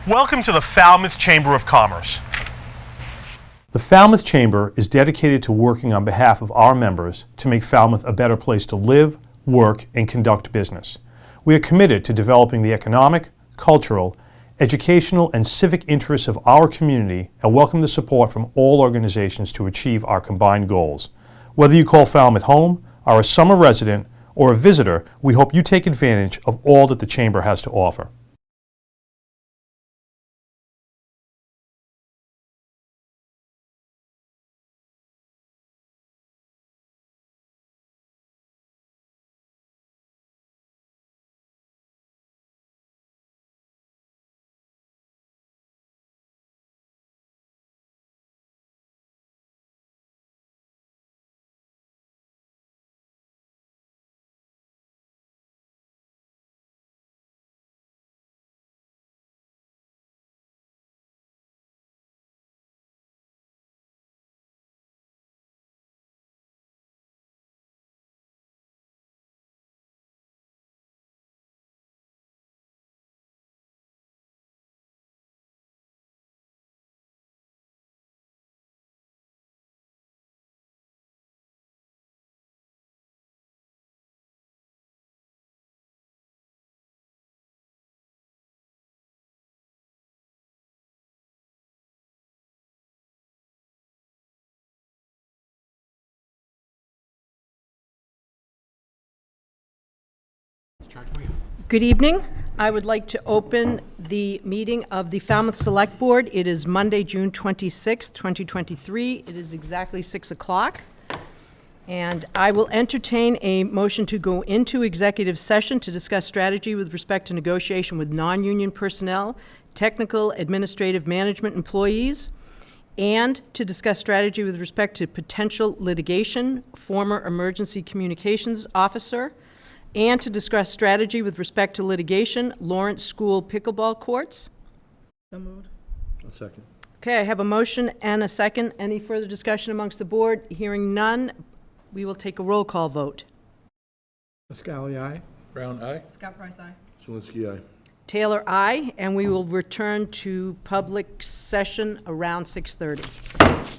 Welcome to the Falmouth Chamber of Commerce. The Falmouth Chamber is dedicated to working on behalf of our members to make Falmouth a better place to live, work, and conduct business. We are committed to developing the economic, cultural, educational, and civic interests of our community and welcome the support from all organizations to achieve our combined goals. Whether you call Falmouth home, are a summer resident, or a visitor, we hope you take advantage of all that the Chamber has to offer. Good evening. I would like to open the meeting of the Falmouth Select Board. It is Monday, June 26, 2023. It is exactly 6 o'clock. And I will entertain a motion to go into executive session to discuss strategy with respect to negotiation with non-union personnel, technical, administrative, management employees, and to discuss strategy with respect to potential litigation, former emergency communications officer, and to discuss strategy with respect to litigation, Lawrence School pickleball courts. So moved. A second. Okay, I have a motion and a second. Any further discussion amongst the board? Hearing none, we will take a roll call vote. Pascali, aye. Brown, aye. Scott Price, aye. Zelinski, aye. Taylor, aye, and we will return to public session around 6:30.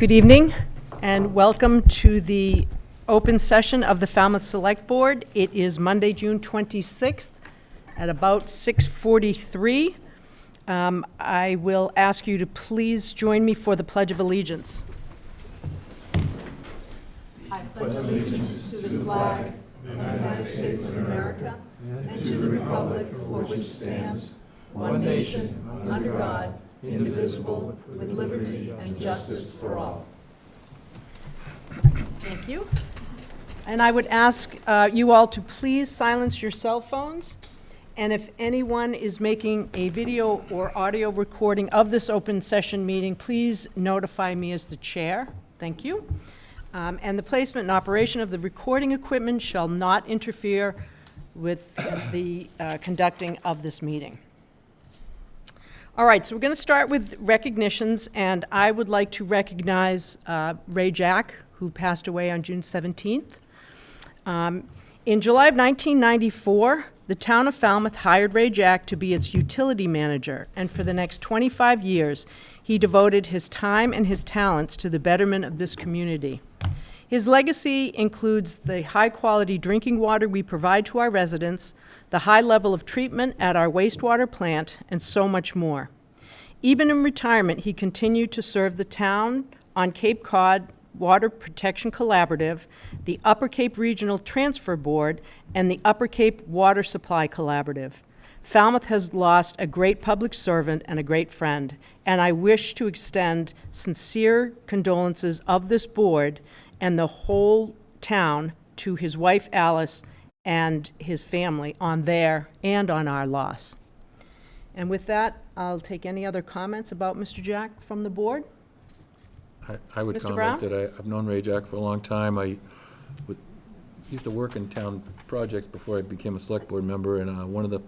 Good evening, and welcome to the open session of the Falmouth Select Board. It is Monday, June 26th, at about 6:43. I will ask you to please join me for the Pledge of Allegiance. I pledge allegiance to the flag of the United States of America and to the republic for which it stands, one nation, under God, indivisible, with liberty and justice for all. Thank you. And I would ask you all to please silence your cell phones. And if anyone is making a video or audio recording of this open session meeting, please notify me as the chair. Thank you. And the placement and operation of the recording equipment shall not interfere with the conducting of this meeting. All right, so we're going to start with recognitions, and I would like to recognize Ray Jack, who passed away on June 17th. In July of 1994, the town of Falmouth hired Ray Jack to be its utility manager, and for the next 25 years, he devoted his time and his talents to the betterment of this community. His legacy includes the high-quality drinking water we provide to our residents, the high level of treatment at our wastewater plant, and so much more. Even in retirement, he continued to serve the town on Cape Cod Water Protection Collaborative, the Upper Cape Regional Transfer Board, and the Upper Cape Water Supply Collaborative. Falmouth has lost a great public servant and a great friend, and I wish to extend sincere condolences of this board and the whole town to his wife Alice and his family on their and on our loss. And with that, I'll take any other comments about Mr. Jack from the board. I would Mr. Brown? comment that I've known Ray Jack for a long time. I used to work in town projects before I became a select board member, and one of the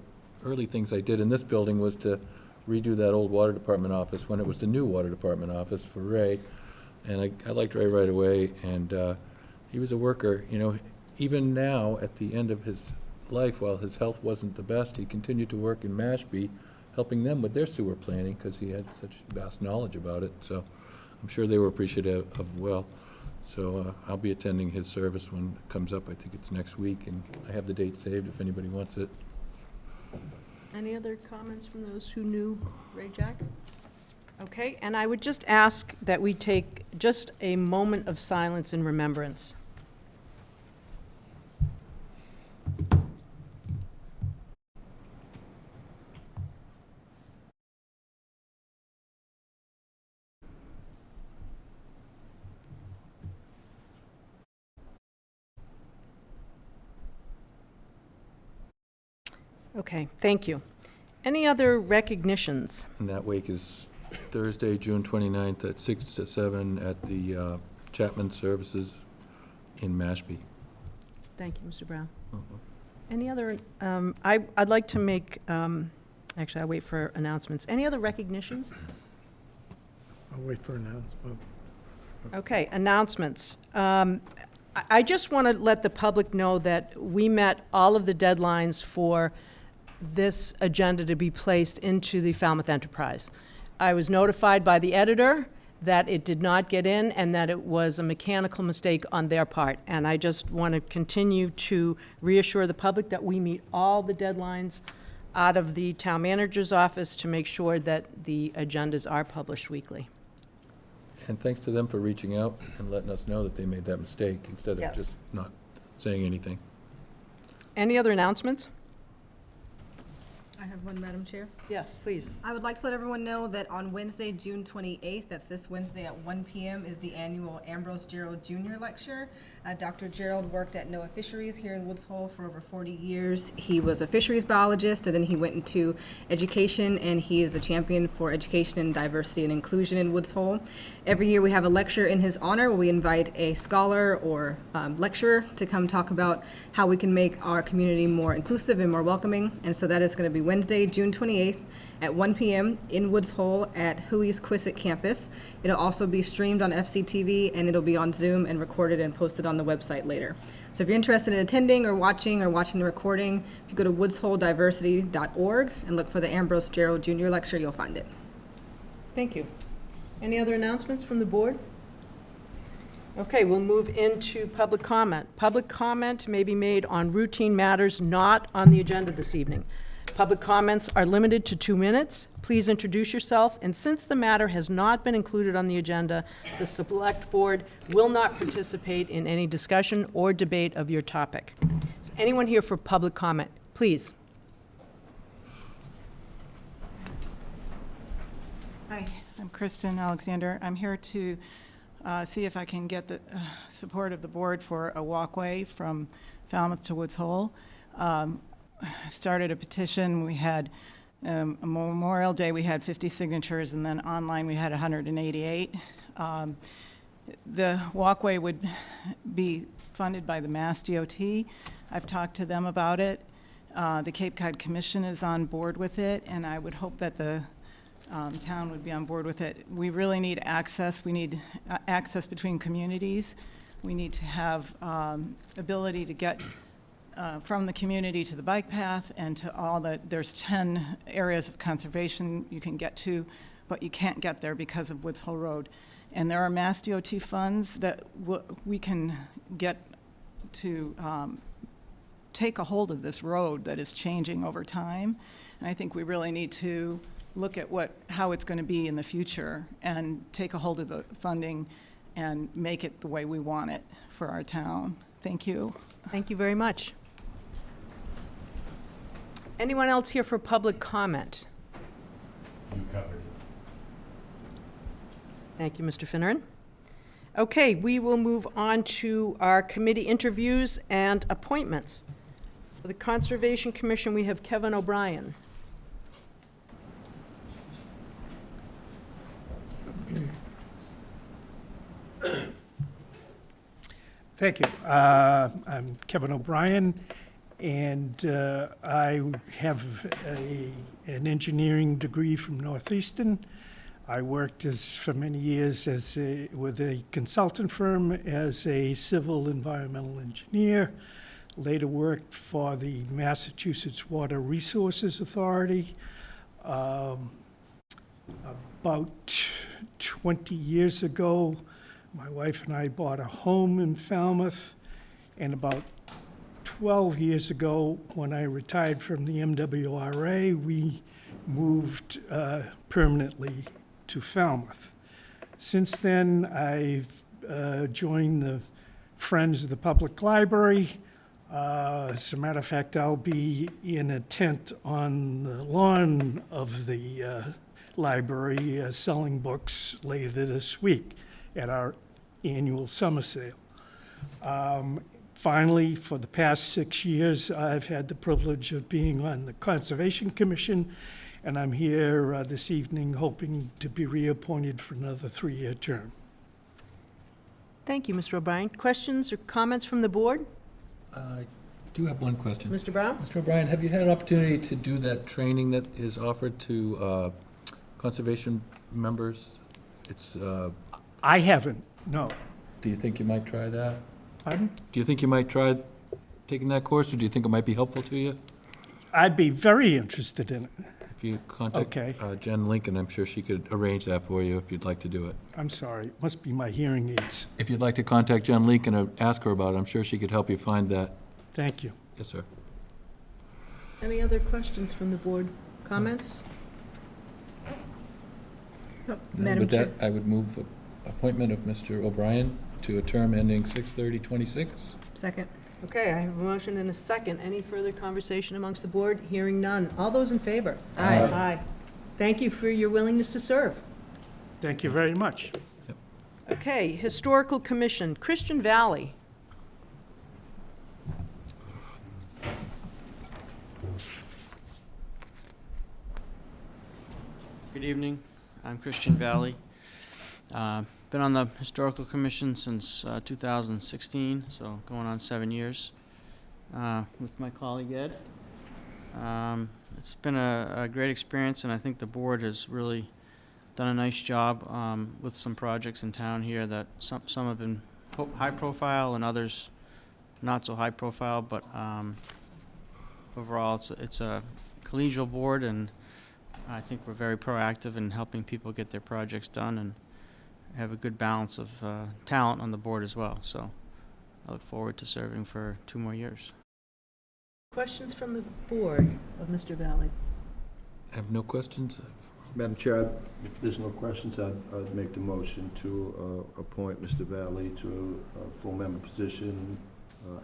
early things I did in this building was to redo that old water department office when it was the new water department office for Ray. And I liked Ray right away, and he was a worker. You know, even now, at the end of his life, while his health wasn't the best, he continued to work in Mashpee, helping them with their sewer planning, because he had such vast knowledge about it. So I'm sure they were appreciative of well. So I'll be attending his service when it comes up. I think it's next week, and I have the date saved if anybody wants it. Any other comments from those who knew Ray Jack? Okay, and I would just ask that we take just a moment of silence in remembrance. Okay, thank you. Any other recognitions? And that wake is Thursday, June 29th at 6 to 7 at the Chapman Services in Mashpee. Thank you, Mr. Brown. Any other, I'd like to make, actually, I'll wait for announcements. Any other recognitions? I'll wait for an announcement. Okay, announcements. I just want to let the public know that we met all of the deadlines for this agenda to be placed into the Falmouth Enterprise. I was notified by the editor that it did not get in and that it was a mechanical mistake on their part. And I just want to continue to reassure the public that we meet all the deadlines out of the town manager's office to make sure that the agendas are published weekly. And thanks to them for reaching out and letting us know that they made that mistake instead of Yes. just not saying anything. Any other announcements? I have one, Madam Chair. Yes, please. I would like to let everyone know that on Wednesday, June 28th, that's this Wednesday at 1 p.m., is the annual Ambrose Gerald Jr. Lecture. Dr. Gerald worked at NOAA Fisheries here in Woods Hole for over 40 years. He was a fisheries biologist, and then he went into education, and he is a champion for education and diversity and inclusion in Woods Hole. Every year we have a lecture in his honor where we invite a scholar or lecturer to come talk about how we can make our community more inclusive and more welcoming. And so that is going to be Wednesday, June 28th at 1 p.m. in Woods Hole at Huey's Quissit campus. It'll also be streamed on FCTV, and it'll be on Zoom and recorded and posted on the website later. So if you're interested in attending or watching the recording, if you go to woodsholediversity.org and look for the Ambrose Gerald Jr. Lecture, you'll find it. Thank you. Any other announcements from the board? Okay, we'll move into public comment. Public comment may be made on routine matters not on the agenda this evening. Public comments are limited to 2 minutes. Please introduce yourself, and since the matter has not been included on the agenda, the Select Board will not participate in any discussion or debate of your topic. Is anyone here for public comment? Please. Hi, I'm Kristen Alexander. I'm here to see if I can get the support of the board for a walkway from Falmouth to Woods Hole. I've started a petition. We had a Memorial Day, we had 50 signatures, and then online we had 188. The walkway would be funded by the Mass DOT. I've talked to them about it. The Cape Cod Commission is on board with it, and I would hope that the town would be on board with it. We really need access. We need access between communities. We need to have ability to get from the community to the bike path and to all the, there's 10 areas of conservation you can get to, but you can't get there because of Woods Hole Road. And there are Mass DOT funds that we can get to take a hold of this road that is changing over time. And I think we really need to look at how it's going to be in the future and take a hold of the funding and make it the way we want it for our town. Thank you. Thank you very much. Anyone else here for public comment? You covered it. Thank you, Mr. Finneran. Okay, we will move on to our committee interviews and appointments. For the Conservation Commission, we have Kevin O'Brien. Thank you. I'm Kevin O'Brien, and I have an engineering degree from Northeastern. I worked for many years with a consultant firm as a civil environmental engineer. Later worked for the Massachusetts Water Resources Authority. About 20 years ago, my wife and I bought a home in Falmouth, and about 12 years ago, when I retired from the MWRA, we moved permanently to Falmouth. Since then, I've joined the Friends of the Public Library. As a matter of fact, I'll be in a tent on the lawn of the library selling books later this week at our annual summer sale. Finally, for the past 6 years, I've had the privilege of being on the Conservation Commission, and I'm here this evening hoping to be reappointed for another 3-year term. Thank you, Mr. O'Brien. Questions or comments from the board? I do have one question. Mr. Brown? Mr. O'Brien, have you had an opportunity to do that training that is offered to conservation members? It's, I haven't, no. do you think you might try that? Pardon? Do you think you might try taking that course, or do you think it might be helpful to you? I'd be very interested in it. If you contact Okay. Jen Lincoln, I'm sure she could arrange that for you if you'd like to do it. I'm sorry, it must be my hearing aids. If you'd like to contact Jen Lincoln or ask her about it, I'm sure she could help you find that. Thank you. Yes, sir. Any other questions from the board? Comments? Madam With Chair. that, I would move appointment of Mr. O'Brien to a term ending 6/30/26. Second. Okay, I have a motion and a second. Any further conversation amongst the board? Hearing none. All those in favor? Aye. Aye. Thank you for your willingness to serve. Thank you very much. Okay, Historical Commission, Christian Valley. Good evening. I'm Christian Valley. Been on the Historical Commission since 2016, so going on 7 years with my colleague Ed. It's been a great experience, and I think the board has really done a nice job with some projects in town here that some have been high profile and others not so high profile, but overall it's a collegial board, and I think we're very proactive in helping people get their projects done, and have a good balance of talent on the board as well. So I look forward to serving for 2 more years. Questions from the board of Mr. Valley? I have no questions. Madam Chair, if there's no questions, I'd make the motion to appoint Mr. Valley to a full member position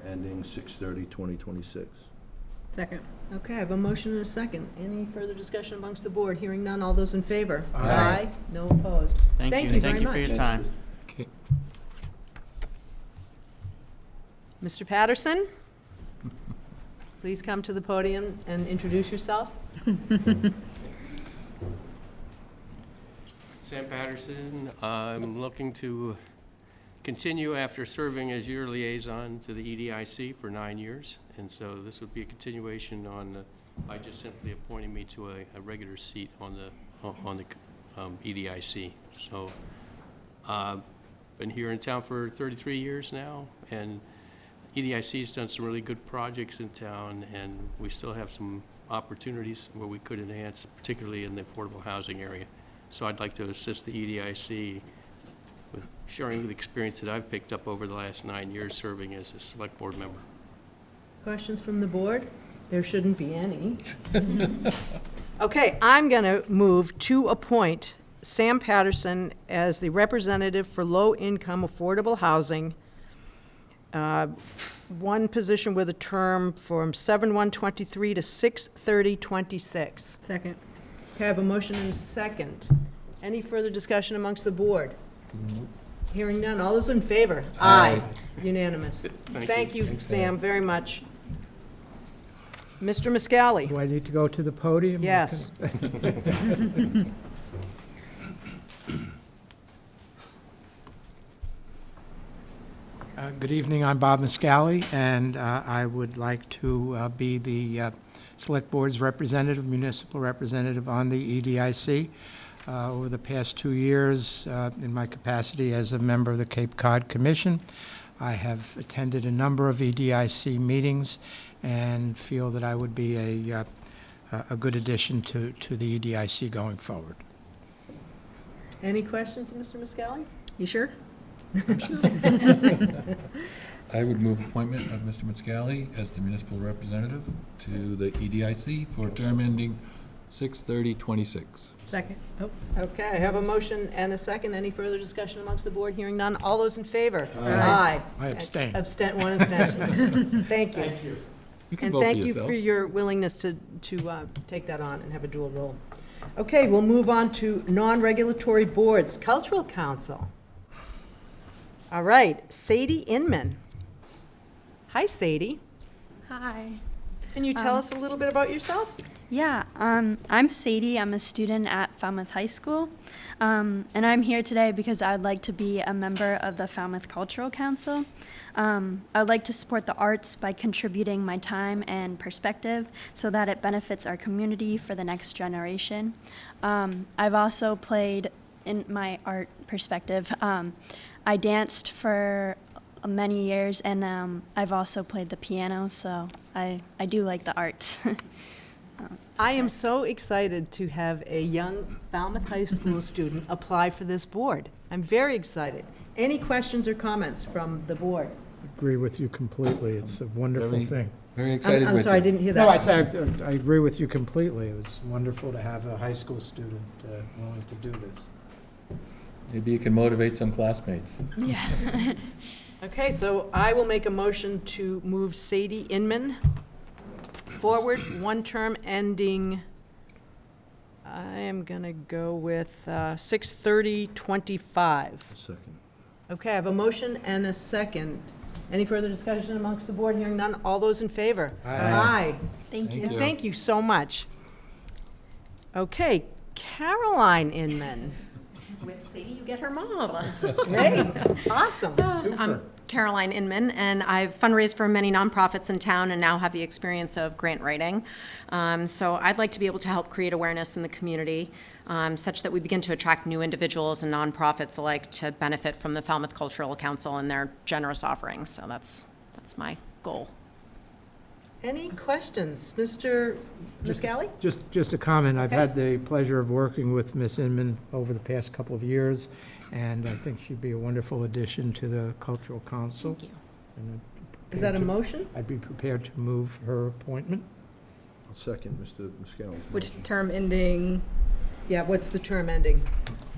ending 6/30/2026. Second. Okay, I have a motion and a second. Any further discussion amongst the board? Hearing none, all those in favor? Aye. No opposed. Thank Thank you. you Thank very you for your much. time. Okay. Mr. Patterson, please come to the podium and introduce yourself. Sam Patterson. I'm looking to continue after serving as your liaison to the EDIC for 9 years. And so this would be a continuation by just simply appointing me to a regular seat on the EDIC. So been here in town for 33 years now, and EDIC's done some really good projects in town, and we still have some opportunities where we could enhance, particularly in the affordable housing area. So I'd like to assist the EDIC with sharing the experience that I've picked up over the last 9 years serving as a select board member. Questions from the board? There shouldn't be any. Okay, I'm going to move to appoint Sam Patterson as the representative for low-income affordable housing, one position with a term from 7/1/23 to 6/30/26. Second. Okay, I have a motion and a second. Any further discussion amongst the board? Hearing none. All those in favor? Aye. Unanimous. Thank you, Sam, very much. Mr. Muscali? Do I need to go to the podium? Yes. Good evening, I'm Bob Muscali, and I would like to be the Select Board's representative, municipal representative on the EDIC. Over the past 2 years, in my capacity as a member of the Cape Cod Commission, I have attended a number of EDIC meetings and feel that I would be a good addition to the EDIC going forward. Any questions, Mr. Muscali? You sure? I would move appointment of Mr. Muscali as the municipal representative to the EDIC for a term ending 6/30/26. Second. Oh. Okay, I have a motion and a second. Any further discussion amongst the board? Hearing none. All those in favor? Aye. I abstain. One abstention. Thank you. You can And vote for thank you yourself. for your willingness to take that on and have a dual role. Okay, we'll move on to non-regulatory boards. Cultural Council. All right, Sadie Inman. Hi, Sadie. Hi. Can you tell us a little bit about yourself? Yeah, I'm Sadie. I'm a student at Falmouth High School, and I'm here today because I'd like to be a member of the Falmouth Cultural Council. I'd like to support the arts by contributing my time and perspective so that it benefits our community for the next generation. I've also played, in my art perspective, I danced for many years, and I've also played the piano, so I do like the arts. I am so excited to have a young Falmouth High School student apply for this board. I'm very excited. Any questions or comments from the board? Agree with you completely. It's a wonderful Very- thing. Very excited I'm with sorry, I you. didn't hear No, I that. said, I agree with you completely. It was wonderful to have a high school student willing to do this. Maybe you can motivate some classmates. Yeah. Okay, so I will make a motion to move Sadie Inman forward, one term ending, I am going to go with 6/30/25. Second. Okay, I have a motion and a second. Any further discussion amongst the board? Hearing none. All those in favor? Aye. Thank you. And thank you so much. Okay, Caroline Inman. With Sadie, you get her mom. Great, awesome. I'm Caroline Inman, and I've fundraised for many nonprofits in town and now have the experience of grant writing. So I'd like to be able to help create awareness in the community such that we begin to attract new individuals and nonprofits alike to benefit from the Falmouth Cultural Council and their generous offerings. So that's my goal. Any questions? Mr. Muscali? Just a comment. I've Okay. had the pleasure of working with Ms. Inman over the past couple of years, and I think she'd be a wonderful addition to the Cultural Council. Thank you. And Is that a motion? I'd be prepared to move her appointment. I'll second Mr. Muscali's Which motion. term ending, Yeah, what's the term ending?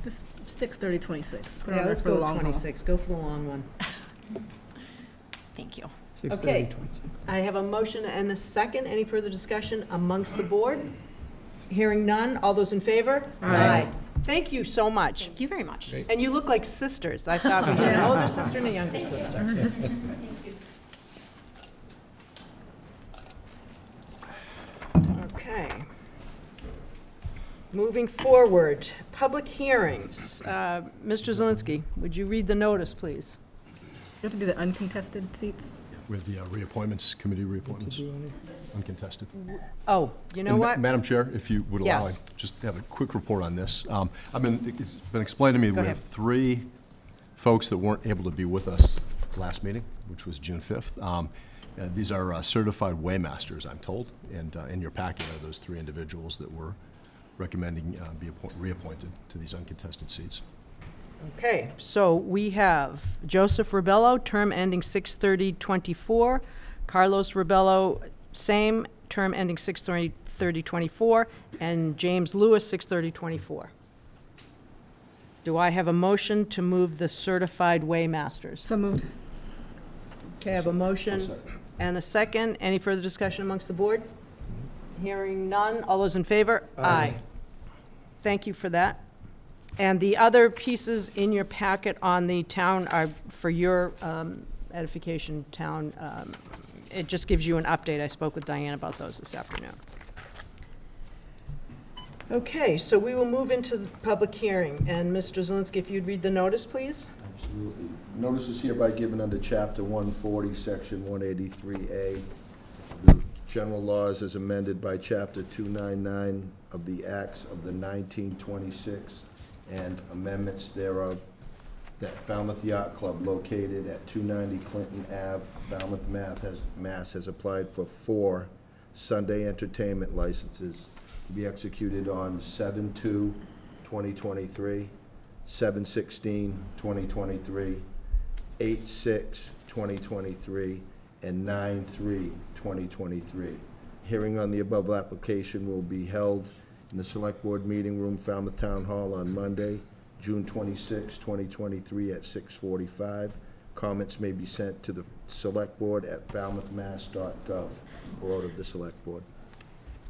just 6/30/26. Put it Yeah, on there let's for the go long haul. 26. Go for the long one. Thank you. 6:30/26. I have a motion and a second. Any further discussion amongst the board? Hearing none. All those in favor? Aye. Thank you so much. Thank you very much. And you look like sisters. I thought we had an older sister and a younger sister. Okay. Moving forward, public hearings. Mr. Zelinski, would you read the notice, please? You have to do the uncontested seats. With the reappointments, committee reappointments, uncontested. Oh, you know And what? Madam Chair, if you would allow, I Yes. just have a quick report on this. It's been explained to me, Go we ahead. have 3 folks that weren't able to be with us last meeting, which was June 5th. These are certified waymasters, I'm told, and in your packet are those 3 individuals that we're recommending be reappointed to these uncontested seats. Okay, so we have Joseph Rebello, term ending 6/30/24. Carlos Rebello, same, term ending 6/30/24. And James Lewis, 6/30/24. Do I have a motion to move the certified waymasters? So moved. Okay, I have a motion and a second. Any further discussion amongst the board? Hearing none. All those in favor? Aye. Thank you for that. And the other pieces in your packet on the town are, for your edification, town, it just gives you an update. I spoke with Diane about those this afternoon. Okay, so we will move into the public hearing. And Mr. Zelinski, if you'd read the notice, please? Absolutely. Notice is hereby given under Chapter 140, Section 183A, the general laws as amended by Chapter 299 of the Acts of the 1926 and amendments thereof, that Falmouth Yacht Club located at 290 Clinton Ave, Falmouth, Mass. Has applied for 4 Sunday entertainment licenses to be executed on 7/2/2023, 7/16/2023, 8/6/2023, and 9/3/2023. Hearing on the above application will be held in the Select Board Meeting Room, Falmouth Town Hall, on Monday, June 26, 2023, at 6:45. Comments may be sent to the Select Board at falmouthmass.gov or out of the Select Board.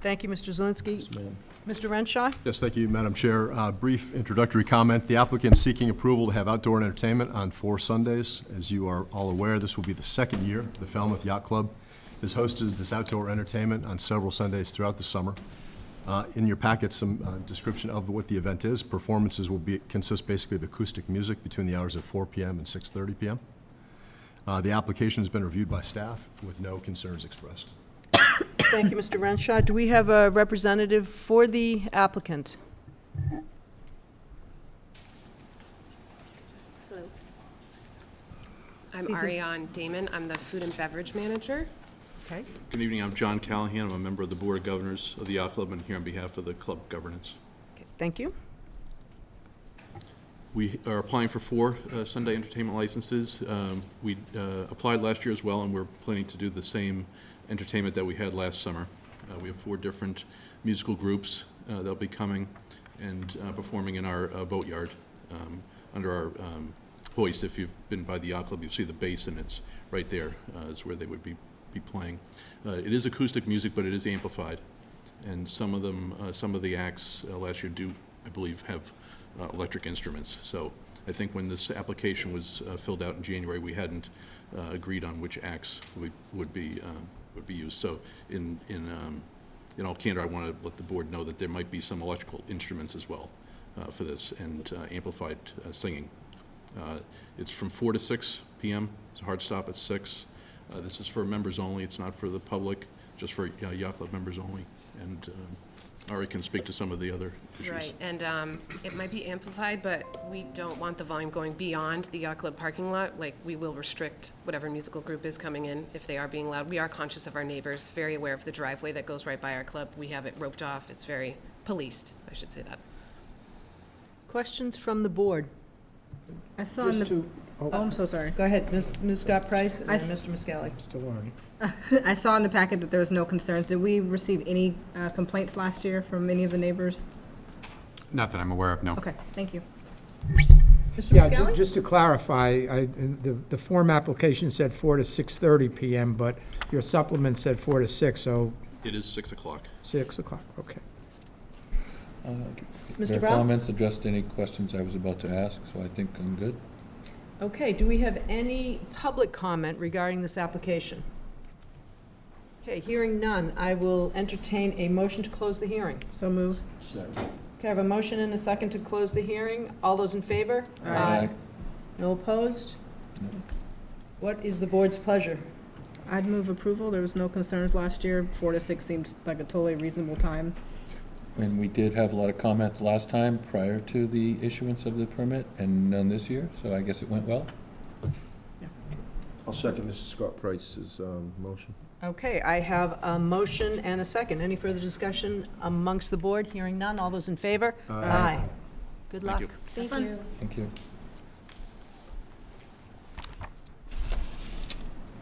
Thank you, Mr. Zelinski. Yes, ma'am. Mr. Renshaw? Yes, thank you, Madam Chair. Brief introductory comment. The applicant is seeking approval to have outdoor entertainment on 4 Sundays. As you are all aware, this will be the 2nd year the Falmouth Yacht Club has hosted this outdoor entertainment on several Sundays throughout the summer. In your packet, some description of what the event is. Performances will consist basically of acoustic music between the hours of 4 p.m. and 6:30 p.m. The application has been reviewed by staff with no concerns expressed. Thank you, Mr. Renshaw. Do we have a representative for the applicant? Hello. I'm Ariane Damon. I'm the food and beverage manager. Okay. Good evening, I'm John Callahan. I'm a member of the Board of Governors of the Yacht Club and here on behalf of the club governance. Okay, thank you. We are applying for 4 Sunday entertainment licenses. We applied last year as well, and we're planning to do the same entertainment that we had last summer. We have 4 different musical groups that'll be coming and performing in our boatyard under our hoist. If you've been by the Yacht Club, you'll see the basin. It's right there is where they would be playing. It is acoustic music, but it is amplified. And some of the acts last year do, I believe, have electric instruments. So I think when this application was filled out in January, we hadn't agreed on which acts would be used. So in all candor, I want to let the board know that there might be some electrical instruments as well for this, and amplified singing. It's from 4 to 6 p.m. It's a hard stop at 6. This is for members only. It's not for the public, just for Yacht Club members only. And Ari can speak to some of the other issues. Right, and it might be amplified, but we don't want the volume going beyond the yacht club parking lot. Like, we will restrict whatever musical group is coming in if they are being loud. We are conscious of our neighbors, very aware of the driveway that goes right by our club. We have it roped off. It's very policed, I should say that. Questions from the board? I saw in the, oh, I'm so sorry. Go ahead, Ms. Scott Price and I then s- Mr. Muscally. Mr. Warren. I saw in the packet that there was no concerns. Did we receive any complaints last year from any of the neighbors? Not that I'm aware of, no. Okay, thank you. Mr. Yeah, Muscally? just to clarify, the form application said 4 to 6:30 PM, but your supplement said 4 to 6, so It is 6 o'clock. 6 o'clock, okay. Mr. Their Brown? comments addressed any questions I was about to ask, so I think I'm good. Okay, do we have any public comment regarding this application? Okay, hearing none, I will entertain a motion to close the hearing. So moved. Okay, I have a motion and a second to close the hearing. All those in favor? Aye. No opposed? What is the board's pleasure? I'd move approval. There was no concerns last year. 4 to 6 seems like a totally reasonable time. And we did have a lot of comments last time prior to the issuance of the permit, and none this year, so I guess it went well. I'll second Mrs. Scott Price's motion. Okay, I have a motion and a second. Any further discussion amongst the board? Hearing none. All those in favor? Aye. Good luck. you. Thank you. Thank you.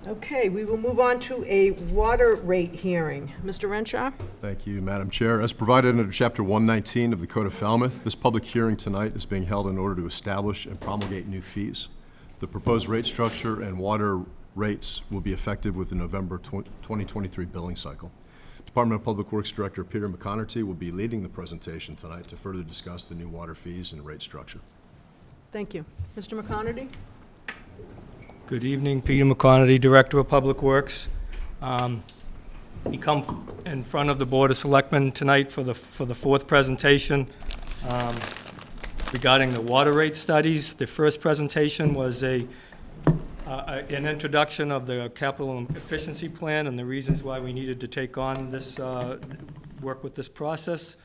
Okay, we will move on to a water rate hearing. Mr. Renshaw? Thank you, Madam Chair. As provided under Chapter 119 of the Code of Falmouth, this public hearing tonight is being held in order to establish and promulgate new fees. The proposed rate structure and water rates will be effective with the November 2023 billing cycle. Department of Public Works Director Peter McConerty will be leading the presentation tonight to further discuss the new water fees and rate structure. Thank you. Mr. McConerty? Good evening, Peter McConerty, Director of Public Works. We come in front of the Board of Selectmen tonight for the fourth presentation regarding the water rate studies. The first presentation was an introduction of the capital efficiency plan and the reasons why we needed to take on this, work with this process.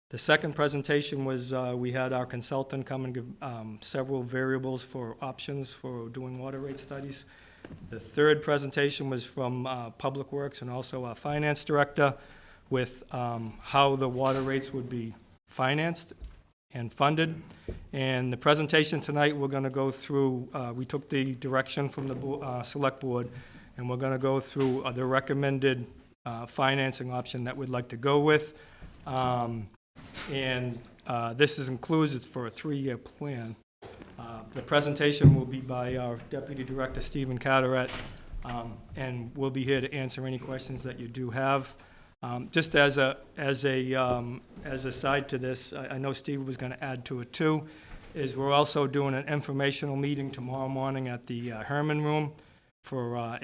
The second presentation was, we had our consultant come and give several variables for options for doing water rate studies. The third presentation was from Public Works and also our finance director with how the water rates would be financed and funded. And the presentation tonight, we're going to go through, we took the direction from the select board, and we're going to go through the recommended financing option that we'd like to go with. This includes, it's for a 3-year plan. The presentation will be by our Deputy Director, Stephen Carteret, and we'll be here to answer any questions that you do have. Just as a side to this, I know Steve was going to add to it too, is we're also doing an informational meeting tomorrow morning at the Herman Room for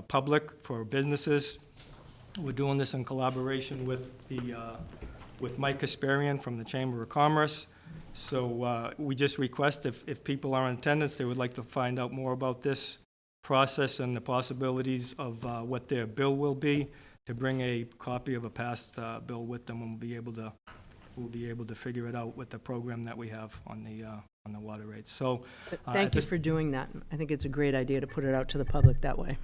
public, for businesses. We're doing this in collaboration with Mike Kasparian from the Chamber of Commerce. So we just request if people are in attendance, they would like to find out more about this process and the possibilities of what their bill will be, to bring a copy of a past bill with them, and we'll be able to figure it out with the program that we have on the water rates. So Thank you for doing that. I think it's a great idea to put it out to the public that way.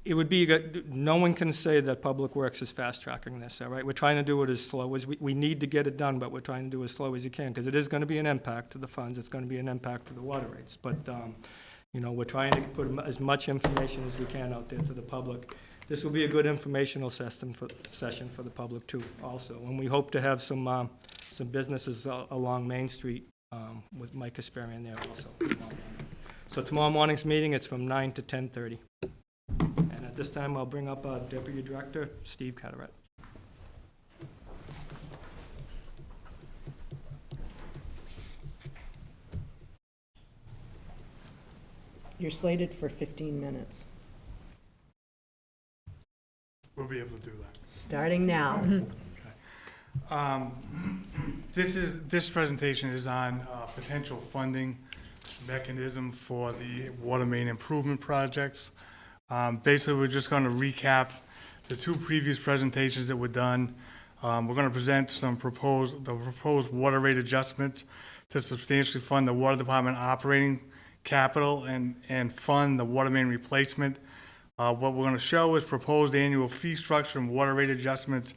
it would be, no one can say that Public Works is fast-tracking this, all right? We're trying to do it as slow as, we need to get it done, but we're trying to do as slow as you can, because it is going to be an impact to the funds, it's going to be an impact to the water rates. But, you know, we're trying to put as much information as we can out there to the public. This will be a good informational session for the public, too, also. And we hope to have some businesses along Main Street with Mike Kasparian there also. So tomorrow morning's meeting, it's from 9 to 10:30. And at this time, I'll bring up Deputy Director Steve Carteret. You're slated for 15 minutes. We'll be able to do that. Starting now. This presentation is on potential funding mechanism for the water main improvement projects. Basically, we're just going to recap the two previous presentations that were done. We're going to present the proposed water rate adjustments to substantially fund the water department operating capital and fund the water main replacement. What we're going to show is proposed annual fee structure and water rate adjustments,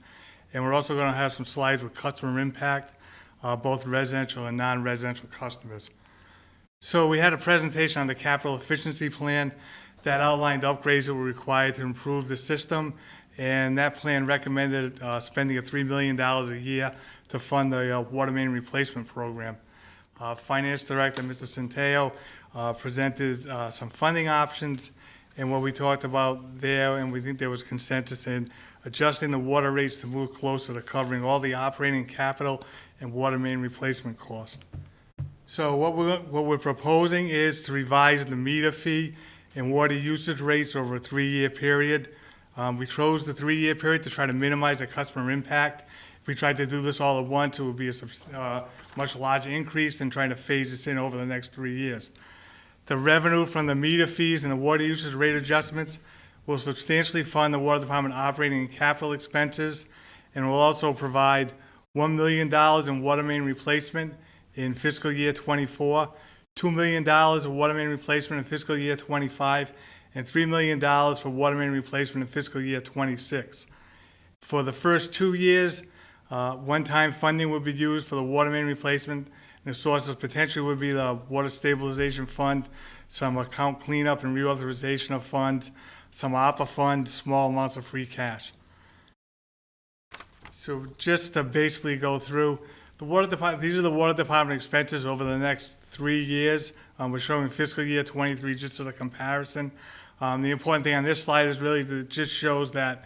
and we're also going to have some slides with customer impact, both residential and non-residential customers. So we had a presentation on the capital efficiency plan that outlined upgrades that were required to improve the system, and that plan recommended spending $3 million a year to fund the water main replacement program. Finance Director, Mr. Centeo, presented some funding options, and what we talked about there, and we think there was consensus in adjusting the water rates to move closer to covering all the operating capital and water main replacement costs. So what we're proposing is to revise the meter fee and water usage rates over a 3-year period. We chose the 3-year period to try to minimize the customer impact. If we tried to do this all at once, it would be a much larger increase than trying to phase this in over the next 3 years. The revenue from the meter fees and the water usage rate adjustments will substantially fund the water department operating and capital expenses, and will also provide $1 million in water main replacement in fiscal year '24, $2 million of water main replacement in fiscal year '25, and $3 million for water main replacement in fiscal year '26. For the first 2 years, one-time funding would be used for the water main replacement. The sources potentially would be the Water Stabilization Fund, some account cleanup and reauthorization of funds, some ARPA funds, small amounts of free cash. So just to basically go through, the water department, these are the water department expenses over the next 3 years. We're showing fiscal year '23 just as a comparison. The important thing on this slide is really that it just shows that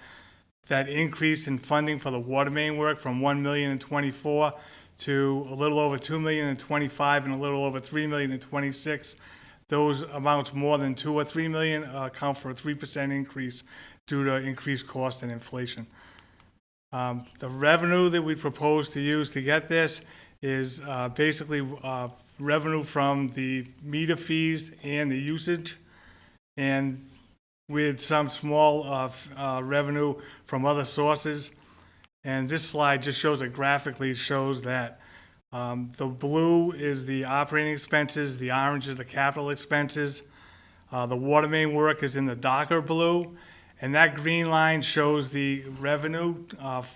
increase in funding for the water main work from $1 million in '24 to a little over $2 million in '25 and a little over $3 million in '26. Those amounts more than $2 or $3 million account for a 3% increase due to increased cost and inflation. The revenue that we propose to use to get this is basically revenue from the meter fees and the usage, and with some small revenue from other sources. And this slide just shows it graphically, shows that the blue is the operating expenses, the orange is the capital expenses. The water main work is in the darker blue, and that green line shows the revenue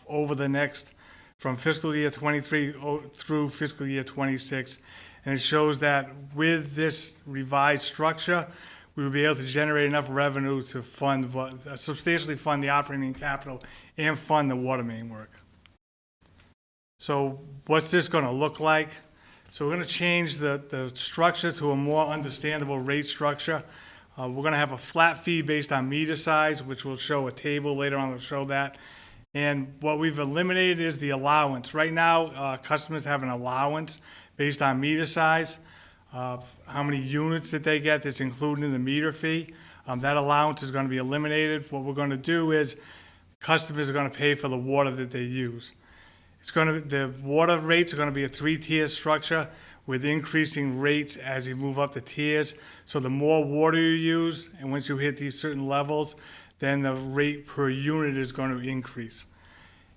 over the next, from fiscal year '23 through fiscal year '26. And it shows that with this revised structure, we will be able to generate enough revenue to fund, substantially fund the operating capital and fund the water main work. So what's this going to look like? So we're going to change the structure to a more understandable rate structure. We're going to have a flat fee based on meter size, which will show a table later on to show that. And what we've eliminated is the allowance. Right now, customers have an allowance based on meter size, how many units that they get that's included in the meter fee. That allowance is going to be eliminated. What we're going to do is customers are going to pay for the water that they use. The water rates are going to be a 3-tier structure with increasing rates as you move up the tiers. So the more water you use, and once you hit these certain levels, then the rate per unit is going to increase.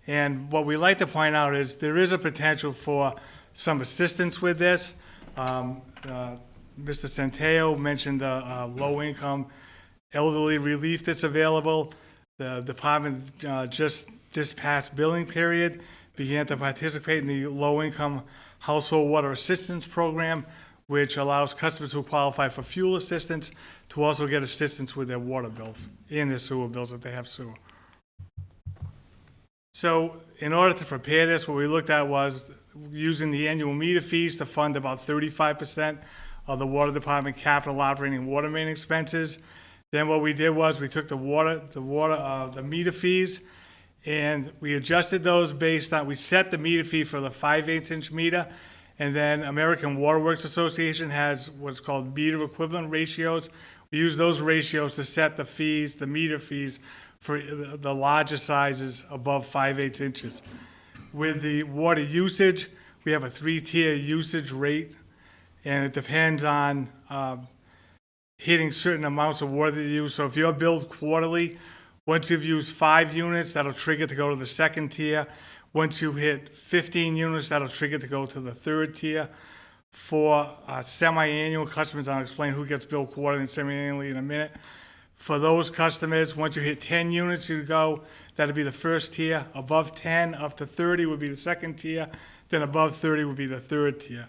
And what we like to point out is there is a potential for some assistance with this. Mr. Centeo mentioned the low-income elderly relief that's available. The department just this past billing period began to participate in the low-income household water assistance program, which allows customers who qualify for fuel assistance to also get assistance with their water bills and their sewer bills if they have sewer. So in order to prepare this, what we looked at was using the annual meter fees to fund about 35% of the water department capital operating water main expenses. Then what we did was we took the meter fees, and we adjusted those based on, we set the meter fee for the 5/8-inch meter, and then American Water Works Association has what's called meter equivalent ratios. We use those ratios to set the fees, the meter fees, for the larger sizes above 5/8 inches. With the water usage, we have a 3-tier usage rate, and it depends on hitting certain amounts of water that you use. So if you're billed quarterly, once you've used 5 units, that'll trigger to go to the 2nd tier. Once you hit 15 units, that'll trigger to go to the third tier. For semi-annual customers, I'll explain who gets billed quarterly and semi-annually in a minute. For those customers, once you hit 10 units, you go, that'll be the first tier. Above 10, up to 30 would be the second tier. Then above 30 would be the third tier.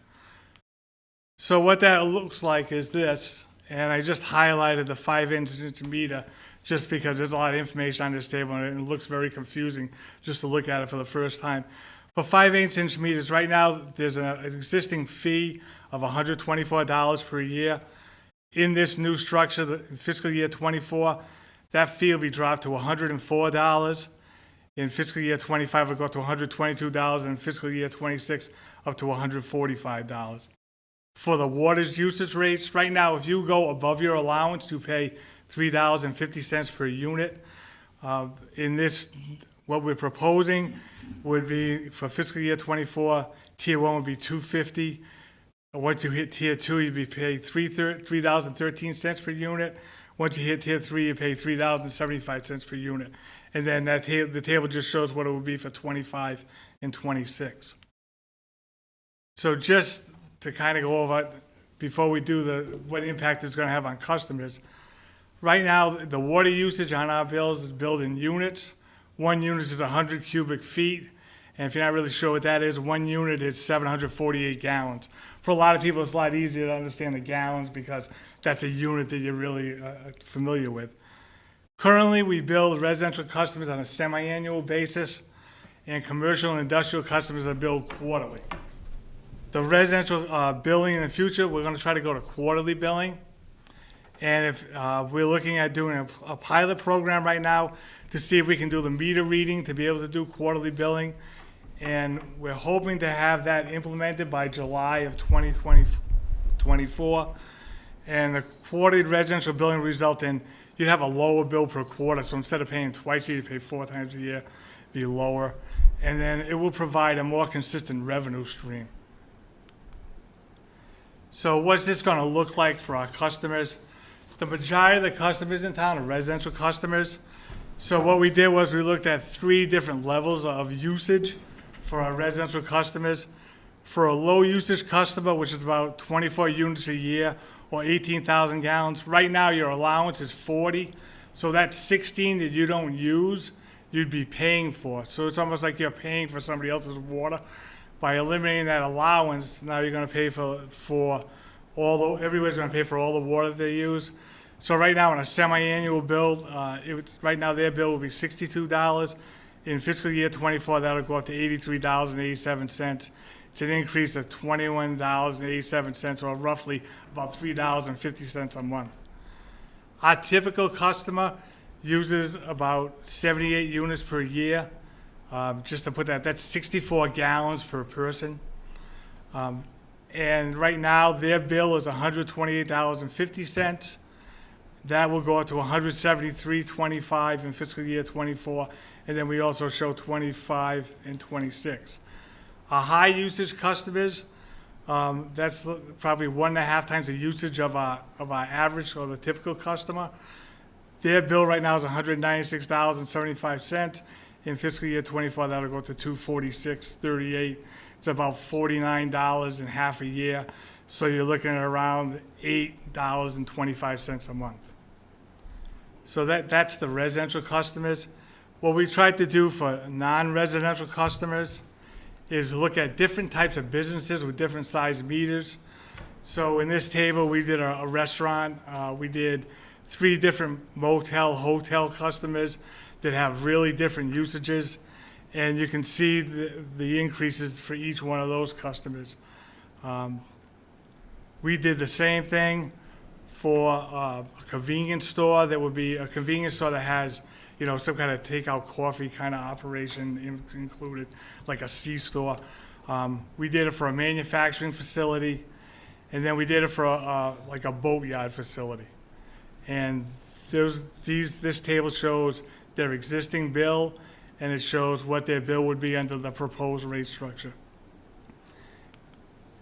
So what that looks like is this, and I just highlighted the 5-inch meter just because there's a lot of information on this table and it looks very confusing just to look at it for the first time. For 5/8-inch meters, right now, there's an existing fee of $124 per year. In this new structure, the fiscal year '24, that fee will be dropped to $104. In fiscal year '25, it'll go up to $122, and in fiscal year '26, up to $145. For the water's usage rates, right now, if you go above your allowance, you pay $3.50 per unit. In this, what we're proposing would be for fiscal year '24, tier 1 would be $2.50. Once you hit tier 2, you'd be paid $3.13 per unit. Once you hit tier 3, you pay $3.75 per unit. And then the table just shows what it would be for '25 and '26. So just to kind of go over, before we do what impact it's going to have on customers, right now, the water usage on our bills is billed in units. 1 unit is 100 cubic feet. And if you're not really sure what that is, 1 unit is 748 gallons. For a lot of people, it's a lot easier to understand the gallons because that's a unit that you're really familiar with. Currently, we bill residential customers on a semi-annual basis, and commercial and industrial customers are billed quarterly. The residential billing in the future, we're going to try to go to quarterly billing. And if we're looking at doing a pilot program right now to see if we can do the meter reading to be able to do quarterly billing. And we're hoping to have that implemented by July of 2024. And the quarterly residential billing will result in you'd have a lower bill per quarter. So instead of paying twice a year, you pay 4 times a year, be lower. And then it will provide a more consistent revenue stream. So what's this going to look like for our customers? The majority of the customers in town are residential customers. So what we did was we looked at 3 different levels of usage for our residential customers. For a low usage customer, which is about 24 units a year or 18,000 gallons, right now your allowance is 40. So that's 16 that you don't use, you'd be paying for. So it's almost like you're paying for somebody else's water. By eliminating that allowance, now you're going to pay for all the, everybody's going to pay for all the water they use. So right now on a semi-annual bill, right now their bill will be $62. In fiscal year '24, that'll go up to $83.87. It's an increase of $21.87, or roughly about $3.50 a month. Our typical customer uses about 78 units per year. Just to put that, that's 64 gallons per person. And right now, their bill is $128.50. That will go up to $173.25 in fiscal year '24, and then we also show '25 and '26. Our high usage customers, that's probably 1.5 times the usage of our average or the typical customer. Their bill right now is $196.75. In fiscal year '24, that'll go to $246.38. It's about $49 in half a year. So you're looking at around $8.25 a month. So that's the residential customers. What we tried to do for non-residential customers is look at different types of businesses with different size meters. So in this table, we did a restaurant. We did 3 different motel, hotel customers that have really different usages. And you can see the increases for each one of those customers. We did the same thing for a convenience store. That would be a convenience store that has, some kind of takeout coffee kind of operation included, like a C-store. We did it for a manufacturing facility, and then we did it for like a boatyard facility. And this table shows their existing bill, and it shows what their bill would be under the proposed rate structure.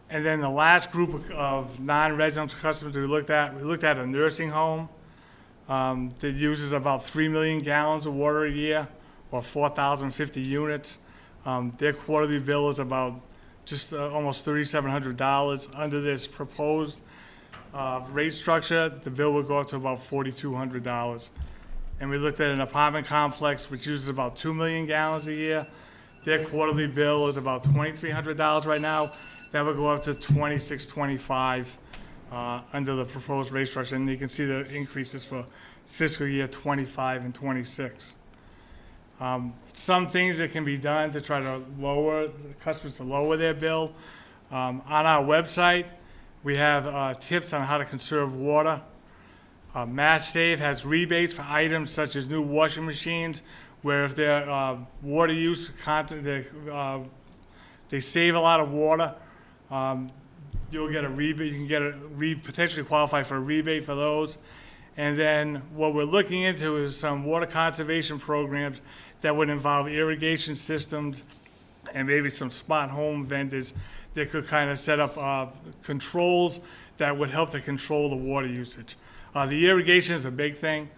And then the last group of non-residential customers we looked at a nursing home that uses about 3 million gallons of water a year, or 4,050 units. Their quarterly bill is about just almost $3,700. Under this proposed rate structure, the bill would go up to about $4,200. And we looked at an apartment complex which uses about 2 million gallons a year. Their quarterly bill is about $2,300 right now. That would go up to $2,625 under the proposed rate structure. And you can see the increases for fiscal year '25 and '26. Some things that can be done to try to lower the customers to lower their bill. On our website, we have tips on how to conserve water. Mass Save has rebates for items such as new washing machines, where if their water use, they save a lot of water, you'll get a rebate. You can get potentially qualify for a rebate for those. And then what we're looking into is some water conservation programs that would involve irrigation systems and maybe some smart home vendors that could kind of set up controls that would help to control the water usage. The irrigation is a big thing.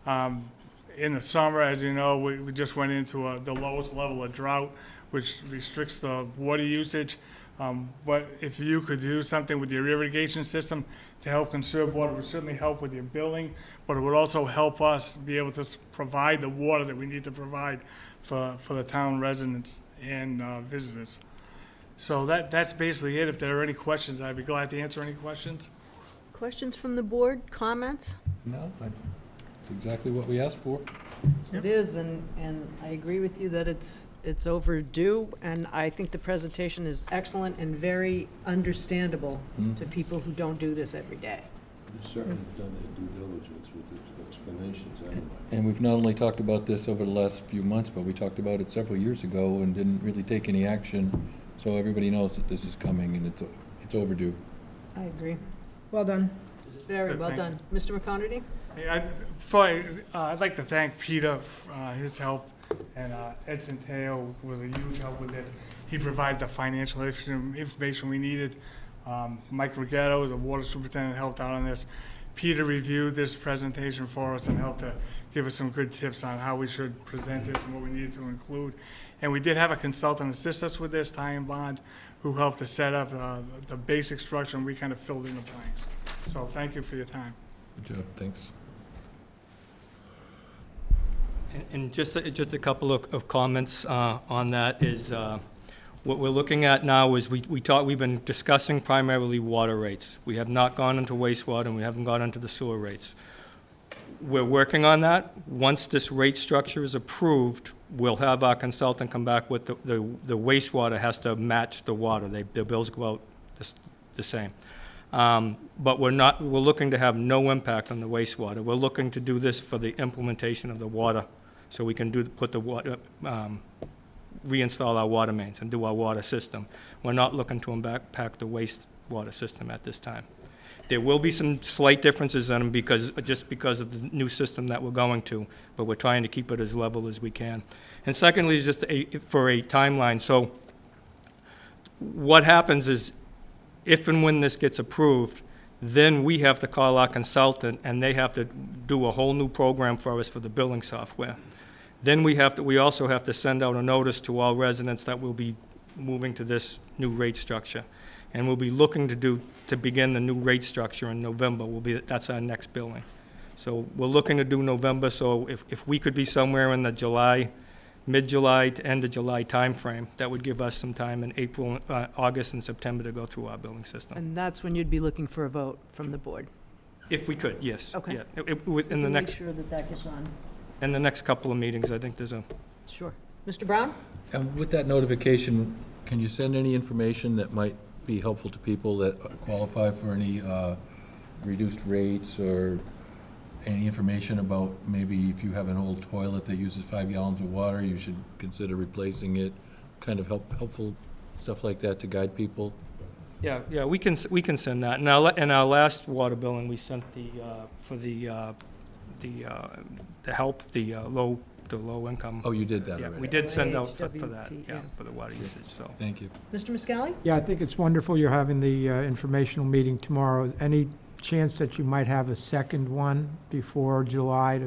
In the summer, as you know, we just went into the lowest level of drought, which restricts the water usage. But if you could do something with your irrigation system to help conserve water, it would certainly help with your billing, but it would also help us be able to provide the water that we need to provide for the town residents and visitors. So that's basically it. If there are any questions, I'd be glad to answer any questions. Questions from the board, comments? No, it's exactly what we asked for. It is, and I agree with you that it's overdue, and I think the presentation is excellent and very understandable to people who don't do this every day. They've certainly done their due diligence with the explanations anyway. And we've not only talked about this over the last few months, but we talked about it several years ago and didn't really take any action. So everybody knows that this is coming and it's overdue. I agree. Well done. Very well Thank done. Mr. McConerty? I'd like to thank Peter for his help, and Ed Centeo was a huge help with this. He provided the financial information we needed. Mike Rigetto, the water superintendent, helped out on this. Peter reviewed this presentation for us and helped to give us some good tips on how we should present this and what we needed to include. And we did have a consultant assist us with this, Ty and Bond, who helped to set up the basic structure, and we kind of filled in the blanks. So thank you for your time. Good job, thanks. And just a couple of comments on that is what we're looking at now is we've been discussing primarily water rates. We have not gone into wastewater, and we haven't gone into the sewer rates. We're working on that. Once this rate structure is approved, we'll have our consultant come back with the wastewater has to match the water. Their bills go out the same. But we're looking to have no impact on the wastewater. We're looking to do this for the implementation of the water, so we can reinstall our water mains and do our water system. We're not looking to impact the wastewater system at this time. There will be some slight differences in them because of the new system that we're going to, but we're trying to keep it as level as we can. And secondly, just for a timeline. So what happens is, if and when this gets approved, then we have to call our consultant, and they have to do a whole new program for us for the billing software. Then we also have to send out a notice to all residents that we'll be moving to this new rate structure. And we'll be looking to begin the new rate structure in November. That's our next billing. So we're looking to do November, so if we could be somewhere in the mid-July to end of July timeframe, that would give us some time in April, August, and September to go through our billing system. And that's when you'd be looking for a vote from the board? If we could, yes. Okay. Yeah. In the next, make sure that gets on. in the next couple of meetings, I think there's a... Sure. Mr. Brown? And with that notification, can you send any information that might be helpful to people that qualify for any reduced rates, or any information about maybe if you have an old toilet that uses 5 gallons of water, you should consider replacing it, kind of helpful stuff like that to guide people? Yeah, we can send that. In our last water billing, we sent for the low income. Oh, you did that Yeah, already? we did send out for HWP, that, yeah. for the water usage, so. Thank you. Mr. Muscali? Yeah, I think it's wonderful you're having the informational meeting tomorrow. Any chance that you might have a second one before July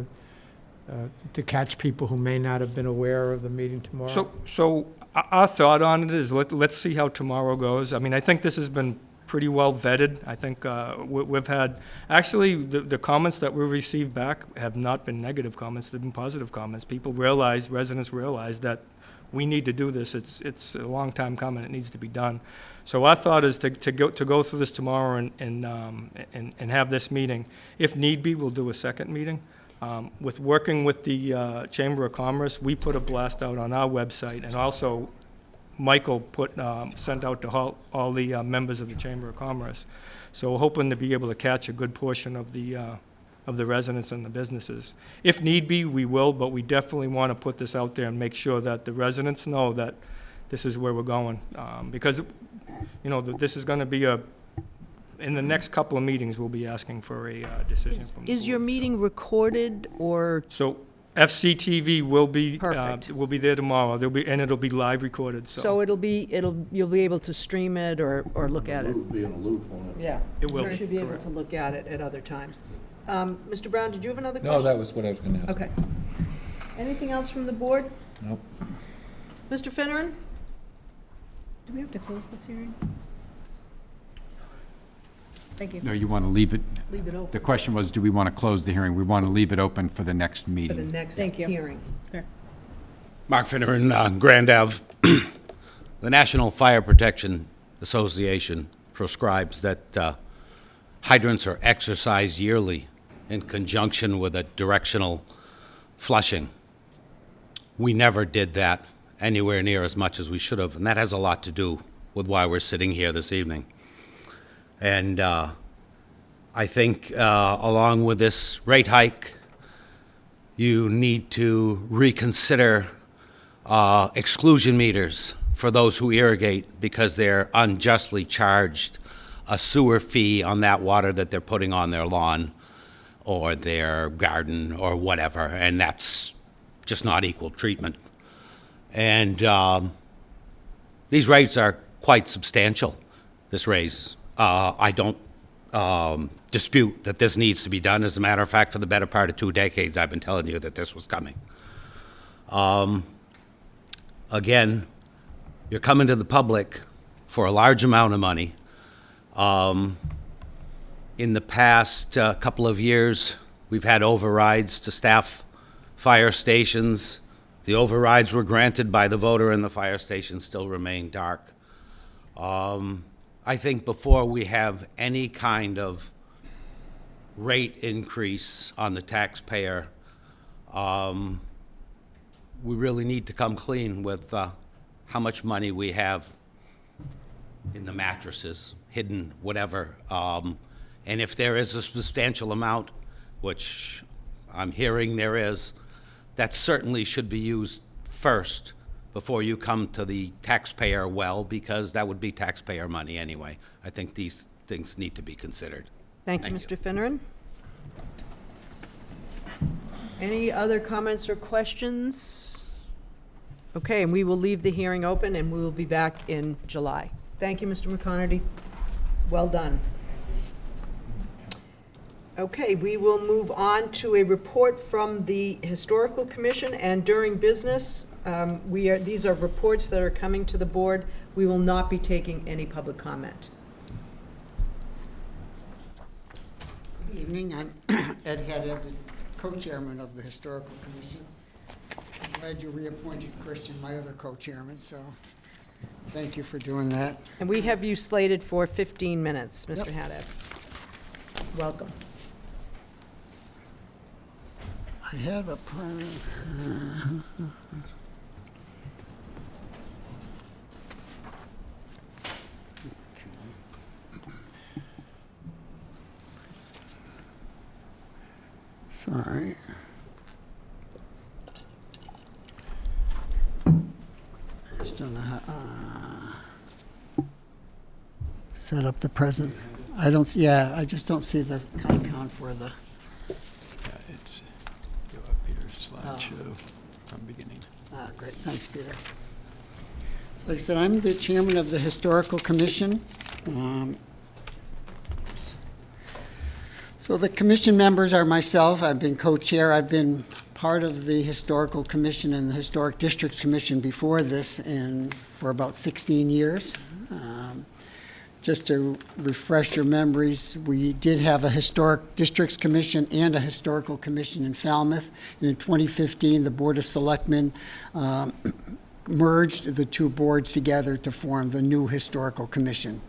to catch people who may not have been aware of the meeting tomorrow? So Our thought on it is let's see how tomorrow goes. I mean, I think this has been pretty well vetted. I think we've had, actually, the comments that we received back have not been negative comments, they've been positive comments. Residents realize that we need to do this. It's a long time coming, it needs to be done. So our thought is to go through this tomorrow and have this meeting. If need be, we'll do a second meeting. Working with the Chamber of Commerce, we put a blast out on our website, and also Michael sent out to all the members of the Chamber of Commerce. So we're hoping to be able to catch a good portion of the residents and the businesses. If need be, we will, but we definitely want to put this out there and make sure that the residents know that this is where we're going. Because, this is going to be in the next couple of meetings, we'll be asking for a decision from the Is your board, meeting recorded or? So FCTV will be Perfect. will be there tomorrow. It'll be live recorded. So you'll be able to stream it or look at it? It'll be in a loop on it. Yeah. It will You be, should be able correct. to look at it at other times. Mr. Brown, did you have another question? No, that was what I was going to ask. Okay. Anything else from the board? Nope. Mr. Finneran? Do we have to close this hearing? Thank you. No, you want to leave it, Leave it open the question was, do we want to close the hearing? We want to leave it open for the next for the meeting. next Thank you. hearing. Mark Finneran, Grand Ave. The National Fire Protection Association prescribes that hydrants are exercised yearly in conjunction with a directional flushing. We never did that anywhere near as much as we should have, and that has a lot to do with why we're sitting here this evening. And I think along with this rate hike, you need to reconsider exclusion meters for those who irrigate because they're unjustly charged a sewer fee on that water that they're putting on their lawn or their garden or whatever, and that's just not equal treatment. And these rates are quite substantial, this raise. I don't dispute that this needs to be done. As a matter of fact, for the better part of 2 decades, I've been telling you that this was coming. Again, you're coming to the public for a large amount of money. In the past couple of years, we've had overrides to staff fire stations. The overrides were granted by the voter and the fire stations still remain dark. I think before we have any kind of rate increase on the taxpayer, we really need to come clean with how much money we have in the mattresses, hidden, whatever. And if there is a substantial amount, which I'm hearing there is, that certainly should be used first before you come to the taxpayer well, because that would be taxpayer money anyway. I think these things need to be considered. Thank you, Mr. Finneran. Any other comments or questions? Okay, and we will leave the hearing open, and we will be back in July. Thank you, Mr. McConerty. Well done. Okay, we will move on to a report from the Historical Commission, and during business, these are reports that are coming to the board. We will not be taking any public comment. Good evening. I'm Ed Haddad, the co-chairman of the Historical Commission. I'm glad you reappointed Christian, my other co-chairman, so thank you for doing that. And we have you slated for 15 minutes, Mr. Yep. Haddad. Welcome. I have a plan. Sorry. I just don't know how, set up the present. I just don't see the icon for the. It's, go up here, slideshow from beginning. Great, thanks, Peter. So like I said, I'm the chairman of the Historical Commission. So the commission members are myself. I've been co-chair. I've been part of the Historical Commission and the Historic Districts Commission before this for about 16 years. Just to refresh your memories, we did have a Historic Districts Commission and a Historical Commission in Falmouth. And in 2015, the Board of Selectmen merged the two boards together to form the new Historical Commission.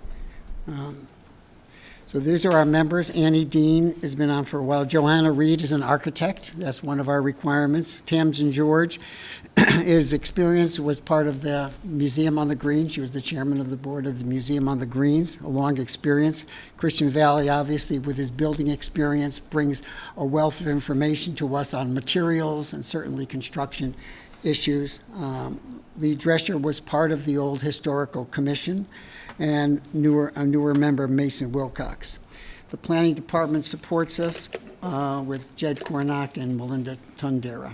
So these are our members. Annie Dean has been on for a while. Joanna Reed is an architect. That's one of our requirements. Tamsin George is experienced, was part of the Museum on the Green. She was the chairman of the board of the Museum on the Greens, a long experience. Christian Valley, obviously, with his building experience, brings a wealth of information to us on materials and certainly construction issues. Lee Drescher was part of the old Historical Commission, and a newer member, Mason Wilcox. The Planning Department supports us with Jed Cornock and Melinda Tundera.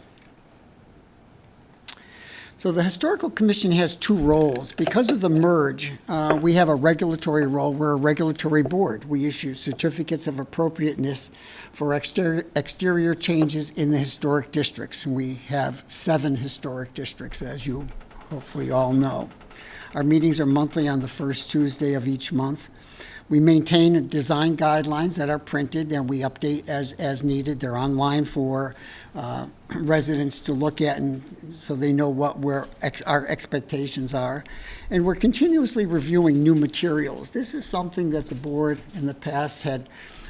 So the Historical Commission has two roles. Because of the merge, we have a regulatory role. We're a regulatory board. We issue certificates of appropriateness for exterior changes in the historic districts. And we have 7 historic districts, as you hopefully all know. Our meetings are monthly on the first Tuesday of each month. We maintain design guidelines that are printed and we update as needed. They're online for residents to look at, and so they know what our expectations are. And we're continuously reviewing new materials. This is something that the board in the past had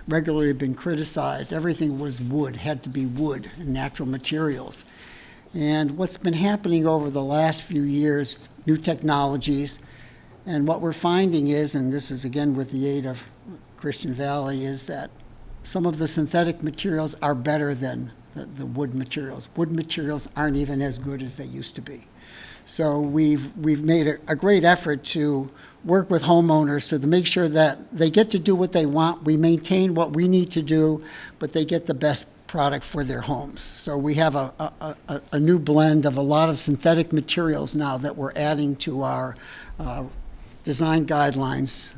regularly been criticized. Everything was wood, had to be wood and natural materials. And what's been happening over the last few years, new technologies, and what we're finding is, and this is again with the aid of Christian Valley, is that some of the synthetic materials are better than the wood materials. Wood materials aren't even as good as they used to be. So we've made a great effort to work with homeowners so to make sure that they get to do what they want. We maintain what we need to do, but they get the best product for their homes. So we have a new blend of a lot of synthetic materials now that we're adding to our design guidelines,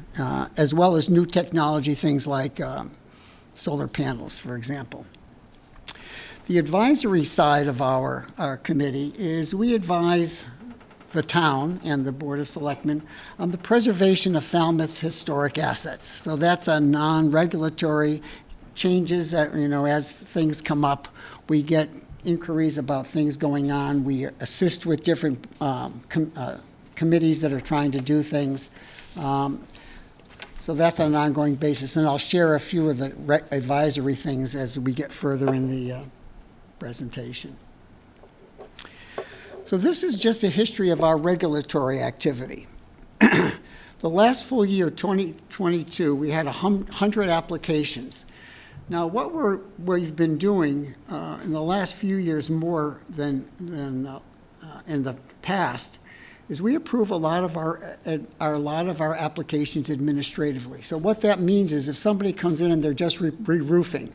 as well as new technology, things like solar panels, for example. The advisory side of our committee is we advise the town and the Board of Selectmen on the preservation of Falmouth's historic assets. So that's a non-regulatory changes that, as things come up, we get inquiries about things going on. We assist with different committees that are trying to do things. So that's on an ongoing basis. And I'll share a few of the advisory things as we get further in the presentation. So this is just a history of our regulatory activity. The last full year, 2022, we had 100 applications. Now, what we've been doing in the last few years more than in the past is we approve a lot of our applications administratively. So what that means is if somebody comes in and they're just re-roofing,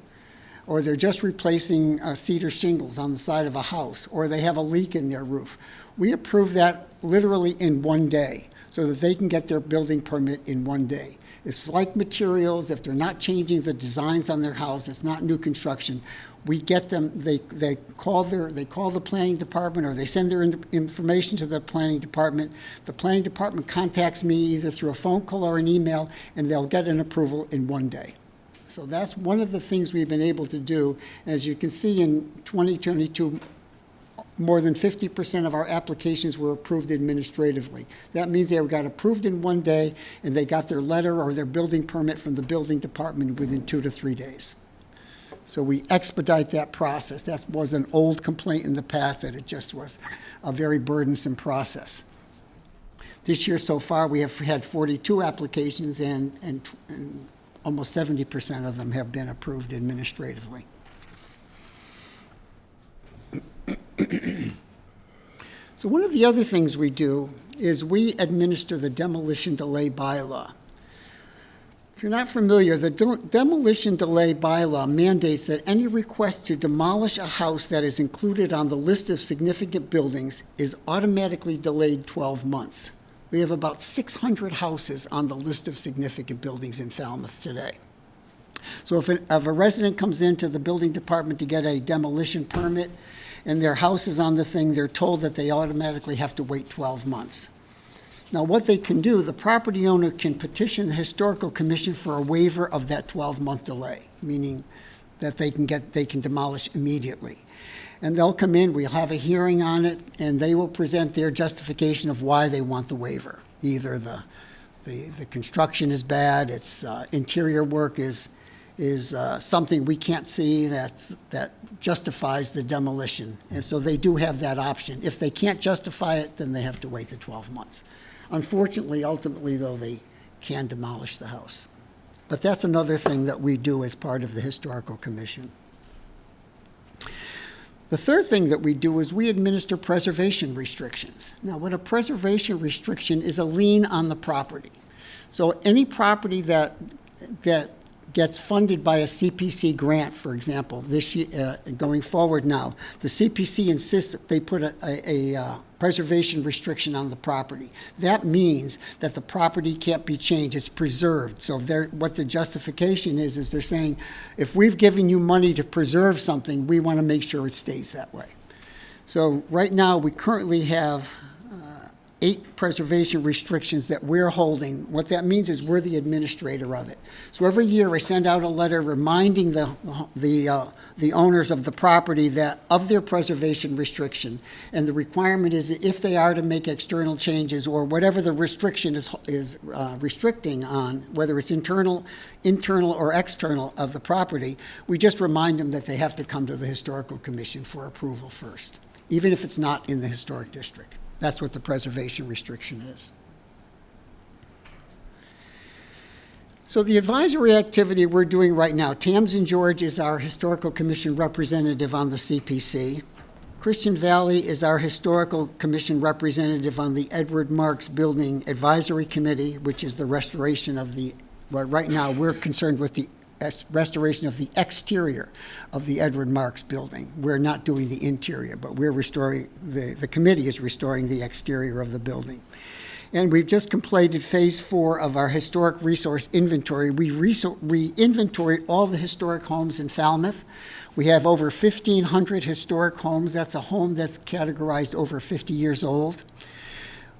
or they're just replacing cedar shingles on the side of a house, or they have a leak in their roof, we approve that literally in one day so that they can get their building permit in one day. It's like materials. If they're not changing the designs on their house, it's not new construction, we get them, they call the planning department, or they send their information to the planning department. The planning department contacts me either through a phone call or an email, and they'll get an approval in one day. So that's one of the things we've been able to do. As you can see, in 2022, more than 50% of our applications were approved administratively. That means they got approved in one day, and they got their letter or their building permit from the building department within 2 to 3 days. So we expedite that process. That was an old complaint in the past, that it just was a very burdensome process. This year so far, we have had 42 applications, and almost 70% of them have been approved administratively. So one of the other things we do is we administer the demolition delay bylaw. If you're not familiar, the demolition delay bylaw mandates that any request to demolish a house that is included on the list of significant buildings is automatically delayed 12 months. We have about 600 houses on the list of significant buildings in Falmouth today. So if a resident comes into the building department to get a demolition permit, and their house is on the thing, they're told that they automatically have to wait 12 months. Now, what they can do, the property owner can petition the Historical Commission for a waiver of that 12-month delay, meaning that they can demolish immediately. And they'll come in, we'll have a hearing on it, and they will present their justification of why they want the waiver. Either the construction is bad, its interior work is something we can't see that justifies the demolition. And so they do have that option. If they can't justify it, then they have to wait the 12 months. Unfortunately, ultimately, though, they can demolish the house. But that's another thing that we do as part of the Historical Commission. The third thing that we do is we administer preservation restrictions. Now, what a preservation restriction is, a lien on the property. So any property that gets funded by a CPC grant, for example, this year, going forward now, the CPC insists that they put a preservation restriction on the property. That means that the property can't be changed, it's preserved. So what the justification is they're saying, if we've given you money to preserve something, we want to make sure it stays that way. So right now, we currently have 8 preservation restrictions that we're holding. What that means is we're the administrator of it. So every year I send out a letter reminding the owners of the property that of their preservation restriction, and the requirement is that if they are to make external changes or whatever the restriction is restricting on, whether it's internal or external of the property, we just remind them that they have to come to the Historical Commission for approval first, even if it's not in the historic district. That's what the preservation restriction is. So the advisory activity we're doing right now, Tamsin George is our Historical Commission representative on the CPC. Christian Valley is our Historical Commission representative on the Edward Marks Building Advisory Committee, which is the restoration of right now we're concerned with the restoration of the exterior of the Edward Marks building. We're not doing the interior, but we're restoring, the committee is restoring the exterior of the building. And we've just completed phase 4 of our historic resource inventory. We inventoried all the historic homes in Falmouth. We have over 1,500 historic homes. That's a home that's categorized over 50 years old.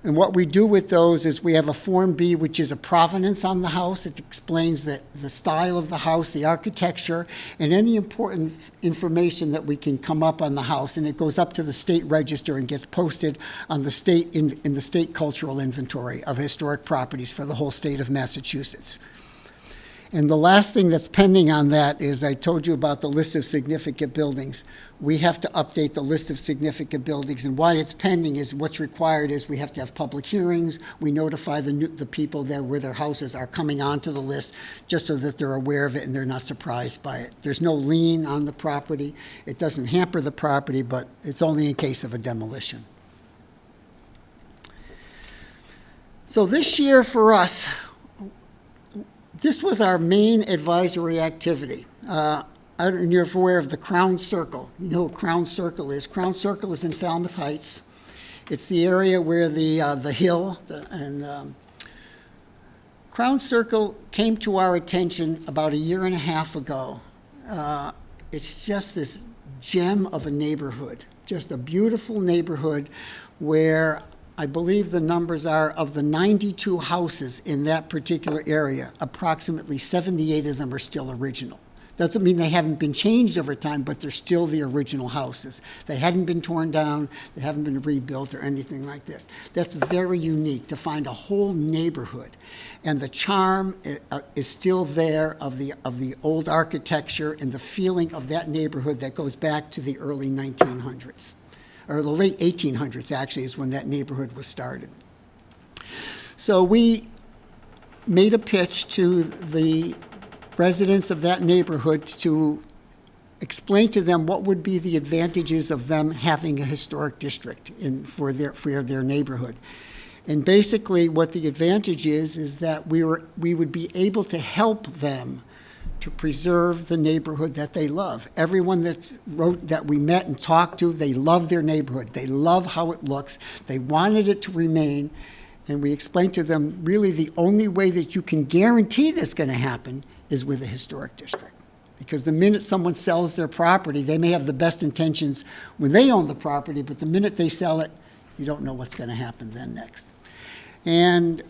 And what we do with those is we have a Form B, which is a provenance on the house. It explains the style of the house, the architecture, and any important information that we can come up on the house. And it goes up to the state register and gets posted on the state in the state cultural inventory of historic properties for the whole state of Massachusetts. And the last thing that's pending on that is I told you about the list of significant buildings. We have to update the list of significant buildings, and why it's pending is what's required is we have to have public hearings. We notify the people there where their houses are coming onto the list just so that they're aware of it and they're not surprised by it. There's no lien on the property. It doesn't hamper the property, but it's only in case of a demolition. So this year for us, this was our main advisory activity. I don't know if you're aware of the Crown Circle. You know what Crown Circle is. Crown Circle is in Falmouth Heights. It's the area where the hill and Crown Circle came to our attention about 1.5 years ago. It's just this gem of a neighborhood, just a beautiful neighborhood where I believe the numbers are of the 92 houses in that particular area, approximately 78 of them are still original. Doesn't mean they haven't been changed over time, but they're still the original houses. They hadn't been torn down, they haven't been rebuilt or anything like this. That's very unique to find a whole neighborhood. And the charm is still there of the old architecture and the feeling of that neighborhood that goes back to the early 1900s. Or the late 1800s, actually, is when that neighborhood was started. So we made a pitch to the residents of that neighborhood to explain to them what would be the advantages of them having a historic district for their neighborhood. And basically what the advantage is that we would be able to help them to preserve the neighborhood that they love. Everyone that we met and talked to, they love their neighborhood. They love how it looks. They wanted it to remain. And we explained to them, really the only way that you can guarantee that's going to happen is with a historic district. Because the minute someone sells their property, they may have the best intentions when they own the property, but the minute they sell it, you don't know what's going to happen then next. And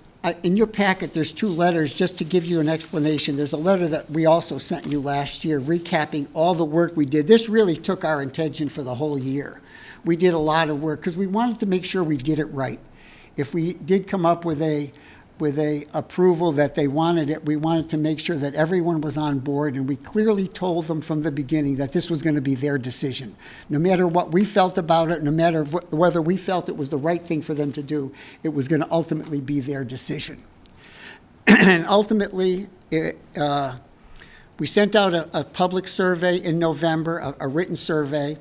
in your packet, there's 2 letters, just to give you an explanation. There's a letter that we also sent you last year recapping all the work we did. This really took our attention for the whole year. We did a lot of work because we wanted to make sure we did it right. If we did come up with a approval that they wanted it, we wanted to make sure that everyone was on board, and we clearly told them from the beginning that this was going to be their decision. No matter what we felt about it, no matter whether we felt it was the right thing for them to do, it was going to ultimately be their decision. And ultimately, we sent out a public survey in November, a written survey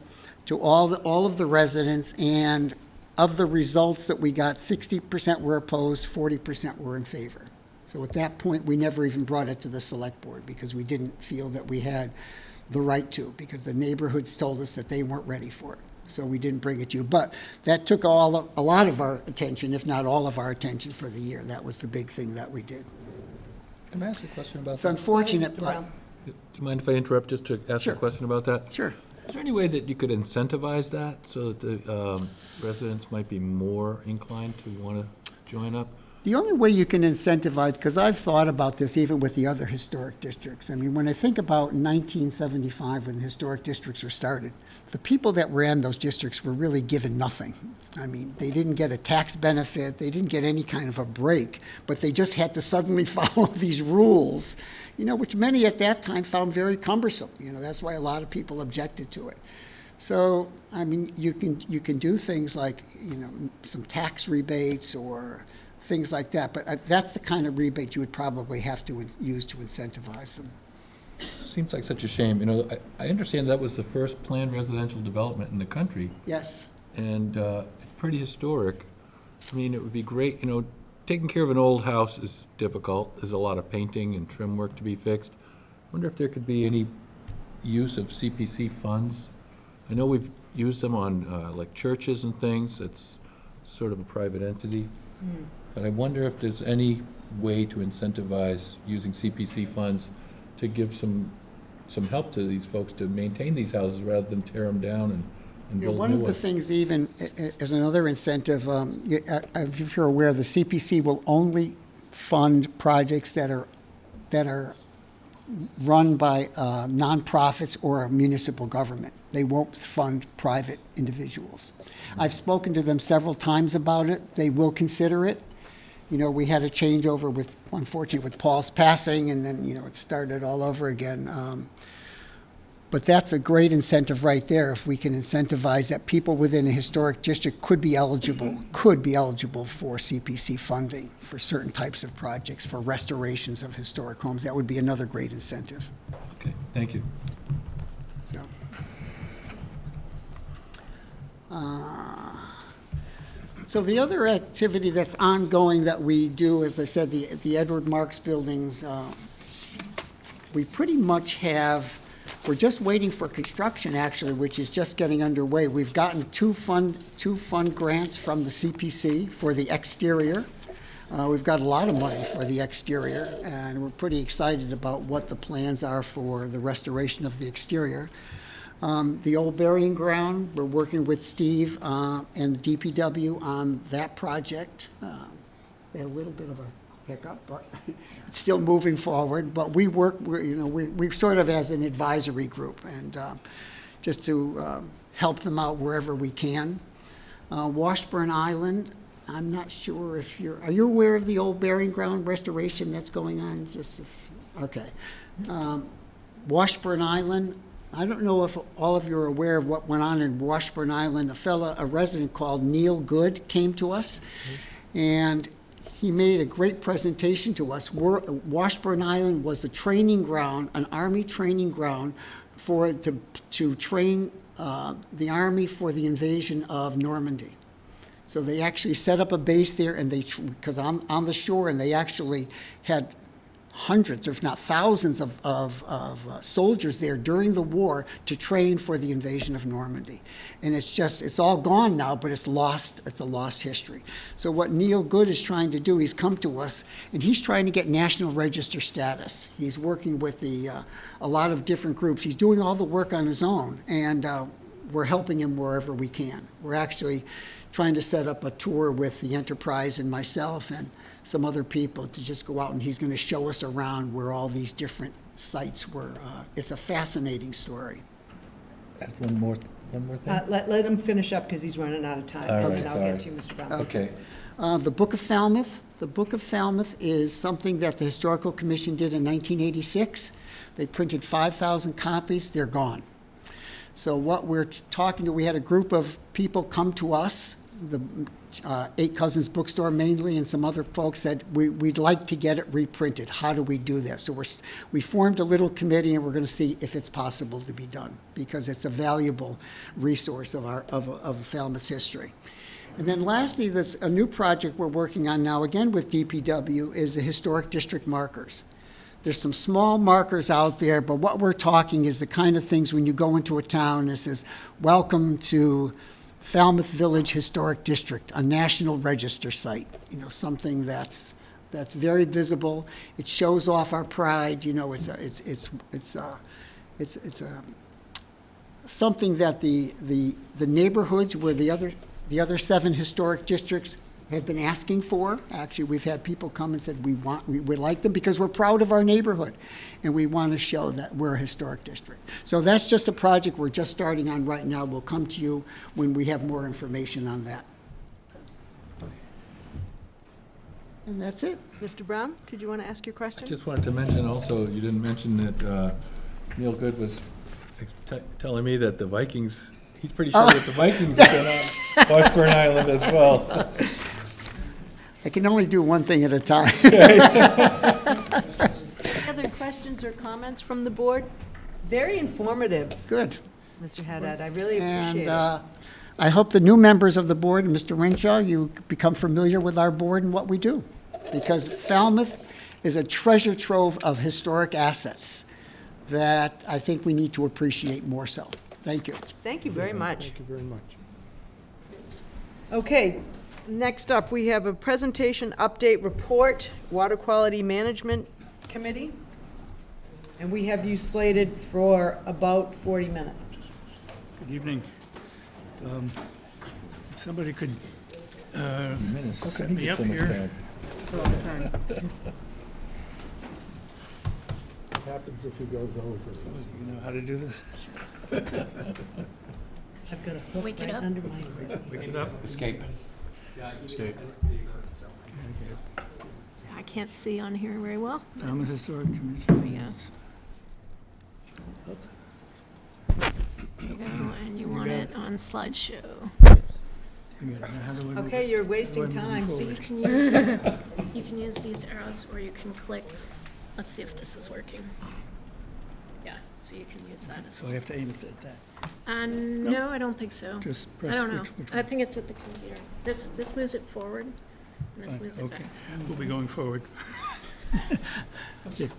to all of the residents, and of the results that we got, 60% were opposed, 40% were in favor. So at that point, we never even brought it to the select board because we didn't feel that we had the right to, because the neighborhoods told us that they weren't ready for it. So we didn't bring it to you. But that took a lot of our attention, if not all of our attention for the year. That was the big thing that we did. Can I ask a question about that? It's unfortunate, but... Do you mind if I interrupt just to ask a question about that? Sure. Is there any way that you could incentivize that so that the residents might be more inclined to want to join up? The only way you can incentivize, because I've thought about this even with the other historic districts. I mean, when I think about 1975, when the historic districts were started, the people that ran those districts were really given nothing. I mean, they didn't get a tax benefit, they didn't get any kind of a break, but they just had to suddenly follow these rules, which many at that time found very cumbersome. That's why a lot of people objected to it. So, I mean, you can do things like, some tax rebates or things like that, but that's the kind of rebate you would probably have to use to incentivize them. Seems like such a shame. I understand that was the first planned residential development in the country. Yes. And it's pretty historic. I mean, it would be great, taking care of an old house is difficult. There's a lot of painting and trim work to be fixed. I wonder if there could be any use of CPC funds. I know we've used them on like churches and things. It's sort of a private entity. But I wonder if there's any way to incentivize using CPC funds to give some help to these folks to maintain these houses rather than tear them down and build new ones. One of the things, even as another incentive, if you're aware, the CPC will only fund projects that are run by nonprofits or a municipal government. They won't fund private individuals. I've spoken to them several times about it. They will consider it. We had a changeover unfortunately, with Paul's passing, and then, it started all over again. But that's a great incentive right there. If we can incentivize that people within a historic district could be eligible for CPC funding for certain types of projects, for restorations of historic homes, that would be another great incentive. Okay, thank you. So the other activity that's ongoing that we do, as I said, the Edward Marks buildings, we pretty much we're just waiting for construction, actually, which is just getting underway. We've gotten two fund grants from the CPC for the exterior. We've got a lot of money for the exterior, and we're pretty excited about what the plans are for the restoration of the exterior. The old burying ground, we're working with Steve and the DPW on that project. We had a little bit of a hiccup, but it's still moving forward. But we work, we sort of as an advisory group, and just to help them out wherever we can. Washburn Island, I'm not sure if are you aware of the old burying ground restoration that's going on? Okay. Washburn Island, I don't know if all of you are aware of what went on in Washburn Island. A resident called Neil Good came to us, and he made a great presentation to us. Washburn Island was a training ground, an Army training ground to train the Army for the invasion of Normandy. So they actually set up a base there, and because on the shore, and they actually had hundreds, if not thousands, of soldiers there during the war to train for the invasion of Normandy. And it's all gone now, but it's a lost history. So what Neil Good is trying to do, he's come to us, and he's trying to get National Register status. He's working with a lot of different groups. He's doing all the work on his own, and we're helping him wherever we can. We're actually trying to set up a tour with the Enterprise and myself and some other people to just go out, and he's going to show us around where all these different sites were. It's a fascinating story. That's one more thing? Let him finish up because he's running out of time. All right, And I'll get to you, Mr. Brown. Okay. The Book of Falmouth. The Book of Falmouth is something that the Historical Commission did in 1986. They printed 5,000 copies. They're gone. So what we're talking to, we had a group of people come to us, the Eight Cousins Bookstore mainly, and some other folks said, we'd like to get it reprinted. How do we do this? So we formed a little committee, and we're going to see if it's possible to be done, because it's a valuable resource of Falmouth's history. And then lastly, there's a new project we're working on now, again with DPW, is the historic district markers. There's some small markers out there, but what we're talking is the kind of things when you go into a town, it says, welcome to Falmouth Village Historic District, a National Register site, something that's very visible. It shows off our pride. It's something that the neighborhoods where the other 7 historic districts have been asking for. Actually, we've had people come and said we like them because we're proud of our neighborhood, and we want to show that we're a historic district. So that's just a project we're just starting on right now. We'll come to you when we have more information on that. And that's it. Mr. Brown, did you want to ask your question? I just wanted to mention also, you didn't mention that Neil Good was telling me that the Vikings, he's pretty sure that the Vikings have been on Washburn Island as well. I can only do one thing at a time. Any other questions or comments from the board? Very informative. Good. Mr. Haddad, I really appreciate And it. I hope the new members of the board, and Mr. Renshaw, you become familiar with our board and what we do. Because Falmouth is a treasure trove of historic assets that I think we need to appreciate more so. Thank you. Thank you very much. Thank you very much. Okay, next up, we have a presentation update report, Water Quality Management Committee. And we have you slated for about 40 minutes. Good evening. If somebody could set me up here. All the time. What happens if he goes over? You know how to do this? I've got a hook Wake it right up. under my Wake it up. Escape. Escape. I can't see on here very well. Falmouth Historic Commission. There we go. There you go, and you want it on slideshow. Okay, you're wasting time. So you can use these arrows, or you can click. Let's see if this is working. Yeah, so you can use that as So well. I have to aim it at that. No, I don't think so. Just I press don't know. which I one? think it's at the computer. This moves it forward, and this Fine, moves it okay. back. We'll be going forward. Okay.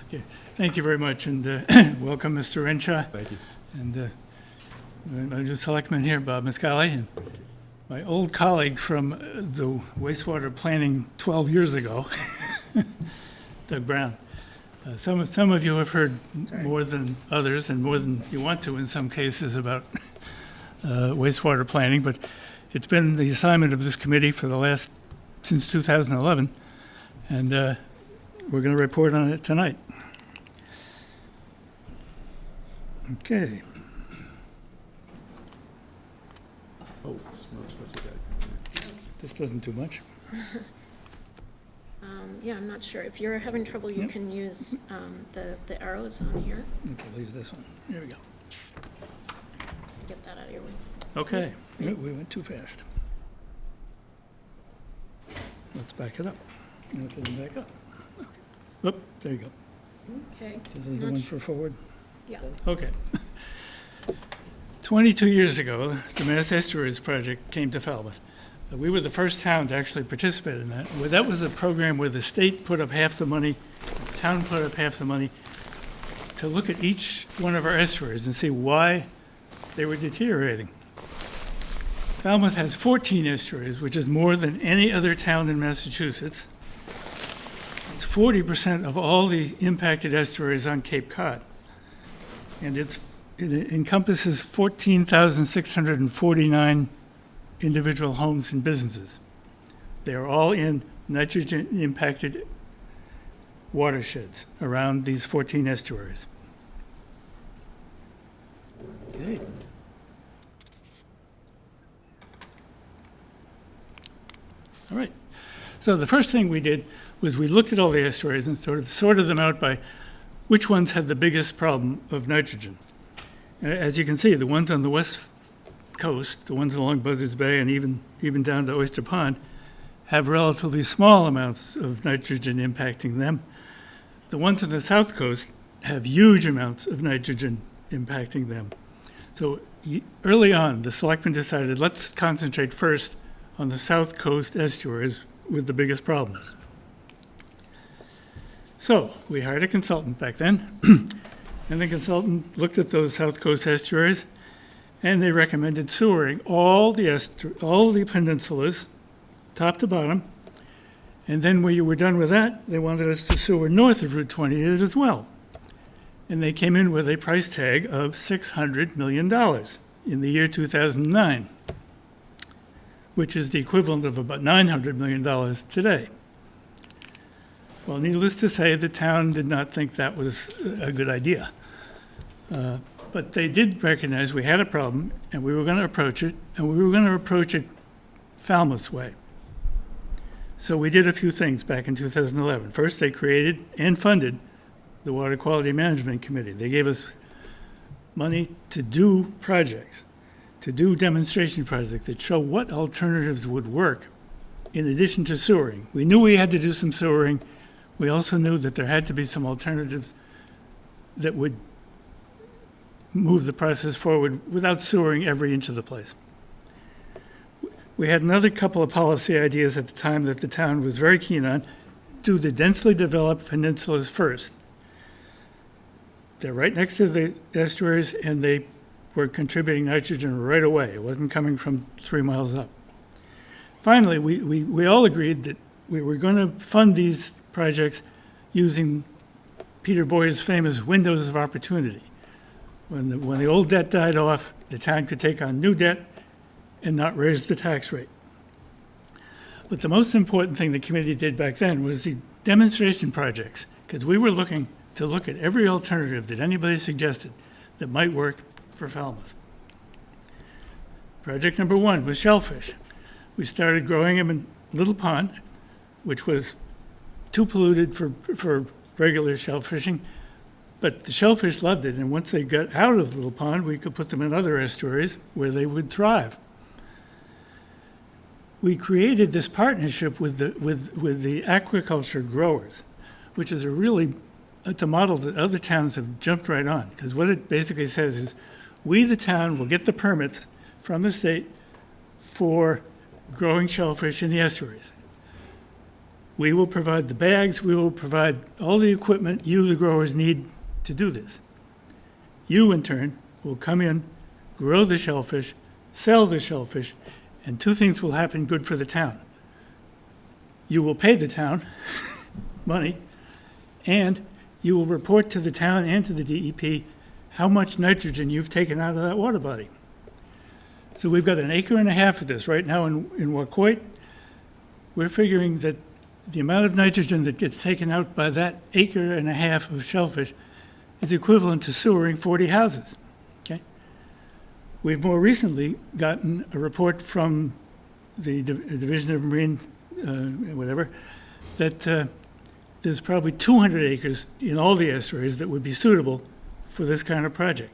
Okay. Thank you very much, and welcome, Mr. Renshaw. Thank you. And my new selectman here, Bob Miscali, and my old colleague from the wastewater planning 12 years ago, Doug Brown. Some of you have heard more than others, and more than you want to in some cases, about wastewater planning, but it's been the assignment of this committee since 2011, and we're going to report on it tonight. Okay. Oh, smokes, what's that? This doesn't do much. Yeah, I'm not sure. If you're having trouble, you can use the arrows on here. Okay, leave this one. There we go. Get that out of your way. Okay, we went too fast. Let's back it up. No, it doesn't back up. Okay. Oop, there you go. Okay. This is the one for forward? Yeah. Okay. 22 years ago, the Mass Estuaries Project came to Falmouth. We were the first town to actually participate in that. Well, that was a program where the state put up half the money, the town put up half the money, to look at each one of our estuaries and see why they were deteriorating. Falmouth has 14 estuaries, which is more than any other town in Massachusetts. It's 40% of all the impacted estuaries on Cape Cod. And it encompasses 14,649 individual homes and businesses. They are all in nitrogen-impacted watersheds around these 14 estuaries. Okay. All right. So the first thing we did was we looked at all the estuaries and sort of sorted them out by which ones had the biggest problem of nitrogen. As you can see, the ones on the west coast, the ones along Buzzards Bay and even down to Oyster Pond, have relatively small amounts of nitrogen impacting them. The ones on the south coast have huge amounts of nitrogen impacting them. So early on, the selectmen decided, let's concentrate first on the south coast estuaries with the biggest problems. So we hired a consultant back then, and the consultant looked at those south coast estuaries, and they recommended sewering all the peninsulas, top to bottom, and then when you were done with that, they wanted us to sewer north of Route 28 as well. And they came in with a price tag of $600 million in the year 2009, which is the equivalent of about $900 million today. Well, needless to say, the town did not think that was a good idea. But they did recognize we had a problem, and we were going to approach it, and we were going to approach it Falmouth's way. So we did a few things back in 2011. First, they created and funded the Water Quality Management Committee. They gave us money to do projects, to do demonstration projects that show what alternatives would work in addition to sewering. We knew we had to do some sewering. We also knew that there had to be some alternatives that would move the process forward without sewering every inch of the place. We had another couple of policy ideas at the time that the town was very keen on. Do the densely developed peninsulas first. They're right next to the estuaries, and they were contributing nitrogen right away. It wasn't coming from 3 miles up. Finally, we all agreed that we were going to fund these projects using Peter Boyer's famous windows of opportunity. When the old debt died off, the town could take on new debt and not raise the tax rate. But the most important thing the committee did back then was the demonstration projects, because we were looking to look at every alternative that anybody suggested that might work for Falmouth. Project number 1 was shellfish. We started growing them in Little Pond, which was too polluted for regular shellfishing, but the shellfish loved it, and once they got out of Little Pond, we could put them in other estuaries where they would thrive. We created this partnership with the aquaculture growers, which is it's a model that other towns have jumped right on, because what it basically says is, we, the town, will get the permits from the state for growing shellfish in the estuaries. We will provide the bags, we will provide all the equipment you, the growers, need to do this. You, in turn, will come in, grow the shellfish, sell the shellfish, and 2 things will happen good for the town. You will pay the town money, and you will report to the town and to the DEP how much nitrogen you've taken out of that water body. So we've got 1.5 acres of this right now in Wacoit. We're figuring that the amount of nitrogen that gets taken out by that 1.5 acres of shellfish is equivalent to sewering 40 houses. Okay? We've more recently gotten a report from the Division of Marine, that there's probably 200 acres in all the estuaries that would be suitable for this kind of project.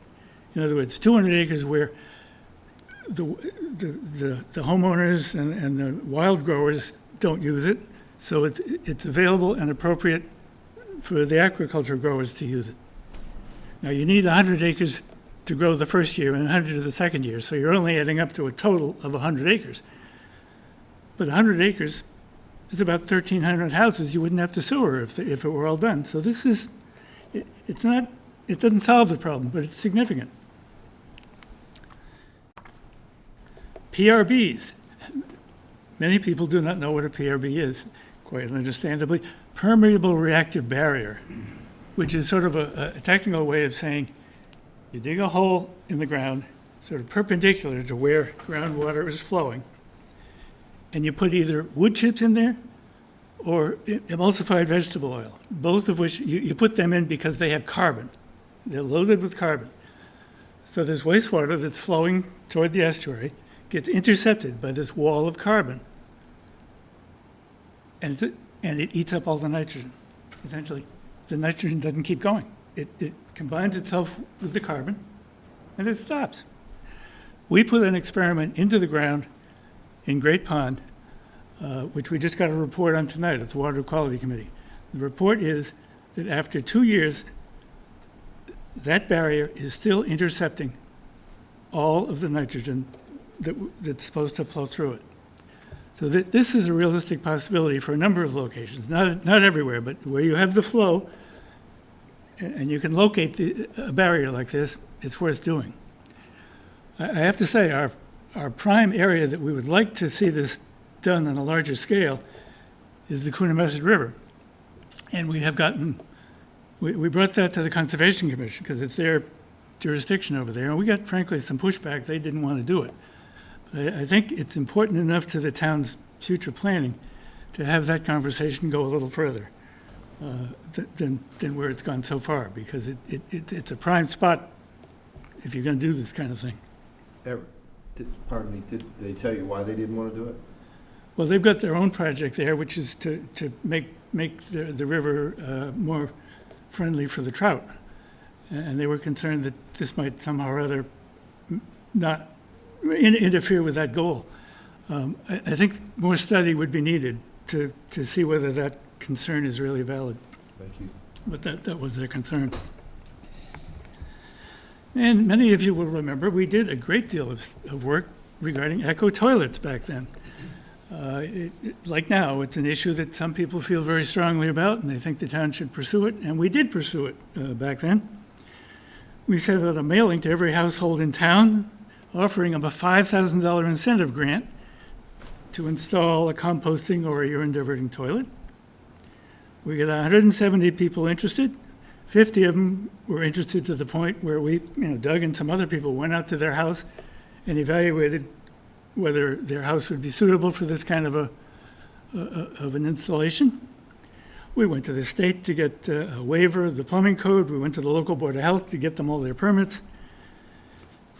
In other words, 200 acres where the homeowners and the wild growers don't use it, so it's available and appropriate for the aquaculture growers to use it. Now, you need 100 acres to grow the first year and 100 the second year, so you're only adding up to a total of 100 acres. But 100 acres is about 1,300 houses you wouldn't have to sewer if it were all done. So this is, it's not, it doesn't solve the problem, but it's significant. PRBs. Many people do not know what a PRB is, quite understandably. Permeable reactive barrier, which is sort of a technical way of saying you dig a hole in the ground, sort of perpendicular to where groundwater is flowing, and you put either wood chips in there or emulsified vegetable oil, both of which you put them in because they have carbon. They're loaded with carbon. So this wastewater that's flowing toward the estuary gets intercepted by this wall of carbon, and it eats up all the nitrogen. Essentially, the nitrogen doesn't keep going. It combines itself with the carbon, and it stops. We put an experiment into the ground in Great Pond, which we just got a report on tonight at the Water Quality Committee. The report is that after 2 years, that barrier is still intercepting all of the nitrogen that's supposed to flow through it. So this is a realistic possibility for a number of locations, not everywhere, but where you have the flow and you can locate a barrier like this, it's worth doing. I have to say, our prime area that we would like to see this done on a larger scale is the Coonamessett River. And we have gotten, we brought that to the Conservation Commission because it's their jurisdiction over there. And we got, frankly, some pushback. They didn't want to do it. But I think it's important enough to the town's future planning to have that conversation go a little further than where it's gone so far, because it's a prime spot if you're going to do this kind of thing. Eric, pardon me, did they tell you why they didn't want to do it? Well, they've got their own project there, which is to make the river more friendly for the trout. And they were concerned that this might somehow or other not interfere with that goal. I think more study would be needed to see whether that concern is really valid. Thank you. But that was their concern. And many of you will remember we did a great deal of work regarding eco toilets back then. Like now, it's an issue that some people feel very strongly about, and they think the town should pursue it, and we did pursue it back then. We sent out a mailing to every household in town, offering them a $5,000 incentive grant to install a composting or a urine diverting toilet. We got 170 people interested. 50 of them were interested to the point where Doug and some other people went out to their house and evaluated whether their house would be suitable for this kind of an installation. We went to the state to get a waiver of the plumbing code. We went to the local board of health to get them all their permits.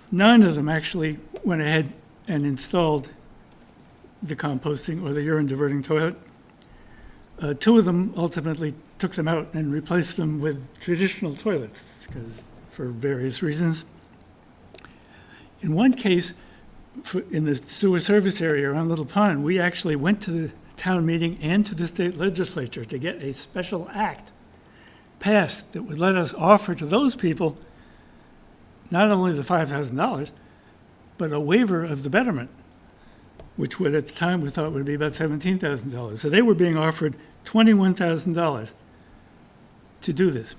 None of them actually went ahead and installed the composting or the urine diverting toilet. 2 of them ultimately took them out and replaced them with traditional toilets, because for various reasons. In one case, in the sewer service area around Little Pond, we actually went to the town meeting and to the state legislature to get a special act passed that would let us offer to those people not only the $5,000, but a waiver of the betterment, which would, at the time, we thought would be about $17,000. So they were being offered $21,000 to do this,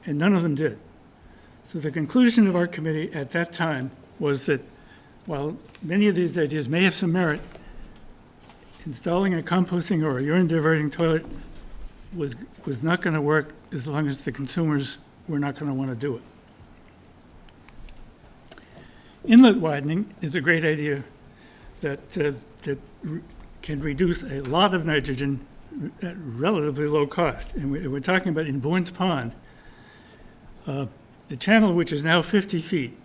and none of them did. So the conclusion of our committee at that time was that while many of these ideas may have some merit, installing a composting or a urine diverting toilet was not going to work as long as the consumers were not going to want to do it. Inlet widening is a great idea that can reduce a lot of nitrogen at relatively low cost. And we're talking about in Bourne's Pond, the channel, which is now 50 feet,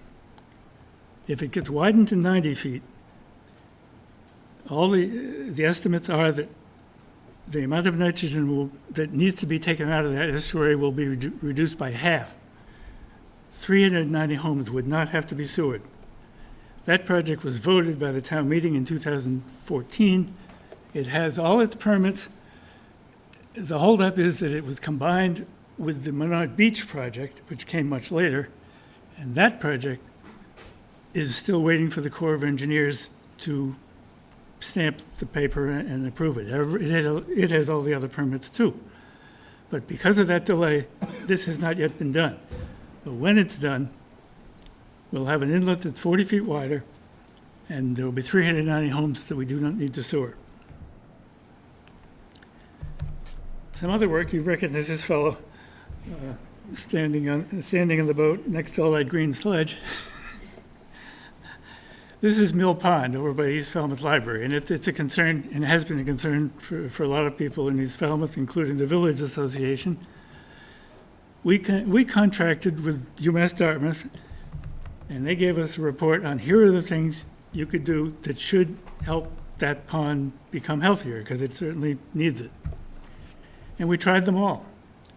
if it gets widened to 90 feet, all the estimates are that the amount of nitrogen that needs to be taken out of that estuary will be reduced by half. 390 homes would not have to be sewered. That project was voted by the town meeting in 2014. It has all its permits. The holdup is that it was combined with the Menard Beach project, which came much later, and that project is still waiting for the Corps of Engineers to stamp the paper and approve it. It has all the other permits too. But because of that delay, this has not yet been done. But when it's done, we'll have an inlet that's 40 feet wider, and there will be 390 homes that we do not need to sewer. Some other work, you recognize this fellow standing on the boat next to all that green sludge. This is Mill Pond over by East Falmouth Library, and it's a concern, and has been a concern for a lot of people in East Falmouth, including the Village Association. We contracted with UMass Dartmouth, and they gave us a report on here are the things you could do that should help that pond become healthier, because it certainly needs it. And we tried them all.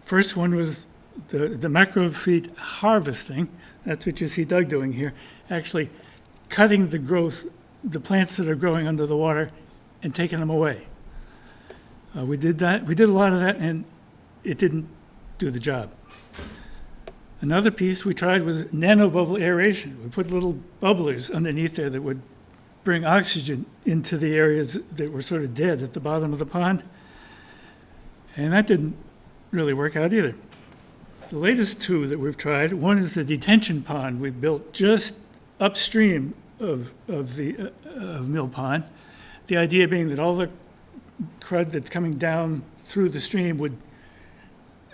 First one was the macrofeed harvesting. That's what you see Doug doing here, actually cutting the growth, the plants that are growing under the water, and taking them away. We did that. We did a lot of that, and it didn't do the job. Another piece we tried was nanobubble aeration. We put little bubblers underneath there that would bring oxygen into the areas that were sort of dead at the bottom of the pond. And that didn't really work out either. The latest two that we've tried, one is the detention pond we built just upstream of Mill Pond. The idea being that all the crud that's coming down through the stream would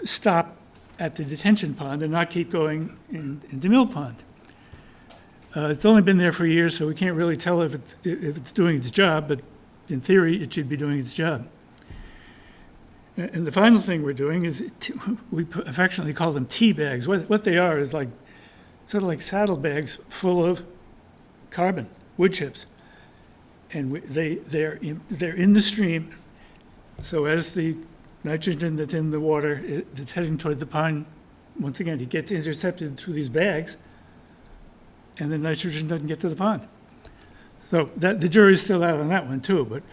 stop at the detention pond and not keep going into Mill Pond. It's only been there for a year, so we can't really tell if it's doing its job, but in theory, it should be doing its job. And the final thing we're doing is, we affectionately call them tea bags. What they are is like, sort of like saddlebags full of carbon, wood chips. And they're in the stream, so as the nitrogen that's in the water that's heading toward the pond, once again, it gets intercepted through these bags, and the nitrogen doesn't get to the pond. So the jury's still out on that one too, but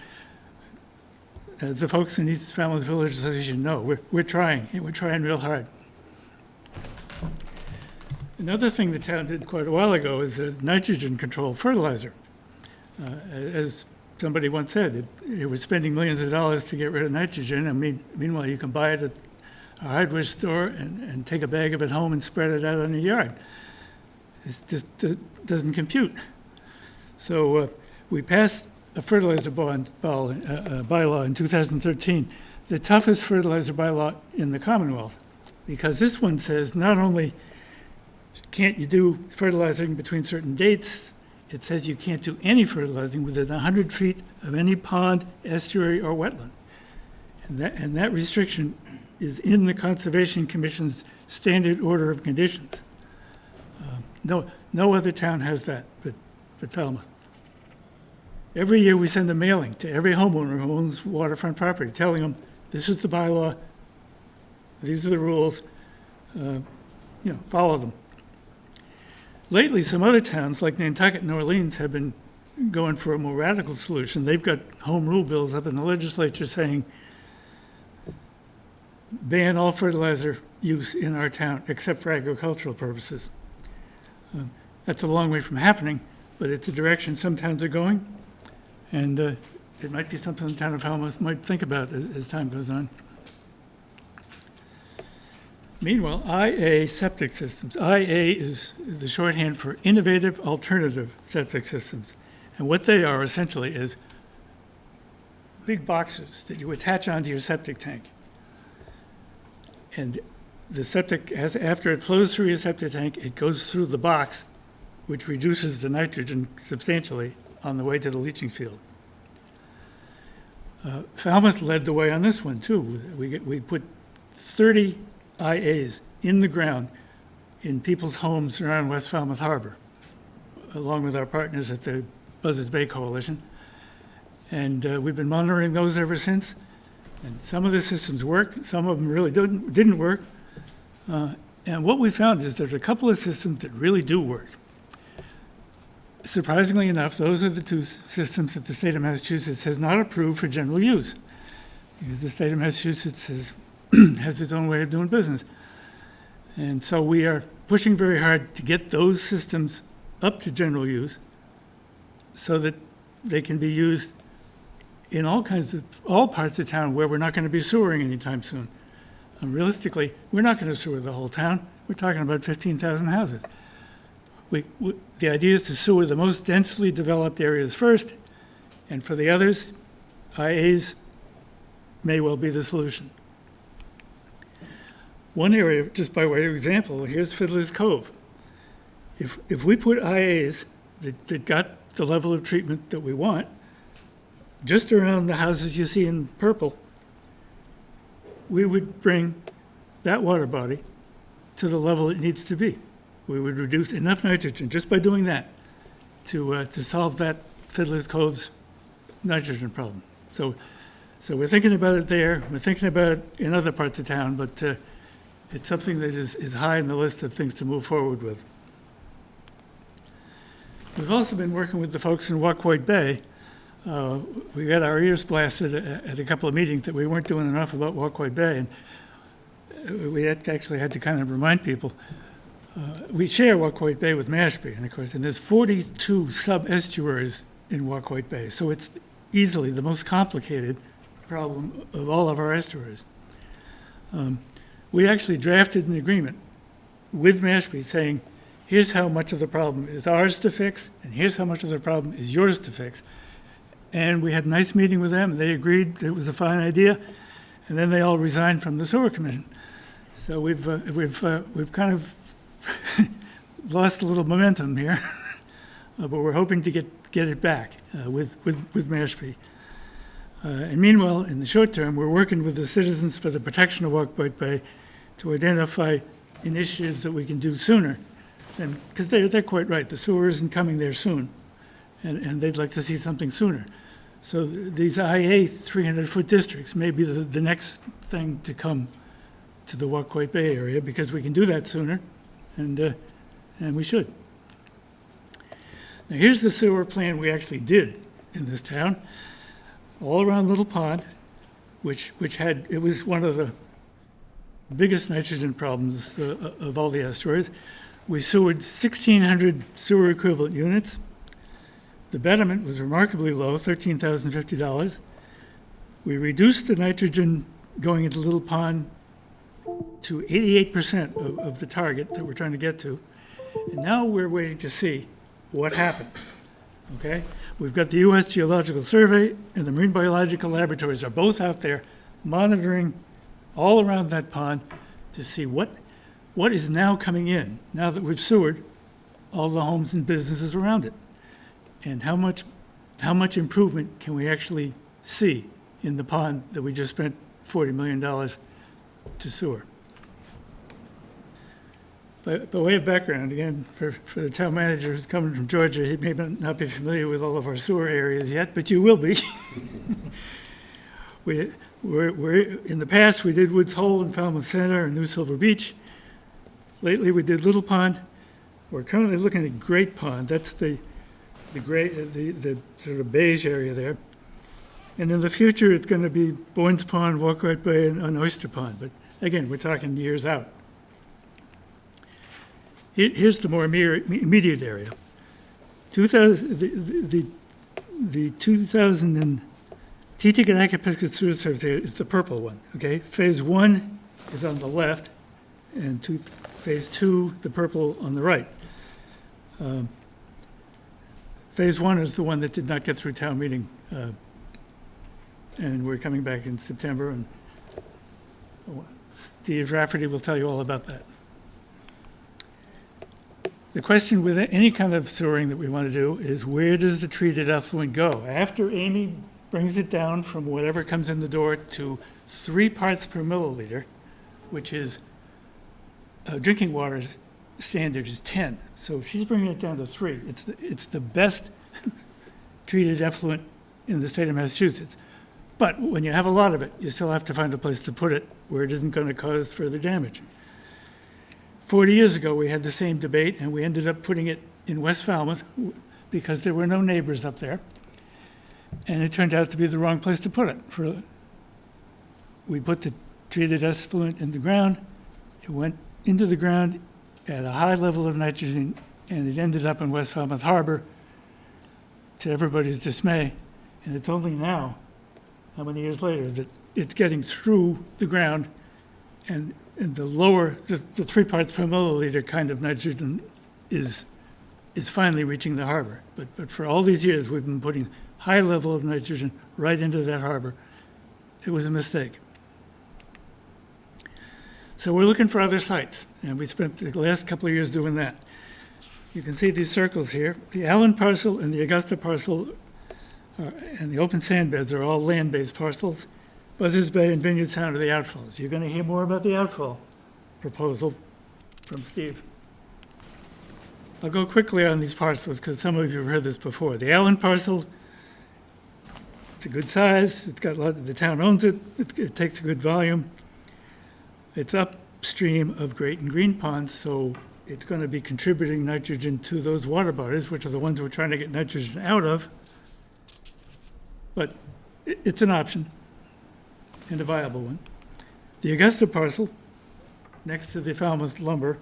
as the folks in East Falmouth Village Association know, we're trying real hard. Another thing the town did quite a while ago is a nitrogen control fertilizer. As somebody once said, it was spending millions of dollars to get rid of nitrogen. I mean, meanwhile, you can buy it at a hardware store and take a bag of it home and spread it out on your yard. It just doesn't compute. So we passed a fertilizer bylaw in 2013, the toughest fertilizer bylaw in the Commonwealth, because this one says not only can't you do fertilizing between certain dates, it says you can't do any fertilizing within 100 feet of any pond, estuary, or wetland. And that restriction is in the Conservation Commission's standard order of conditions. No other town has that but Falmouth. Every year we send a mailing to every homeowner who owns waterfront property, telling them, this is the bylaw, these are the rules, follow them. Lately, some other towns, like Nantucket and Orleans, have been going for a more radical solution. They've got home rule bills up in the legislature saying, ban all fertilizer use in our town except for agricultural purposes. That's a long way from happening, but it's a direction some towns are going, and it might be something the town of Falmouth might think about as time goes on. Meanwhile, IA septic systems. IA is the shorthand for Innovative Alternative Septic Systems. And what they are essentially is big boxes that you attach onto your septic tank. And the septic, after it flows through your septic tank, it goes through the box, which reduces the nitrogen substantially on the way to the leaching field. Falmouth led the way on this one too. We put 30 IAs in the ground in people's homes around West Falmouth Harbor, along with our partners at the Buzzards Bay Coalition. And we've been monitoring those ever since. And some of the systems work, some of them really didn't work. And what we found is there's a couple of systems that really do work. Surprisingly enough, those are the two systems that the state of Massachusetts has not approved for general use, because the state of Massachusetts has its own way of doing business. And so we are pushing very hard to get those systems up to general use so that they can be used in all parts of town where we're not going to be sewering anytime soon. And realistically, we're not going to sewer the whole town. We're talking about 15,000 houses. The idea is to sewer the most densely developed areas first, and for the others, IAs may well be the solution. One area, just by way of example, here's Fiddler's Cove. If we put IAs that got the level of treatment that we want, just around the houses you see in purple, we would bring that water body to the level it needs to be. We would reduce enough nitrogen just by doing that to solve that Fiddler's Cove's nitrogen problem. So we're thinking about it there. We're thinking about it in other parts of town, but it's something that is high on the list of things to move forward with. We've also been working with the folks in Wacoit Bay. We got our ears blasted at a couple of meetings that we weren't doing enough about Wacoit Bay, and we actually had to kind of remind people. We share Wacoit Bay with Mashpee, and of course, and there's 42 sub-estuaries in Wacoit Bay, so it's easily the most complicated problem of all of our estuaries. We actually drafted an agreement with Mashpee saying, here's how much of the problem is ours to fix, and here's how much of the problem is yours to fix. And we had a nice meeting with them, and they agreed it was a fine idea, and then they all resigned from the sewer commission. So we've kind of lost a little momentum here, but we're hoping to get it back with Mashpee. And meanwhile, in the short term, we're working with the Citizens for the Protection of Wacoit Bay to identify initiatives that we can do sooner. Because they're quite right, the sewer isn't coming there soon, and they'd like to see something sooner. So these IA 300-foot districts may be the next thing to come to the Wacoit Bay area, because we can do that sooner, and we should. Now here's the sewer plan we actually did in this town, all around Little Pond, which was one of the biggest nitrogen problems of all the estuaries. We sewered 1,600 sewer equivalent units. The betterment was remarkably low, $13,050. We reduced the nitrogen going into Little Pond to 88% of the target that we're trying to get to. And now we're waiting to see what happened. Okay? We've got the U.S. Geological Survey and the Marine Biological Laboratories are both out there monitoring all around that pond to see what is now coming in, now that we've sewered all the homes and businesses around it. And how much improvement can we actually see in the pond that we just spent $40 million to sewer? By way of background, again, for the town manager who's coming from Georgia, he may not be familiar with all of our sewer areas yet, but you will be. We're in the past, we did Woods Hole and Falmouth Center and New Silver Beach. Lately, we did Little Pond. We're currently looking at Great Pond. That's the sort of beige area there. And in the future, it's going to be Boynes Pond, Wacoit Bay, and Oyster Pond. But again, we're talking years out. Here's the more immediate area. The 2000 and Titicaca-Pisgah Sewer Service area is the purple one. Okay, phase 1 is on the left, and phase 2, the purple on the right. Phase 1 is the one that did not get through town meeting, and we're coming back in September, and Steve Rafferty will tell you all about that. The question with any kind of sewering that we want to do is, where does the treated effluent go? After Amy brings it down from whatever comes in the door to 3 parts per milliliter, which is drinking water standard is 10. So she's bringing it down to 3. It's the best treated effluent in the state of Massachusetts. But when you have a lot of it, you still have to find a place to put it where it isn't going to cause further damage. 40 years ago, we had the same debate, and we ended up putting it in West Falmouth because there were no neighbors up there. And it turned out to be the wrong place to put it. We put the treated effluent in the ground. It went into the ground at a high level of nitrogen, and it ended up in West Falmouth Harbor, to everybody's dismay. And it's only now how many years later, that it's getting through the ground, and the lower, the 3 parts per milliliter kind of nitrogen is finally reaching the harbor. But for all these years, we've been putting high level of nitrogen right into that harbor. It was a mistake. So we're looking for other sites, and we spent the last couple of years doing that. You can see these circles here. The Allen parcel and the Augusta parcel and the open sand beds are all land-based parcels. Buzzards Bay and Vineyard Sound are the outfalls. You're going to hear more about the outfall proposal from Steve. I'll go quickly on these parcels because some of you have heard this before. The Allen parcel, it's a good size. It's got a lot, the town owns it. It takes a good volume. It's upstream of Great and Green Ponds, so it's going to be contributing nitrogen to those water bodies, which are the ones we're trying to get nitrogen out of. But it's an option and a viable one. The Augusta parcel, next to the Falmouth lumber,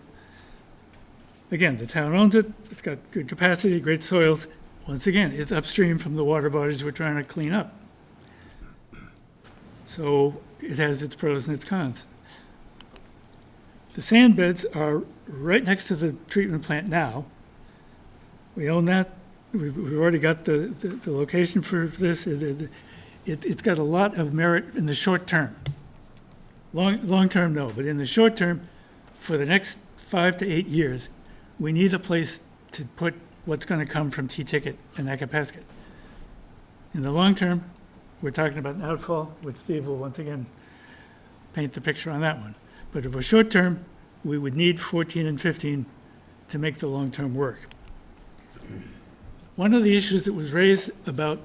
again, the town owns it. It's got good capacity, great soils. Once again, it's upstream from the water bodies we're trying to clean up. So it has its pros and its cons. The sand beds are right next to the treatment plant now. We own that. We've already got the location for this. It's got a lot of merit in the short term. Long term, no, but in the short term, for the next 5 to 8 years, we need a place to put what's going to come from T-Ticket and Acapesket. In the long term, we're talking about an outfall, which Steve will once again paint the picture on that one. But if we're short term, we would need 14 and 15 to make the long term work. One of the issues that was raised about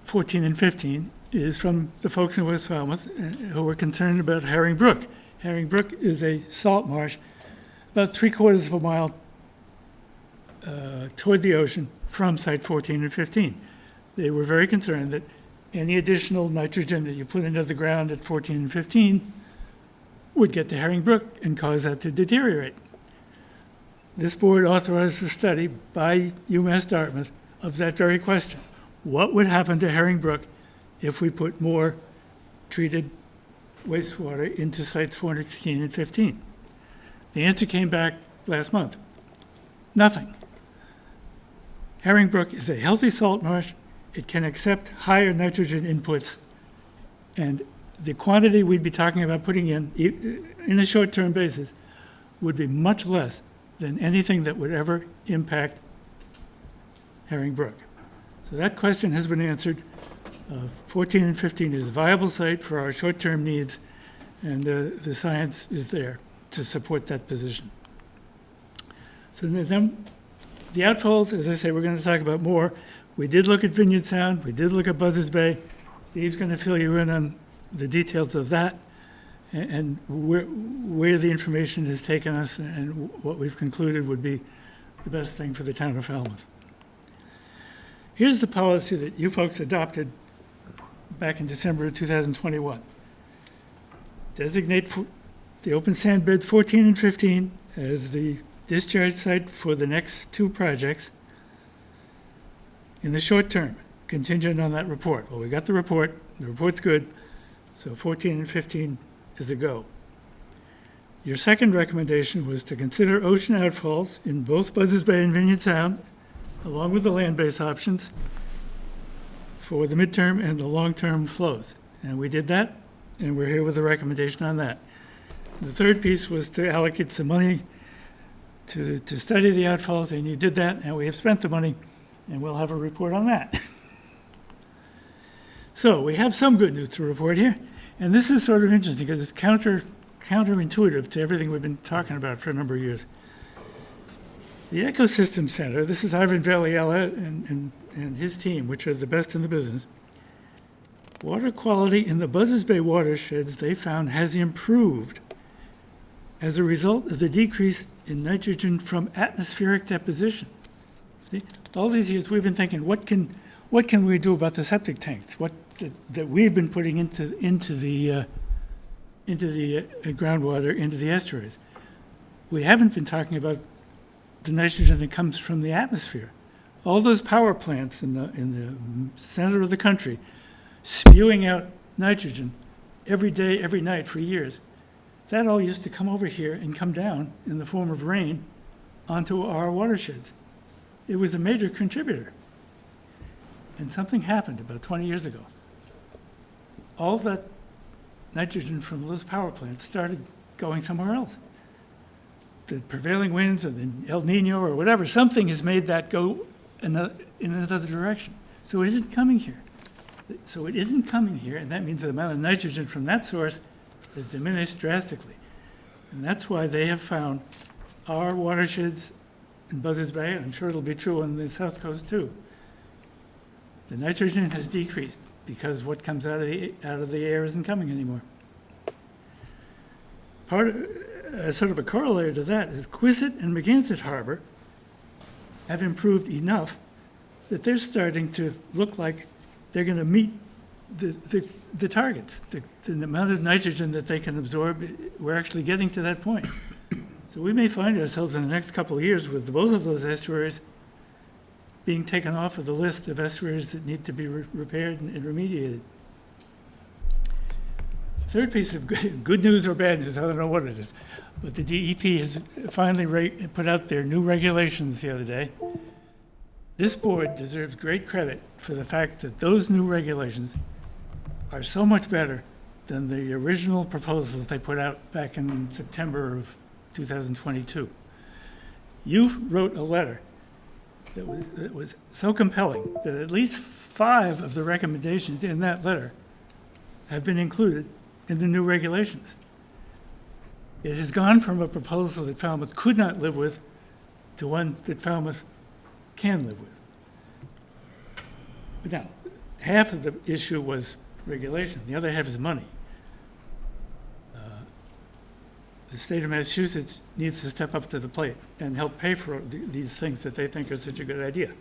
14 and 15 is from the folks in West Falmouth who were concerned about Herring Brook. Herring Brook is a salt marsh about 3/4 of a mile toward the ocean from site 14 and 15. They were very concerned that any additional nitrogen that you put into the ground at 14 and 15 would get to Herring Brook and cause that to deteriorate. This board authorized a study by UMass Dartmouth of that very question. What would happen to Herring Brook if we put more treated wastewater into sites 14 and 15? The answer came back last month. Nothing. Herring Brook is a healthy salt marsh. It can accept higher nitrogen inputs, and the quantity we'd be talking about putting in a short-term basis would be much less than anything that would ever impact Herring Brook. So that question has been answered. 14 and 15 is a viable site for our short-term needs, and the science is there to support that position. So then, the outfalls, as I say, we're going to talk about more. We did look at Vineyard Sound. We did look at Buzzards Bay. Steve's going to fill you in on the details of that and where the information has taken us and what we've concluded would be the best thing for the town of Falmouth. Here's the policy that you folks adopted back in December of 2021. Designate the open sand beds 14 and 15 as the discharge site for the next 2 projects in the short term, contingent on that report. Well, we got the report. The report's good. So 14 and 15 is a go. Your second recommendation was to consider ocean outfalls in both Buzzards Bay and Vineyard Sound, along with the land-based options for the midterm and the long-term flows. And we did that, and we're here with a recommendation on that. The third piece was to allocate some money to study the outfalls, and you did that, and we have spent the money, and we'll have a report on that. So we have some good news to report here, and this is sort of interesting because it's counterintuitive to everything we've been talking about for a number of years. The Ecosystem Center, this is Ivan Valiella and his team, which are the best in the business. Water quality in the Buzzards Bay watersheds, they found, has improved as a result of the decrease in nitrogen from atmospheric deposition. See, all these years we've been thinking, what can we do about the septic tanks? That we've been putting into the groundwater, into the estuaries. We haven't been talking about the nitrogen that comes from the atmosphere. All those power plants in the center of the country spewing out nitrogen every day, every night for years. That all used to come over here and come down in the form of rain onto our watersheds. It was a major contributor. And something happened about 20 years ago. All that nitrogen from those power plants started going somewhere else. The prevailing winds or the El Nino or whatever, something has made that go in another direction. So it isn't coming here. And that means the amount of nitrogen from that source has diminished drastically. And that's why they have found our watersheds in Buzzards Bay, and I'm sure it'll be true on the South Coast too. The nitrogen has decreased because what comes out of the air isn't coming anymore. Sort of a corollary to that is Quissit and Megansett Harbor have improved enough that they're starting to look like they're going to meet the targets, the amount of nitrogen that they can absorb. We're actually getting to that point. So we may find ourselves in the next couple of years with both of those estuaries being taken off of the list of estuaries that need to be repaired and remediated. Third piece of good news or bad news, I don't know what it is, but the DEP has finally put out their new regulations the other day. This board deserves great credit for the fact that those new regulations are so much better than the original proposals they put out back in September of 2022. You wrote a letter that was so compelling that at least 5 of the recommendations in that letter have been included in the new regulations. It has gone from a proposal that Falmouth could not live with to one that Falmouth can live with. But now, half of the issue was regulation, the other half is money. The state of Massachusetts needs to step up to the plate and help pay for these things that they think are such a good idea.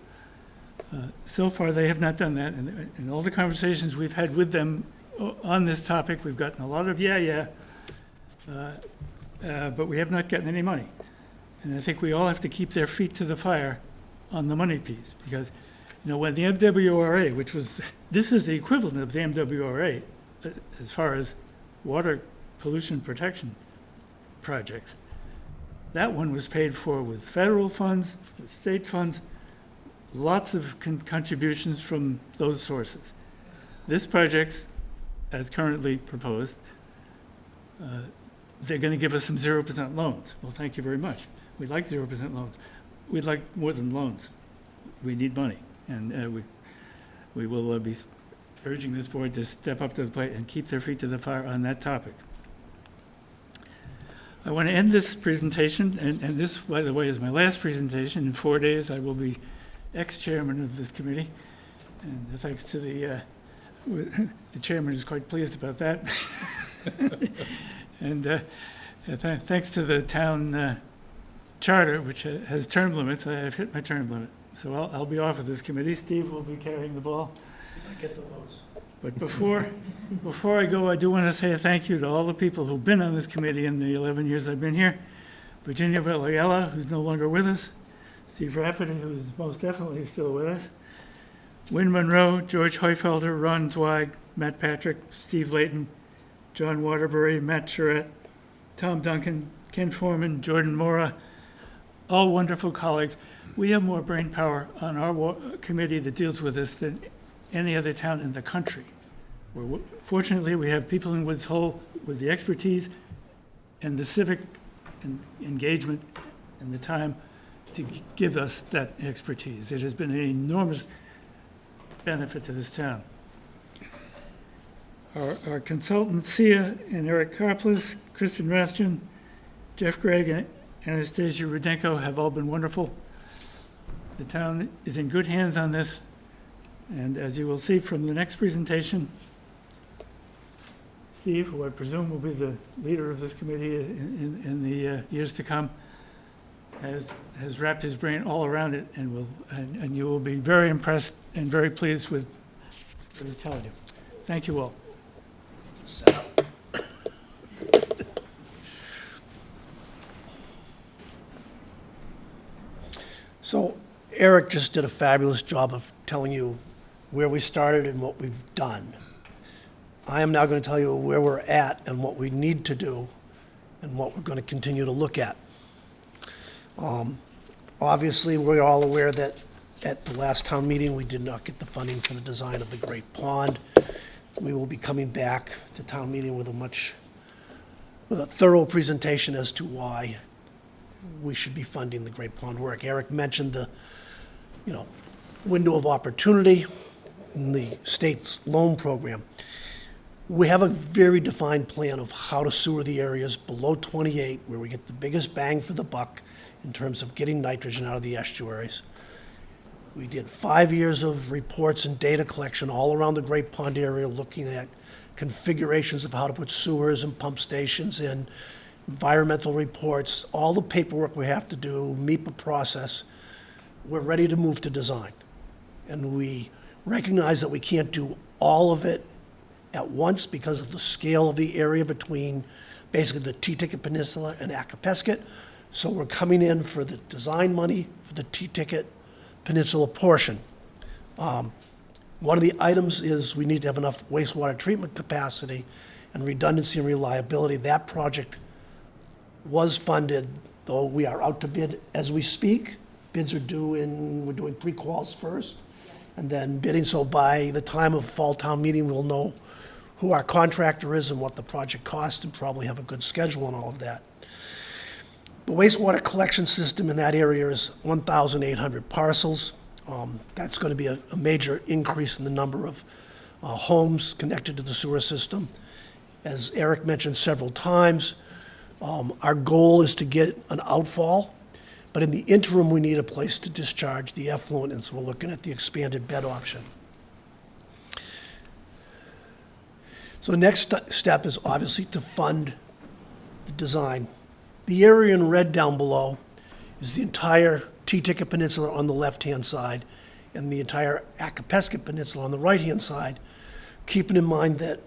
So far, they have not done that, and in all the conversations we've had with them on this topic, we've gotten a lot of but we have not gotten any money. And I think we all have to keep their feet to the fire on the money piece, because when the MWRA, this is the equivalent of the MWRA as far as water pollution protection projects. That one was paid for with federal funds, with state funds, lots of contributions from those sources. This project, as currently proposed, they're going to give us some 0% loans. Well, thank you very much. We'd like 0% loans. We'd like more than loans. We need money. And we will be urging this board to step up to the plate and keep their feet to the fire on that topic. I want to end this presentation, and this, by the way, is my last presentation. In 4 days, I will be ex-chairman of this committee. And thanks to the chairman is quite pleased about that. And thanks to the town charter, which has term limits, I've hit my term limit. So I'll be off of this committee. Steve will be carrying the ball. I get the votes. But before I go, I do want to say a thank you to all the people who've been on this committee in the 11 years I've been here. Virginia Villayella, who's no longer with us. Steve Rafferty, who's most definitely still with us. Wynn Monroe, George Heufelder, Ron Zweig, Matt Patrick, Steve Layton, John Waterbury, Matt Charette, Tom Duncan, Ken Foreman, Jordan Mora, all wonderful colleagues. We have more brain power on our committee that deals with this than any other town in the country. Fortunately, we have people in Woods Hole with the expertise and the civic engagement and the time to give us that expertise. It has been an enormous benefit to this town. Our consultants, Sia and Eric Karplis, Kristen Rastian, Jeff Gregg, and Anastasia Rudenko have all been wonderful. The town is in good hands on this, and as you will see from the next presentation, Steve, who I presume will be the leader of this committee in the years to come, has wrapped his brain all around it, and you will be very impressed and very pleased with what he's telling you. Thank you all. So Eric just did a fabulous job of telling you where we started and what we've done. I am now going to tell you where we're at and what we need to do and what we're going to continue to look at. Obviously, we're all aware that at the last town meeting, we did not get the funding for the design of the Great Pond. We will be coming back to town meeting with a thorough presentation as to why we should be funding the Great Pond work. Eric mentioned the, window of opportunity in the state's loan program. We have a very defined plan of how to sewer the areas below 28 where we get the biggest bang for the buck in terms of getting nitrogen out of the estuaries. We did 5 years of reports and data collection all around the Great Pond area, looking at configurations of how to put sewers and pump stations in, environmental reports, all the paperwork we have to do, MEPA process. We're ready to move to design. And we recognize that we can't do all of it at once because of the scale of the area between basically the T-Ticket Peninsula and Acapesket. So we're coming in for the design money for the T-Ticket Peninsula portion. One of the items is we need to have enough wastewater treatment capacity and redundancy and reliability. That project was funded, though we are out to bid as we speak. Bids are due we're doing pre-quals first, and then bidding. So by the time of fall town meeting, we'll know who our contractor is and what the project costs, and probably have a good schedule and all of that. The wastewater collection system in that area is 1,800 parcels. That's going to be a major increase in the number of homes connected to the sewer system. As Eric mentioned several times, our goal is to get an outfall, but in the interim, we need a place to discharge the effluent, and so we're looking at the expanded bed option. So the next step is obviously to fund the design. The area in red down below is the entire T-Ticket Peninsula on the left-hand side and the entire Acapesket Peninsula on the right-hand side, keeping in mind that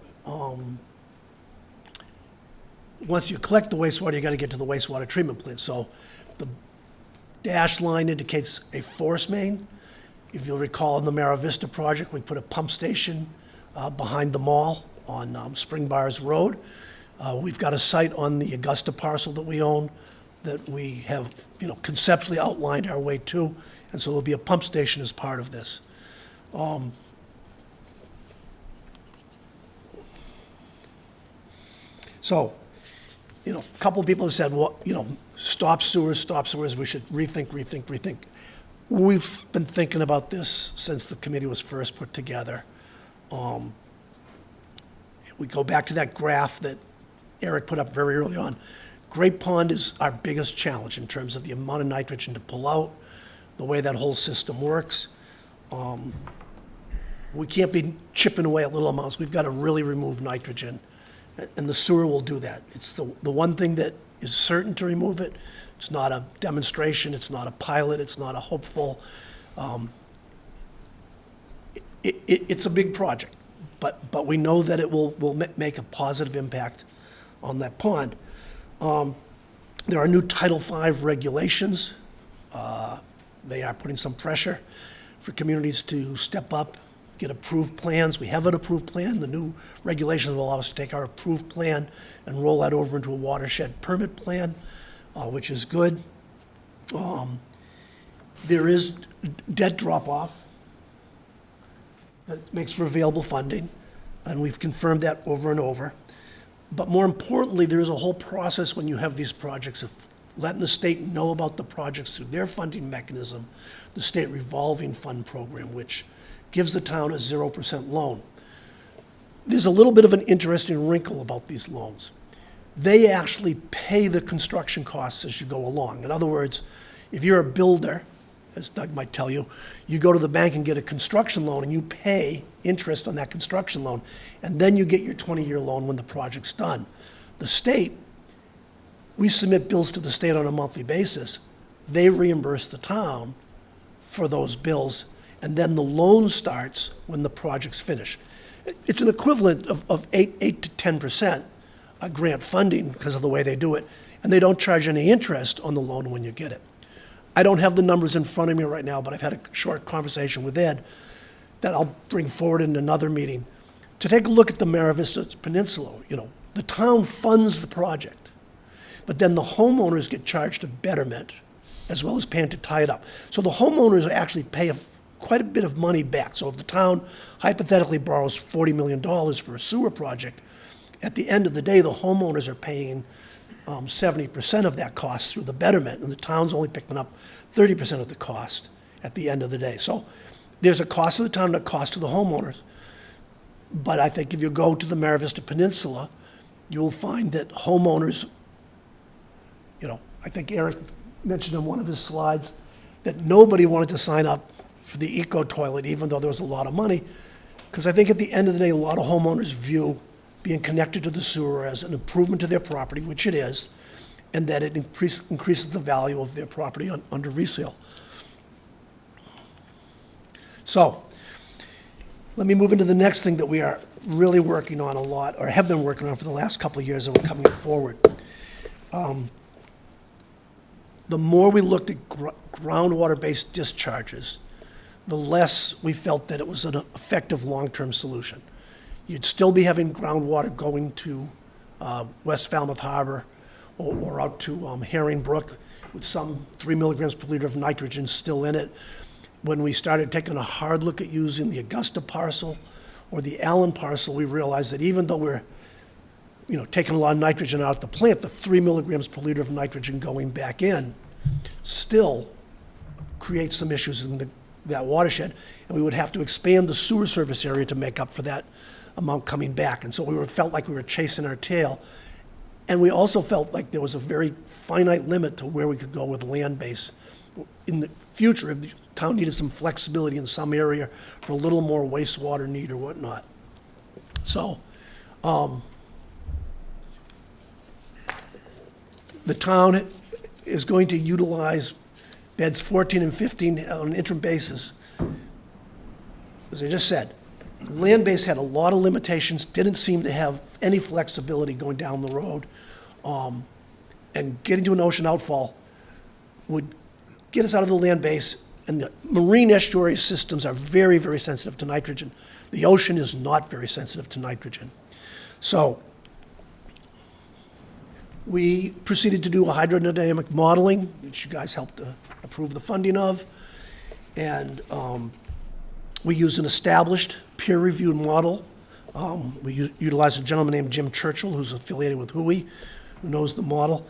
once you collect the wastewater, you got to get to the wastewater treatment plant. So the dashed line indicates a force main. If you'll recall in the Mara Vista project, we put a pump station behind the mall on Spring Bars Road. We've got a site on the Augusta parcel that we own that we have, conceptually outlined our way to, and so there'll be a pump station as part of this. A couple of people have said, well, stop sewers, we should rethink. We've been thinking about this since the committee was first put together. We go back to that graph that Eric put up very early on. Great Pond is our biggest challenge in terms of the amount of nitrogen to pull out, the way that whole system works. We can't be chipping away at little amounts. We've got to really remove nitrogen, and the sewer will do that. It's the one thing that is certain to remove it. It's not a demonstration, it's not a pilot, it's not a hopeful. It's a big project, but we know that it will make a positive impact on that pond. There are new Title V regulations. They are putting some pressure for communities to step up, get approved plans. We have an approved plan. The new regulations will allow us to take our approved plan and roll that over into a watershed permit plan, which is good. There is debt drop-off that makes for available funding, and we've confirmed that over and over. But more importantly, there's a whole process when you have these projects of letting the state know about the projects through their funding mechanism, the state revolving fund program, which gives the town a 0% loan. There's a little bit of an interesting wrinkle about these loans. They actually pay the construction costs as you go along. In other words, if you're a builder, as Doug might tell you, you go to the bank and get a construction loan and you pay interest on that construction loan, and then you get your 20-year loan when the project's done. The state, we submit bills to the state on a monthly basis. They reimburse the town for those bills, and then the loan starts when the project's finished. It's an equivalent of 8 to 10% grant funding because of the way they do it, and they don't charge any interest on the loan when you get it. I don't have the numbers in front of me right now, but I've had a short conversation with Ed that I'll bring forward in another meeting. to take a look at the Mara Vista Peninsula, the town funds the project, but then the homeowners get charged a betterment as well as paying to tie it up. So the homeowners actually pay quite a bit of money back. So if the town hypothetically borrows $40 million for a sewer project, at the end of the day, the homeowners are paying 70% of that cost through the betterment, and the town's only picking up 30% of the cost at the end of the day. So there's a cost to the town and a cost to the homeowners. But I think if you go to the Mara Vista Peninsula, you'll find that homeowners, I think Eric mentioned on one of his slides that nobody wanted to sign up for the eco toilet, even though there was a lot of money, because I think at the end of the day, a lot of homeowners view being connected to the sewer as an improvement to their property, which it is, and that it increases the value of their property under resale. So, let me move into the next thing that we are really working on a lot, or have been working on for the last couple of years, and we're coming forward. The more we looked at groundwater-based discharges, the less we felt that it was an effective long-term solution. You'd still be having groundwater going to West Falmouth Harbor or out to Herring Brook with some 3 milligrams per liter of nitrogen still in it. When we started taking a hard look at using the Augusta parcel or the Allen parcel, we realized that even though we're taking a lot of nitrogen out of the plant, the 3 milligrams per liter of nitrogen going back in still creates some issues in that watershed, and we would have to expand the sewer service area to make up for that amount coming back. And so felt like we were chasing our tail. And we also felt like there was a very finite limit to where we could go with land base. In the future, if the town needed some flexibility in some area for a little more wastewater need or whatnot. So, the town is going to utilize beds 14 and 15 on an interim basis. As I just said, land base had a lot of limitations, didn't seem to have any flexibility going down the road. And getting to an ocean outfall would get us out of the land base, and the marine estuary systems are very, very sensitive to nitrogen. The ocean is not very sensitive to nitrogen. So we proceeded to do a hydrodynamic modeling, which you guys helped approve the funding of. And we used an established peer-reviewed model. We utilized a gentleman named Jim Churchill, who's affiliated with WHOI, who knows the model.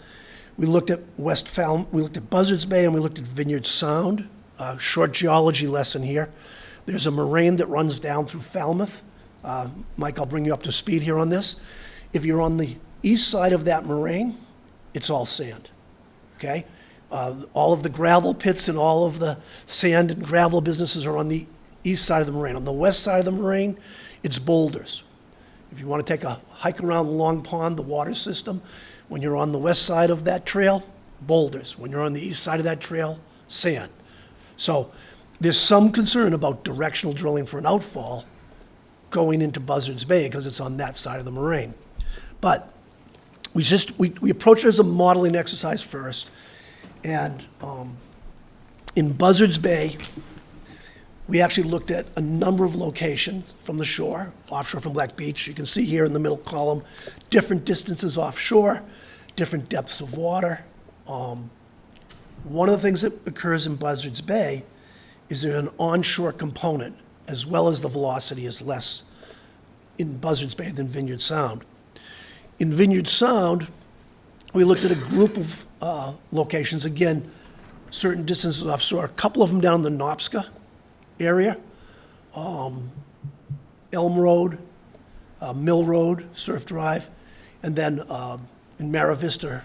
We looked at we looked at Buzzards Bay, and we looked at Vineyard Sound. Short geology lesson here. There's a moraine that runs down through Falmouth. Mike, I'll bring you up to speed here on this. If you're on the east side of that moraine, it's all sand, okay? All of the gravel pits and all of the sand and gravel businesses are on the east side of the moraine. On the west side of the moraine, it's boulders. If you want to take a hike around Long Pond, the water system, when you're on the west side of that trail, boulders. When you're on the east side of that trail, sand. So there's some concern about directional drilling for an outfall going into Buzzards Bay because it's on that side of the moraine. But we approached it as a modeling exercise first. And in Buzzards Bay, we actually looked at a number of locations from the shore, offshore from Black Beach. You can see here in the middle column, different distances offshore, different depths of water. One of the things that occurs in Buzzards Bay is there's an onshore component, as well as the velocity is less in Buzzards Bay than Vineyard Sound. In Vineyard Sound, we looked at a group of locations, again, certain distances offshore, a couple of them down the Nopska area, Elm Road, Mill Road, Surf Drive, and then in Mara Vista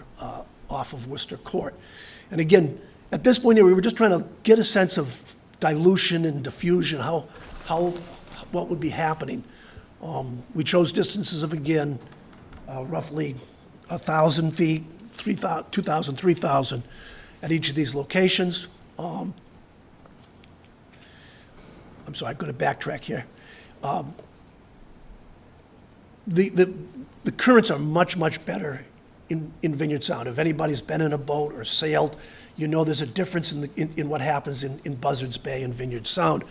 off of Worcester Court. And again, at this point here, we were just trying to get a sense of dilution and diffusion, what would be happening. We chose distances of, again, roughly 1,000 feet, 2,000, 3,000 at each of these locations. I'm sorry, I'm going to backtrack here. The currents are much, much better in Vineyard Sound. If anybody's been in a boat or sailed, you know there's a difference in what happens in Buzzards Bay and Vineyard Sound.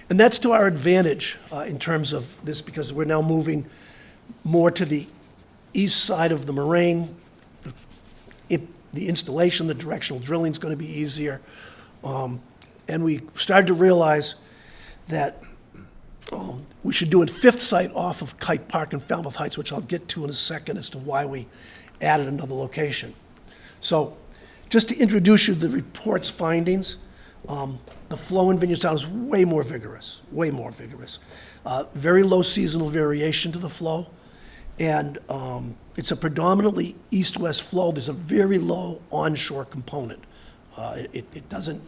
And that's to our advantage in terms of this, because we're now moving more to the east side of the moraine. The installation, the directional drilling is going to be easier. And we started to realize that we should do a fifth site off of Kite Park in Falmouth Heights, which I'll get to in a second as to why we added another location. So just to introduce you to the report's findings, the flow in Vineyard Sound is way more vigorous, way more vigorous. Very low seasonal variation to the flow. And it's a predominantly east-west flow. There's a very low onshore component. It doesn't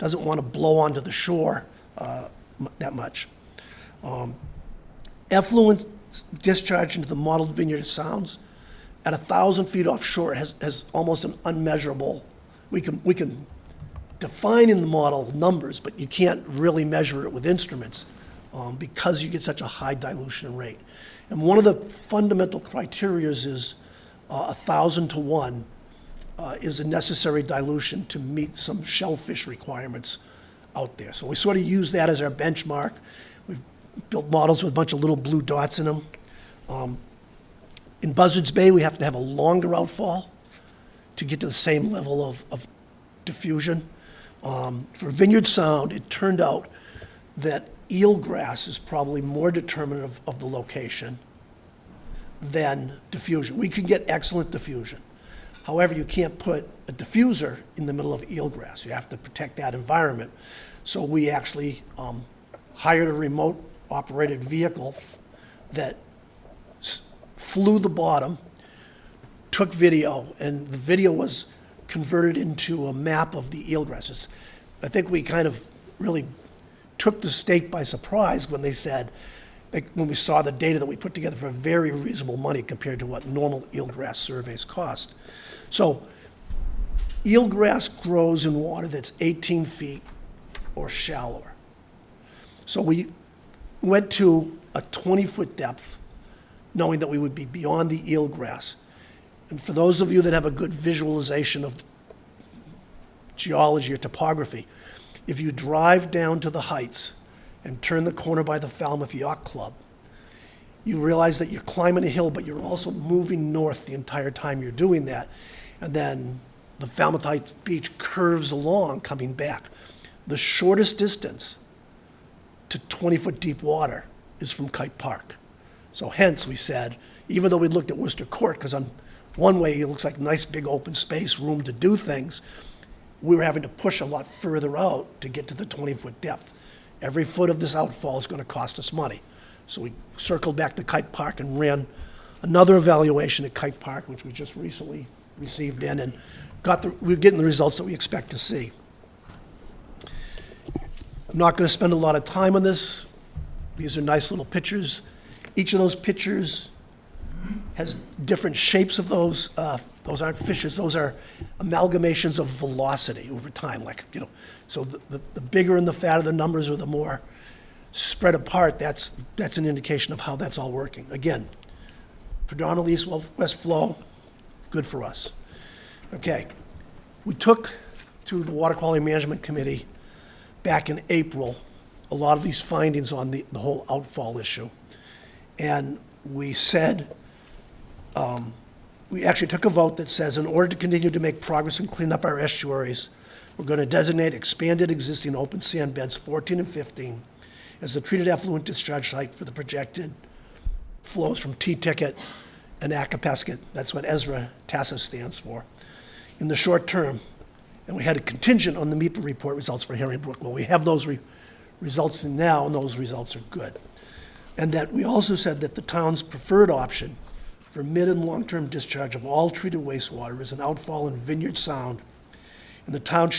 want to blow onto the shore that much. Effluent discharge into the modeled Vineyard Sounds at 1,000 feet offshore has almost an unmeasurable. We can define in the model numbers, but you can't really measure it with instruments because you get such a high dilution rate. And one of the fundamental criteria is 1,000 to 1 is a necessary dilution to meet some shellfish requirements out there. So we sort of use that as our benchmark. We've built models with a bunch of little blue dots in them. In Buzzards Bay, we have to have a longer outfall to get to the same level of diffusion. For Vineyard Sound, it turned out that eelgrass is probably more determinative of the location than diffusion. We can get excellent diffusion. However, you can't put a diffuser in the middle of eelgrass. You have to protect that environment. So we actually hired a remote operated vehicle that flew the bottom, took video, and the video was converted into a map of the eelgrasses. I think we kind of really took the state by surprise when they said, when we saw the data that we put together for very reasonable money compared to what normal eelgrass surveys cost. So eelgrass grows in water that's 18 feet or shallower. So we went to a 20-foot depth, knowing that we would be beyond the eelgrass. And for those of you that have a good visualization of geology or topography, if you drive down to the heights and turn the corner by the Falmouth Yacht Club, you realize that you're climbing a hill, but you're also moving north the entire time you're doing that. And then the Falmouth Heights beach curves along coming back. The shortest distance to 20-foot deep water is from Kite Park. So hence we said, even though we looked at Worcester Court, because on one way it looks like nice big open space, room to do things, we were having to push a lot further out to get to the 20-foot depth. Every foot of this outfall is going to cost us money. So we circled back to Kite Park and ran another evaluation at Kite Park, which we just recently received in, and we're getting the results that we expect to see. I'm not going to spend a lot of time on this. These are nice little pictures. Each of those pictures has different shapes of those. Those aren't fishes. Those are amalgamations of velocity over time. So the bigger and the fatter the numbers, or the more spread apart, that's an indication of how that's all working. Again, predominantly east-west flow, good for us. Okay, we took to the Water Quality Management Committee back in April a lot of these findings on the whole outfall issue. And we said, we actually took a vote that says, in order to continue to make progress and clean up our estuaries, we're going to designate expanded existing open sand beds 14 and 15 as the treated effluent discharge site for the projected flows from T-Ticket and Acapesket. That's what Ezra TASA stands for. In the short term, and we had a contingent on the MEPA report results for Herringbrook. Well, we have those results in now, and those results are good. And that we also said that the town's preferred option for mid and long-term discharge of all treated wastewater is an outfall in Vineyard Sound, and the town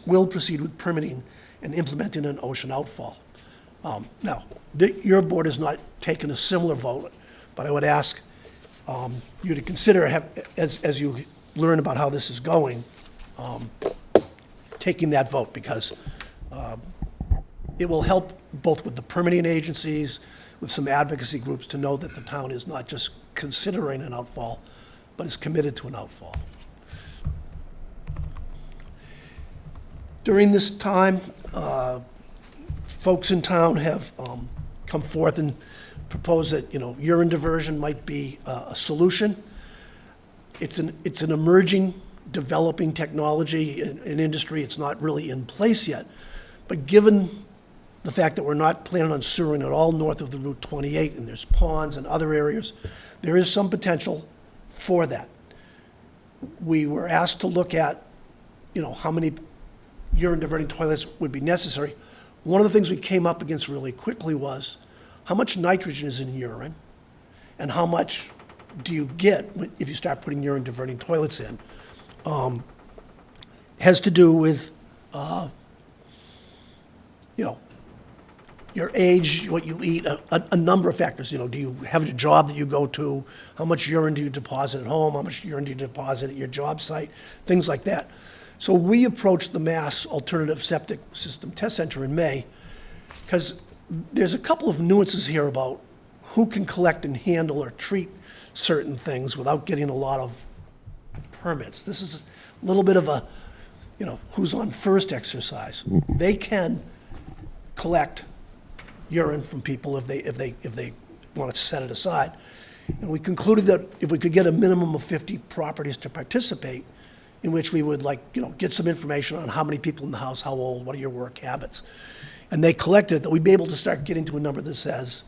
will proceed with permitting and implementing an ocean outfall. Now, your board has not taken a similar vote, but I would ask you to consider, as you learn about how this is going, taking that vote, because it will help both with the permitting agencies, with some advocacy groups, to know that the town is not just considering an outfall, but is committed to an outfall. During this time, folks in town have come forth and proposed that, urine diversion might be a solution. It's an emerging, developing technology in industry. It's not really in place yet. But given the fact that we're not planning on sewering at all north of the Route 28, and there's ponds and other areas, there is some potential for that. We were asked to look at, how many urine diverting toilets would be necessary. One of the things we came up against really quickly was how much nitrogen is in urine and how much do you get if you start putting urine diverting toilets in. Has to do with, your age, what you eat, a number of factors. Do you have a job that you go to? How much urine do you deposit at home? How much urine do you deposit at your job site? Things like that. So we approached the Mass Alternative Septic System Test Center in May because there's a couple of nuances here about who can collect and handle or treat certain things without getting a lot of permits. This is a little bit of a, who's on first exercise. They can collect urine from people if they want to set it aside. And we concluded that if we could get a minimum of 50 properties to participate, in which we would get some information on how many people in the house, how old, what are your work habits, and they collected, that we'd be able to start getting to a number that says,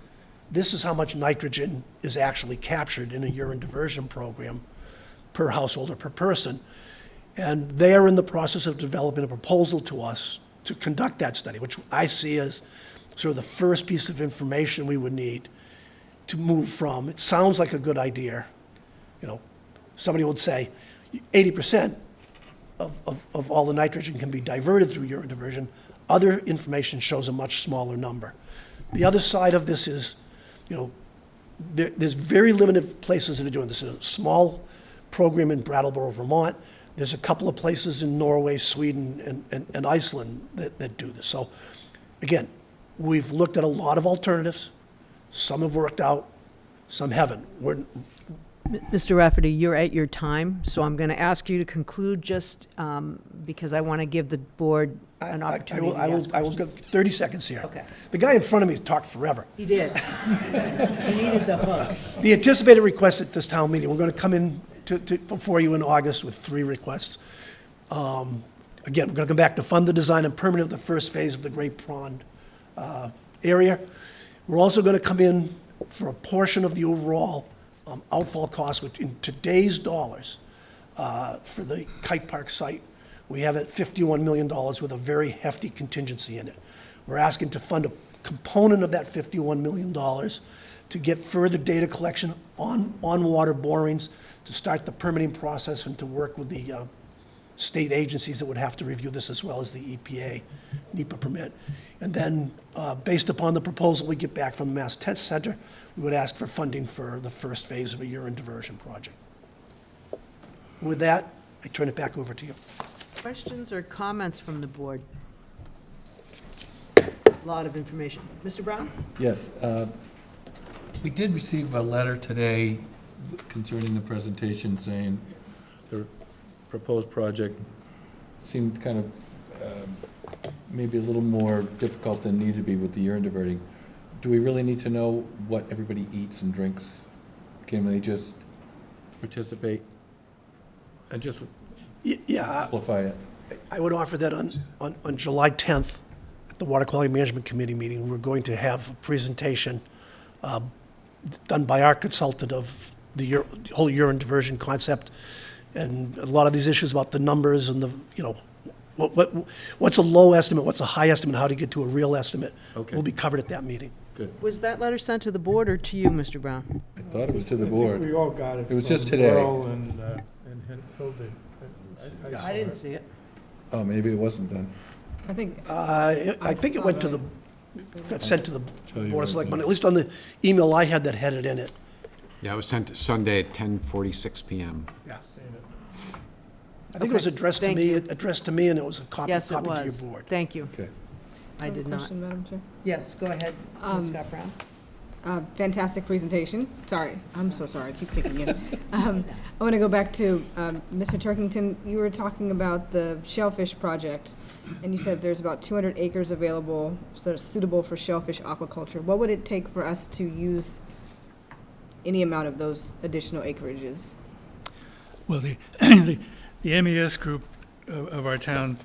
this is how much nitrogen is actually captured in a urine diversion program per household or per person. And they are in the process of developing a proposal to us to conduct that study, which I see as sort of the first piece of information we would need to move from, it sounds like a good idea. Somebody would say 80% of all the nitrogen can be diverted through urine diversion. Other information shows a much smaller number. The other side of this is, there's very limited places that are doing this. There's a small program in Brattleboro, Vermont. There's a couple of places in Norway, Sweden, and Iceland that do this. So, again, we've looked at a lot of alternatives. Some have worked out, some haven't. Mr. Rafferty, you're at your time, so I'm going to ask you to conclude just because I want to give the board an opportunity to ask I will give 30 seconds here. Okay. The guy in front of me talked forever. He did. He needed the hook. The anticipated requests at this town meeting, we're going to come in before you in August with 3 requests. Again, we're going to come back to fund the design and permit of the first phase of the Great Pond area. We're also going to come in for a portion of the overall outfall cost, which in today's dollars, for the Kite Park site, we have at $51 million with a very hefty contingency in it. We're asking to fund a component of that $51 million to get further data collection on water borings, to start the permitting process and to work with the state agencies that would have to review this, as well as the EPA NEPA permit. And then, based upon the proposal we get back from the Mass Test Center, we would ask for funding for the first phase of a urine diversion project. With that, I turn it back over to you. Questions or comments from the board? A lot of information. Mr. Brown? Yes. We did receive a letter today concerning the presentation saying the proposed project seemed kind of maybe a little more difficult than needed to be with the urine diverting. Do we really need to know what everybody eats and drinks? Can they just participate and just simplify it? I would offer that on July 10th at the Water Quality Management Committee meeting. We're going to have a presentation done by our consultant of the whole urine diversion concept, and a lot of these issues about the numbers and what's a low estimate, what's a high estimate, how to get to a real estimate, will be covered at that meeting. Good. Was that letter sent to the board or to you, Mr. Brown? I thought it was to the I board. think we all got it. It was from just today. Earl and Hilda. I didn't see it. Oh, maybe it wasn't then. I think. I think it went to got sent to the Tell you Board of right Selectmen, now. at least on the email I had that had it in it. Yeah, it was sent Sunday at 10:46 PM. Yeah. I think it was addressed to me, and it was a copy Yes, it to your was. board. Thank you. Okay. I did not. Question, Madam Chair? Yes, go ahead, Ms. Scott Brown. Fantastic presentation. Sorry, I'm so sorry, I keep kicking in. I want to go back to Mr. Turkington. You were talking about the shellfish project, and you said there's about 200 acres available that are suitable for shellfish aquaculture. What would it take for us to use any amount of those additional acreages? Well, the MES group of our town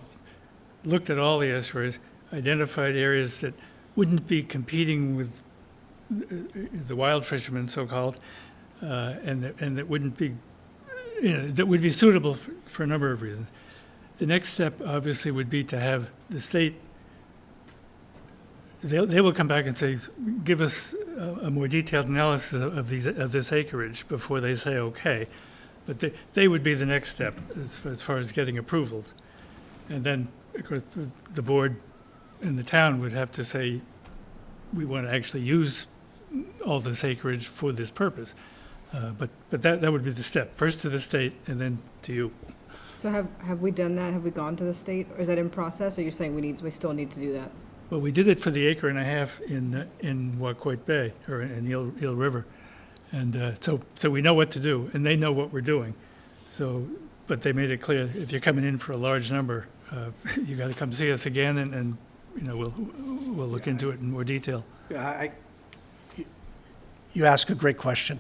looked at all the estuaries, identified areas that wouldn't be competing with the wild fishermen, so-called, and that wouldn't be, that would be suitable for a number of reasons. The next step, obviously, would be to have the state, they will come back and say, give us a more detailed analysis of this acreage before they say okay. But they would be the next step as far as getting approvals. And then, of course, the board and the town would have to say, we want to actually use all this acreage for this purpose. But that would be the step, first to the state and then to you. So have we done that? Have we gone to the state? Or is that in process, or you're saying we still need to do that? Well, we did it for the acre and a half in Waquoit Bay, or in Eel River. And so we know what to do, and they know what we're doing. So, but they made it clear, if you're coming in for a large number, you got to come see us again, and we'll look into it in more detail. Yeah, you ask a great question.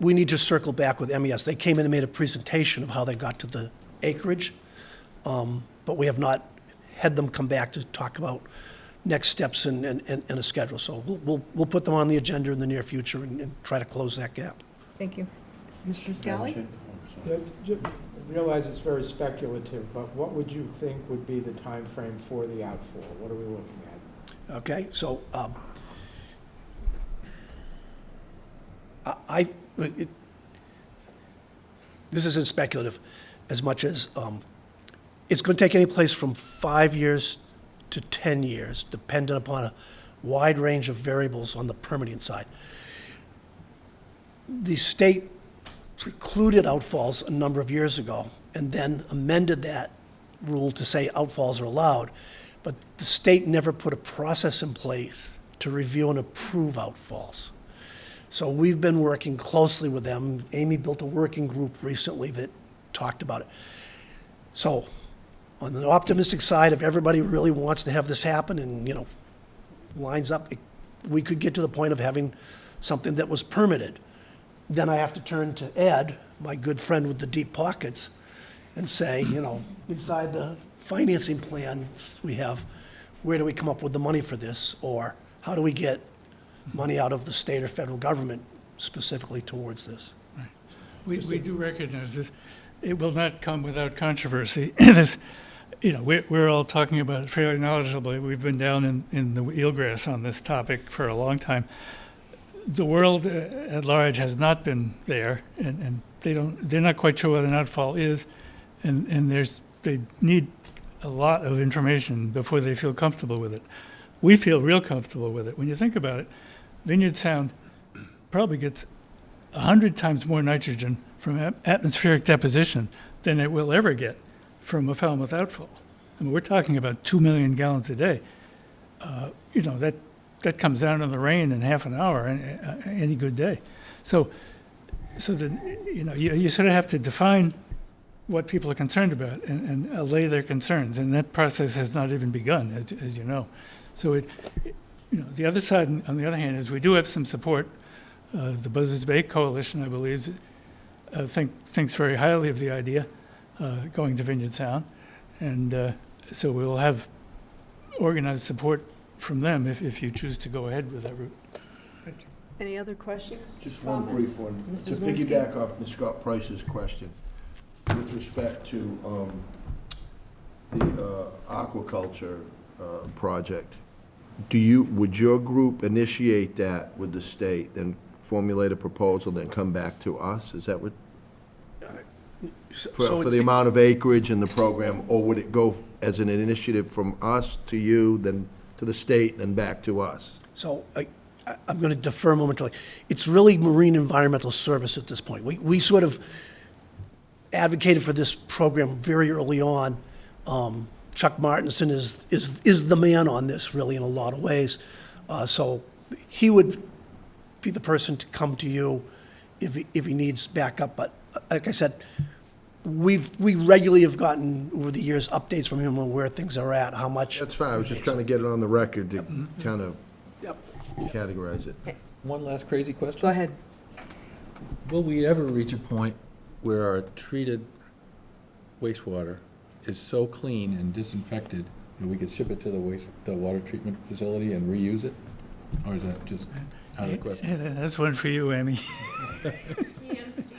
We need to circle back with MES. They came in and made a presentation of how they got to the acreage, but we have not had them come back to talk about next steps and a schedule. So we'll put them on the agenda in the near future and try to close that gap. Thank you. Mr. Scally? Realize it's very speculative, but what would you think would be the time frame for the outfall? What are we looking at? Okay, so this isn't speculative as much as it's going to take any place from 5 years to 10 years, dependent upon a wide range of variables on the permitting side. The state precluded outfalls a number of years ago and then amended that rule to say outfalls are allowed, but the state never put a process in place to review and approve outfalls. So we've been working closely with them. Amy built a working group recently that talked about it. So on the optimistic side, if everybody really wants to have this happen and, lines up, we could get to the point of having something that was permitted. Then I have to turn to Ed, my good friend with the deep pockets, and say, inside the financing plans we have, where do we come up with the money for this? Or how do we get money out of the state or federal government specifically towards this? Right. We do recognize this. It will not come without controversy. We're all talking about it fairly knowledgeably. We've been down in the eelgrass on this topic for a long time. The world at large has not been there, and they're not quite sure what an outfall is, and they need a lot of information before they feel comfortable with it. We feel real comfortable with it. When you think about it, Vineyard Sound probably gets 100 times more nitrogen from atmospheric deposition than it will ever get from a Falmouth outfall. I mean, we're talking about 2 million gallons a day. That comes down in the rain in half an hour any good day. So you sort of have to define what people are concerned about and allay their concerns, and that process has not even begun, as you know. So the other side, on the other hand, is we do have some support. The Buzzards Bay Coalition, I believe, thinks very highly of the idea going to Vineyard Sound, and so we'll have organized support from them if you choose to go ahead with that route. Any other questions? Just one comments? brief one. Mr. To Zelinski? piggyback off Ms. Scott Price's question, with respect to the aquaculture project, would your group initiate that with the state, then formulate a proposal, then come back to us? Is that what? For the amount of acreage in the program, or would it go as an initiative from us to you, then to the state, then back to us? So I'm going to defer momentarily. It's really Marine Environmental Service at this point. We sort of advocated for this program very early on. Chuck Martinson is the man on this, really, in a lot of ways. So he would be the person to come to you if he needs backup. But like I said, we regularly have gotten, over the years, updates from him on where things are at, how much. That's fine, I was just trying to get it on the record to kind of Yep. categorize it. One last crazy question. Go ahead. Will we ever reach a point where our treated wastewater is so clean and disinfected that we could ship it to the water treatment facility and reuse it? Or is that just out of the question? Yeah, that's one for you, Amy. Me and Steve's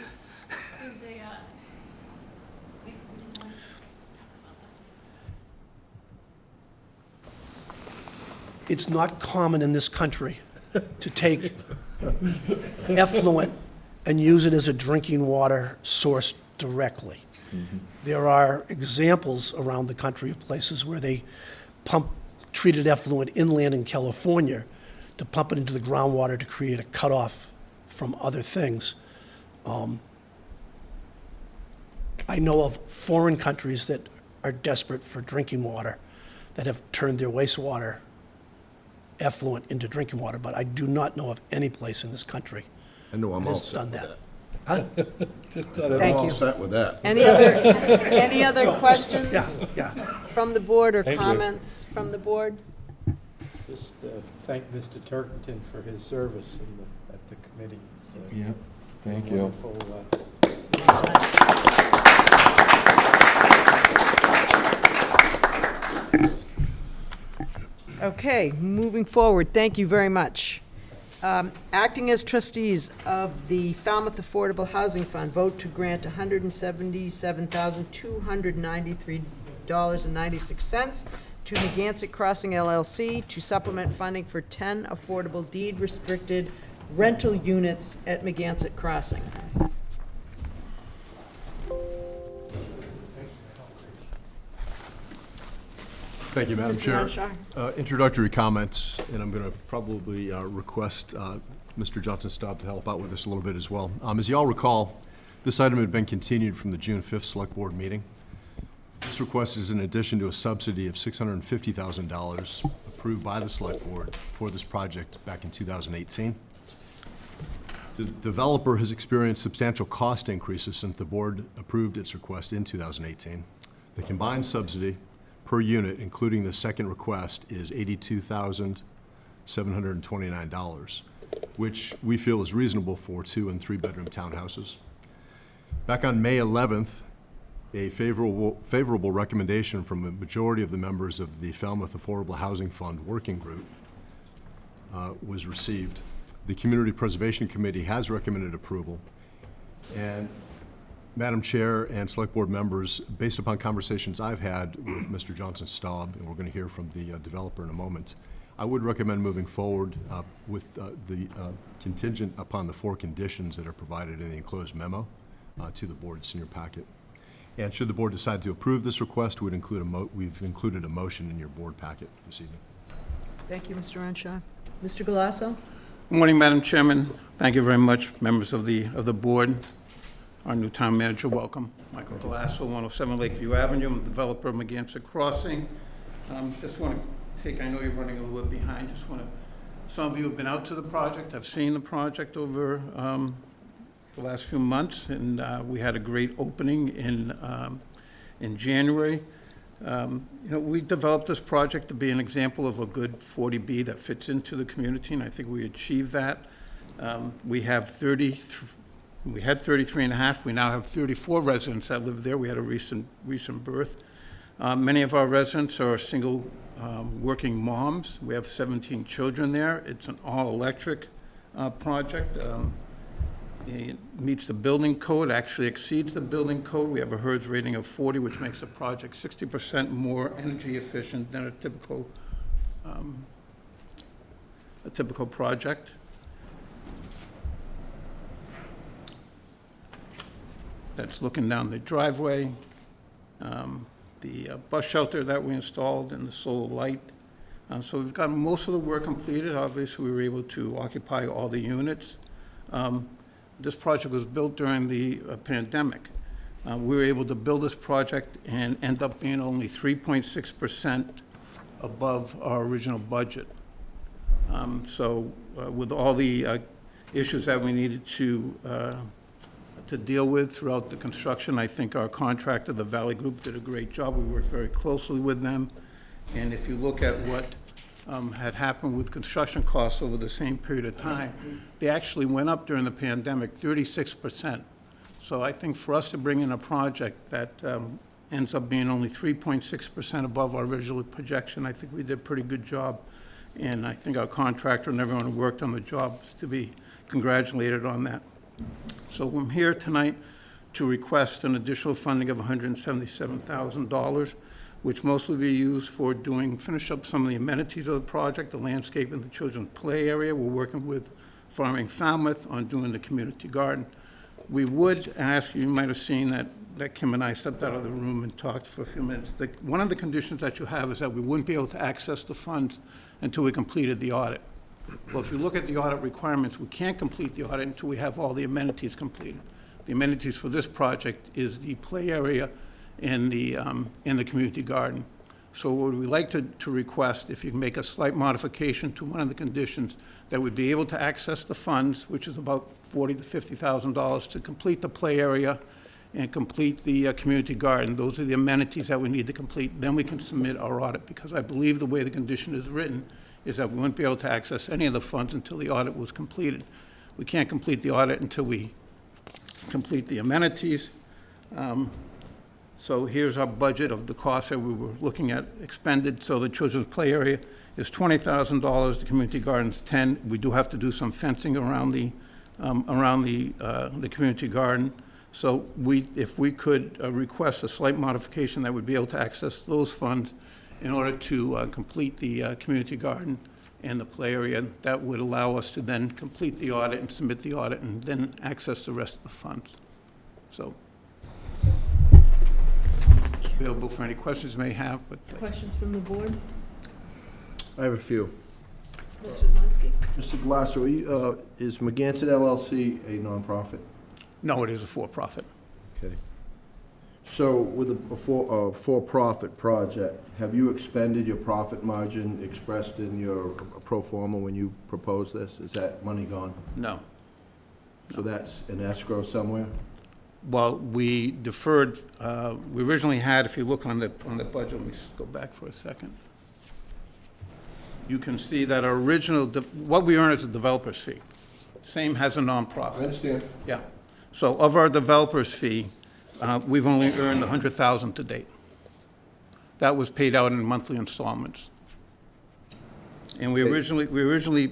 It's not common in this country to take effluent and use it as a drinking water source directly. There are examples around the country of places where they pump treated effluent inland in California to pump it into the groundwater to create a cutoff from other things. I know of foreign countries that are desperate for drinking water that have turned their wastewater effluent into drinking water, but I do not know of any place in this country I know I'm that all has set done with that. that. Huh? Thank I'm all you. set with that. Any other questions Yeah. from the board or Thank you. comments from the board? Just thank Mr. Turkington for his service at the committee. It's a Yep, thank you. wonderful, Okay, moving forward, thank you very much. Acting as trustees of the Falmouth Affordable Housing Fund, vote to grant $177,293.96 to Megansett Crossing LLC to supplement funding for 10 affordable deed-restricted rental units at Megansett Crossing. Thank you, Madam Mr. Chair. Hanshaw? Introductory comments, and I'm going to probably request Mr. Johnson-Staub to help out with this a little bit as well. As you all recall, this item had been continued from the June 5th Select Board meeting. This request is in addition to a subsidy of $650,000 approved by the Select Board for this project back in 2018. The developer has experienced substantial cost increases since the board approved its request in 2018. The combined subsidy per unit, including the second request, is $82,729, which we feel is reasonable for 2- and 3-bedroom townhouses. Back on May 11th, a favorable recommendation from a majority of the members of the Falmouth Affordable Housing Fund Working Group was received. The Community Preservation Committee has recommended approval, and Madam Chair and Select Board members, based upon conversations I've had with Mr. Johnson-Staub, and we're going to hear from the developer in a moment, I would recommend moving forward with the contingent upon the 4 conditions that are provided in the enclosed memo to the board. It's in your packet. And should the board decide to approve this request, we've included a motion in your board packet this evening. Thank you, Mr. Renshaw. Mr. Galasso? Good morning, Madam Chairman. Thank you very much, members of the board. Our new town manager, welcome. Michael Galasso, 107 Lakeview Avenue. I'm the developer of Megansett Crossing. Just want to take, I know you're running a little bit behind, some of you have been out to the project, have seen the project over the last few months, and we had a great opening in January. We developed this project to be an example of a good 40B that fits into the community, and I think we achieved that. We had 33 and a half. We now have 34 residents that live there. We had a recent birth. Many of our residents are single working moms. We have 17 children there. It's an all-electric project. It meets the building code, actually exceeds the building code. We have a HERS rating of 40, which makes the project 60% more energy efficient than a typical project. That's looking down the driveway, the bus shelter that we installed, and the solar light. So we've got most of the work completed. Obviously, we were able to occupy all the units. This project was built during the pandemic. We were able to build this project and end up being only 3.6% above our original budget. With all the issues that we needed to deal with throughout the construction, I think our contractor, the Valley Group, did a great job. We worked very closely with them. And if you look at what had happened with construction costs over the same period of time, they actually went up during the pandemic 36%. So I think for us to bring in a project that ends up being only 3.6% above our original projection, I think we did a pretty good job. And I think our contractor and everyone who worked on the job is to be congratulated on that. So I'm here tonight to request an additional funding of $177,000, which mostly be used for finish up some of the amenities of the project, the landscape and the children's play area. We're working with Farming Falmouth on doing the community garden. We would ask, you might have seen that Kim and I stepped out of the room and talked for a few minutes. One of the conditions that you have is that we wouldn't be able to access the funds until we completed the audit. Well, if you look at the audit requirements, we can't complete the audit until we have all the amenities completed. The amenities for this project is the play area and the community garden. So what we'd like to request, if you can make a slight modification to one of the conditions, that we'd be able to access the funds, which is about $40,000 to $50,000, to complete the play area and complete the community garden. Those are the amenities that we need to complete. Then we can submit our audit, because I believe the way the condition is written is that we wouldn't be able to access any of the funds until the audit was completed. We can't complete the audit until we complete the amenities. So here's our budget of the costs that we were looking at expended. So the children's play area is $20,000, the community garden's $10,000. We do have to do some fencing around the community garden. So if we could request a slight modification, that would be able to access those funds in order to complete the community garden and the play area. That would allow us to then complete the audit and submit the audit and then access the rest of the funds. So available for any questions you may have. But Questions from the board? I have a few. Mr. Zelinski? Mr. Glasser, is McGanson LLC a nonprofit? no, it is a for-profit. Okay. So with a for-profit project, have you expended your profit margin expressed in your pro forma when you proposed this? Is that money gone? No. So that's in escrow somewhere? Well, we deferred, we originally had, if you look on the budget, let me go back for a second. You can see that our original, what we earn is a developer's fee. Same has a nonprofit. I understand. Yeah. So of our developer's fee, we've only earned $100,000 to date. That was paid out in monthly installments. And we originally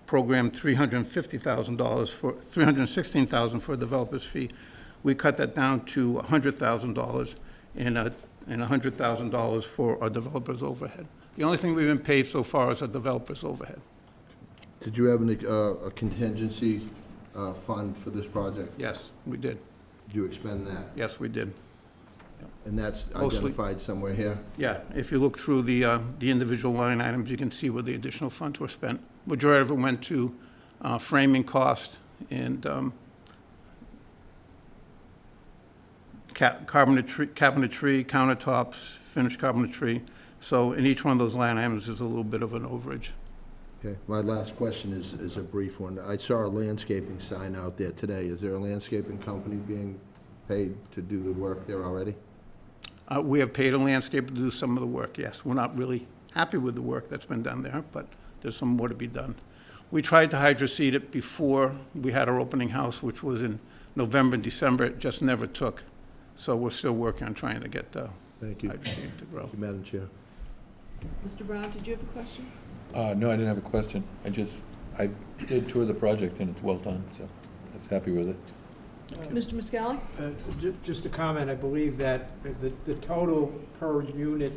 programmed $350,000 for $316,000 for a developer's fee. We cut that down to $100,000 and $100,000 for our developer's overhead. The only thing we've been paid so far is our developer's overhead. Did you have a contingency fund for this project? Yes, we did. Did you expend that? Yes, we did. And that's Mostly. identified somewhere here? Yeah, if you look through the individual line items, you can see where the additional funds were spent. Majority of it went to framing cost and cabinetry, countertops, finished cabinetry. So in each one of those line items, there's a little bit of an overage. Okay, my last question is a brief one. I saw a landscaping sign out there today. Is there a landscaping company being paid to do the work there already? We have paid a landscaper to do some of the work, yes. We're not really happy with the work that's been done there, but there's some more to be done. We tried to hydroseed it before we had our opening house, which was in November and December. It just never took. So we're still working on trying to get the hydroseed to grow. Thank you, Madam Chair. Mr. Brown, did you have a question? No, I didn't have a question. I did tour the project, and it's well done, so I was happy with it. Mr. Muscali? Just a comment, I believe that the total per unit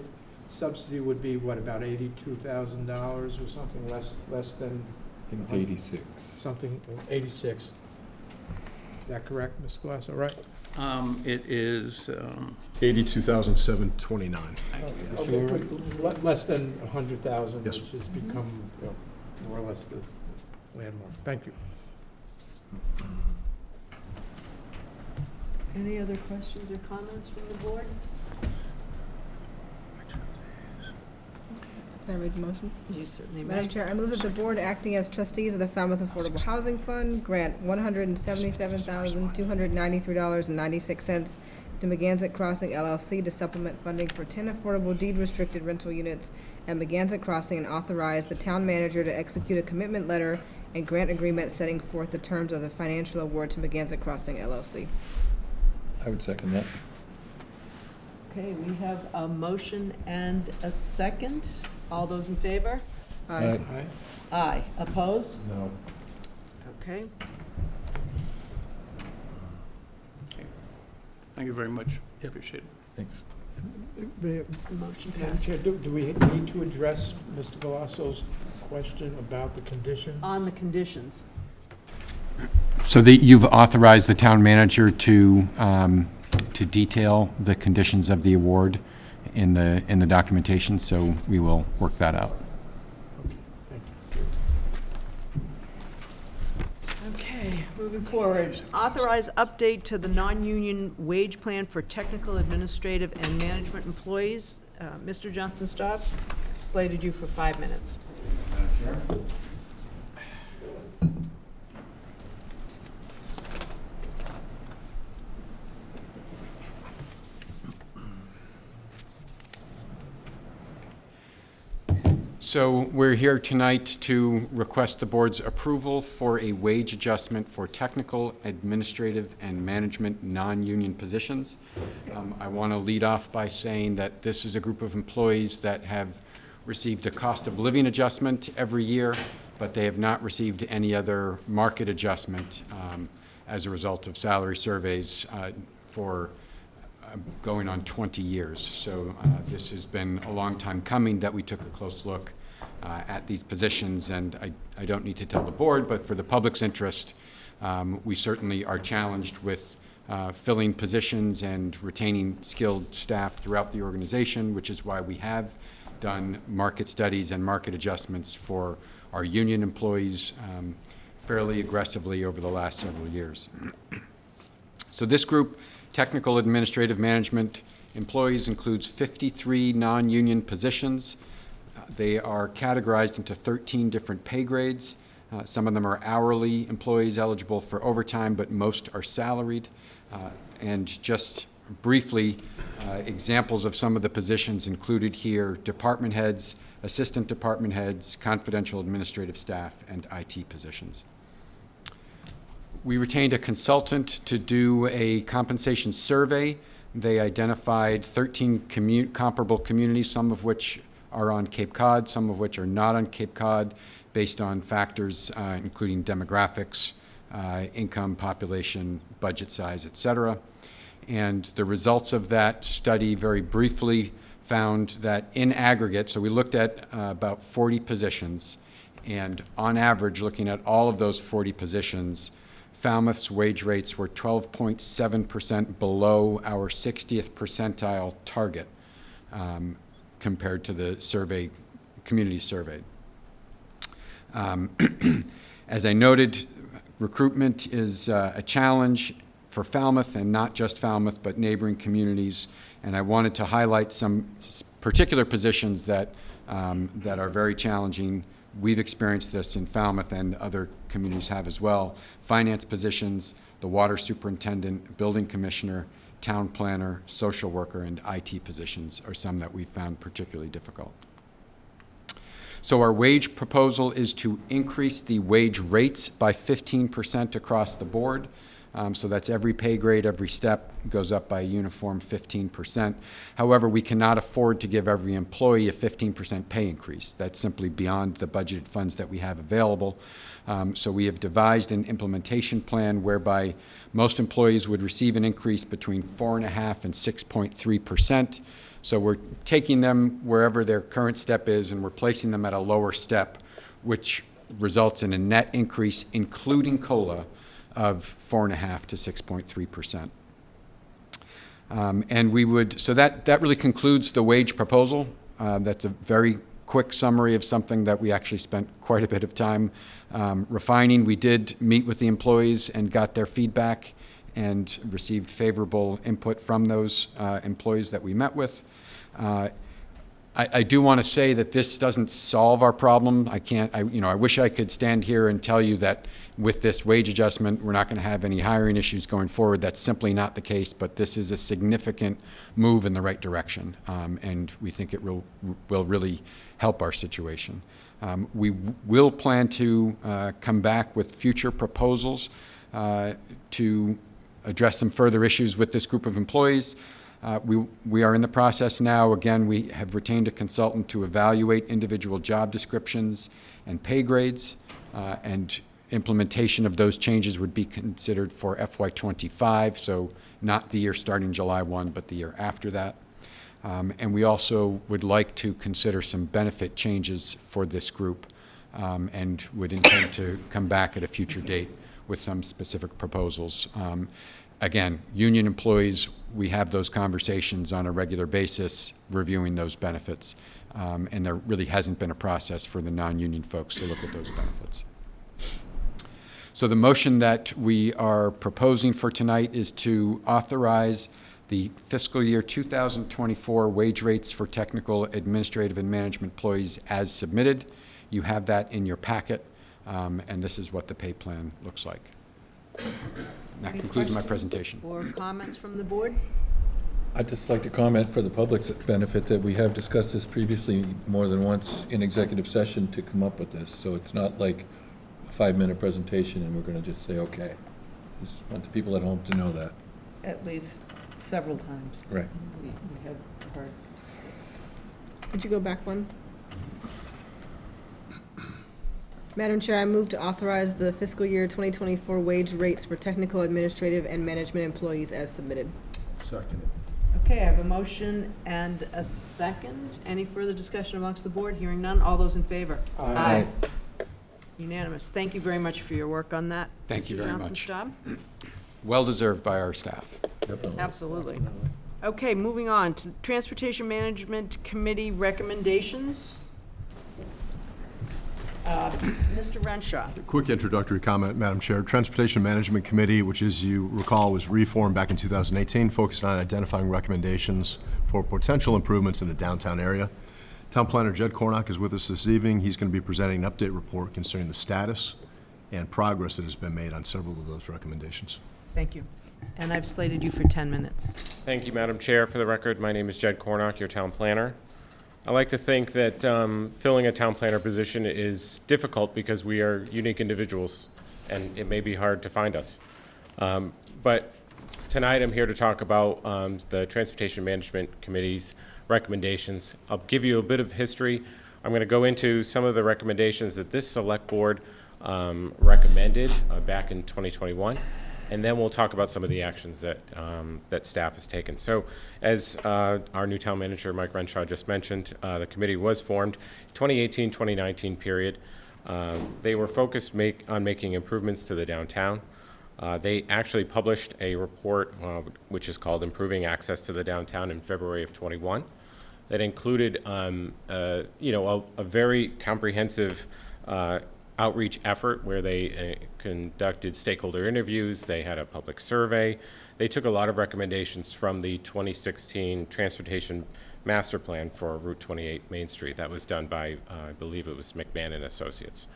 subsidy would be, what, about $82,000 or something, less than? I think it's 86. Something, 86. Is that correct, Ms. Glasser, right? It is, $82,729. Okay, but less than 100,000, Yes. which has become more or less the landmark. Thank you. Any other questions or comments from the board? Can I read the motion? You certainly may. Madam Chair, I move that the board acting as trustees of the Falmouth Affordable Housing Fund grant $177,293.96 to Megantic Crossing LLC to supplement funding for 10 affordable deed-restricted rental units at Megantic Crossing and authorize the town manager to execute a commitment letter and grant agreement setting forth the terms of the financial award to Megantic Crossing LLC. I would second that. Okay, we have a motion and a second. All those in favor? Aye. Aye. Opposed? No. Okay. Thank you very much. Appreciate it. Thanks. Motion Madam Chair, passes. do we need to address Mr. Galasso's question about the condition? On the conditions. So you've authorized the town manager to detail the conditions of the award in the documentation, so we will work that out. Okay, moving forward. Authorize update to the non-union wage plan for technical, administrative, and management employees. Mr. Johnson Staub, slated you for 5 minutes. So we're here tonight to request the board's approval for a wage adjustment for technical, administrative, and management non-union positions. I want to lead off by saying that this is a group of employees that have received a cost of living adjustment every year, but they have not received any other market adjustment as a result of salary surveys for going on 20 years. So this has been a long time coming that we took a close look at these positions, and I don't need to tell the board, but for the public's interest, we certainly are challenged with filling positions and retaining skilled staff throughout the organization, which is why we have done market studies and market adjustments for our union employees fairly aggressively over the last several years. So this group, technical administrative management employees, includes 53 non-union positions. They are categorized into 13 different pay grades. Some of them are hourly employees eligible for overtime, but most are salaried. And just briefly, examples of some of the positions included here: department heads, assistant department heads, confidential administrative staff, and IT positions. We retained a consultant to do a compensation survey. They identified 13 comparable communities, some of which are on Cape Cod, some of which are not on Cape Cod, based on factors including demographics, income, population, budget size, et cetera. And the results of that study, very briefly, found that in aggregate, so we looked at about 40 positions, and on average, looking at all of those 40 positions, Falmouth's wage rates were 12.7% below our 60th percentile target compared to the community surveyed. As I noted, recruitment is a challenge for Falmouth, and not just Falmouth, but neighboring communities. And I wanted to highlight some particular positions that are very challenging. We've experienced this in Falmouth, and other communities have as well. Finance positions, the water superintendent, building commissioner, town planner, social worker, and IT positions are some that we found particularly difficult. So our wage proposal is to increase the wage rates by 15% across the board. So that's every pay grade, every step goes up by a uniform 15%. However, we cannot afford to give every employee a 15% pay increase. That's simply beyond the budgeted funds that we have available. So we have devised an implementation plan whereby most employees would receive an increase between 4.5% and 6.3%. So we're taking them wherever their current step is, and we're placing them at a lower step, which results in a net increase, including COLA, of 4.5% to 6.3%. And we would, so that really concludes the wage proposal. That's a very quick summary of something that we actually spent quite a bit of time refining. We did meet with the employees and got their feedback and received favorable input from those employees that we met with. I do want to say that this doesn't solve our problem. I wish I could stand here and tell you that with this wage adjustment, we're not going to have any hiring issues going forward. That's simply not the case, but this is a significant move in the right direction, and we think it will really help our situation. We will plan to come back with future proposals to address some further issues with this group of employees. We are in the process now. Again, we have retained a consultant to evaluate individual job descriptions and pay grades, and implementation of those changes would be considered for FY25, so not the year starting July 1, but the year after that. And we also would like to consider some benefit changes for this group, and would intend to come back at a future date with some specific proposals. Again, union employees, we have those conversations on a regular basis, reviewing those benefits, and there really hasn't been a process for the non-union folks to look at those benefits. So the motion that we are proposing for tonight is to authorize the fiscal year 2024 wage rates for technical, administrative, and management employees as submitted. You have that in your packet, and this is what the pay plan looks like. That concludes my presentation. Or comments from the board? I'd just like to comment for the public's benefit that we have discussed this previously more than once in executive session to come up with this. So it's not like a 5-minute presentation and we're going to just say, okay. Just want the people at home to know that. At least several times. Right. We have heard this. Could you go back one? Madam Chair, I move to authorize the fiscal year 2024 wage rates for technical, administrative, and management employees as submitted. Second. Okay, I have a motion and a second. Any further discussion amongst the board? Hearing none. All those in favor? Aye. Unanimous. Thank you very much for your work on that. Thank you Mr. very Johnson's much. job. Well deserved by our staff. Definitely. Absolutely. Okay, moving on to Transportation Management Committee recommendations. Mr. Renshaw. Quick introductory comment, Madam Chair. Transportation Management Committee, which as you recall was reformed back in 2018, focused on identifying recommendations for potential improvements in the downtown area. Town Planner Jed Cornock is with us this evening. He's going to be presenting an update report concerning the status and progress that has been made on several of those recommendations. Thank you. And I've slated you for 10 minutes. Thank you, Madam Chair. For the record, my name is Jed Cornock, your town planner. I like to think that filling a town planner position is difficult because we are unique individuals, and it may be hard to find us. But tonight I'm here to talk about the Transportation Management Committee's recommendations. I'll give you a bit of history. I'm going to go into some of the recommendations that this select board recommended back in 2021. And then we'll talk about some of the actions that that staff has taken. So as our new town manager, Mike Renshaw, just mentioned, the committee was formed 2018-2019 period. They were focused on making improvements to the downtown. They actually published a report which is called Improving Access to the Downtown in February of 21. That included a very comprehensive outreach effort where they conducted stakeholder interviews. They had a public survey. They took a lot of recommendations from the 2016 Transportation Master Plan for Route 28 Main Street. That was done by, I believe it was McMahon and Associates.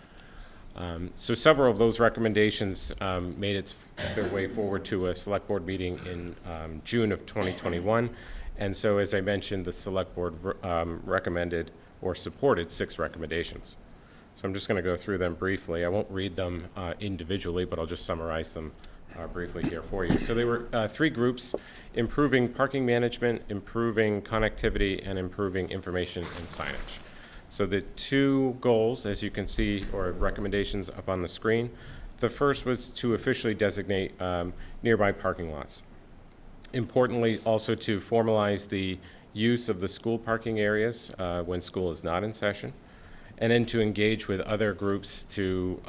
So several of those recommendations made their way forward to a select board meeting in June of 2021. And so, as I mentioned, the select board recommended or supported 6 recommendations. So I'm just going to go through them briefly. I won't read them individually, but I'll just summarize them briefly here for you. So they were 3 groups: improving parking management, improving connectivity, and improving information and signage. So the 2 goals, as you can see, or recommendations up on the screen, the first was to officially designate nearby parking lots. Importantly, also to formalize the use of the school parking areas when school is not in session, and then to engage with other groups to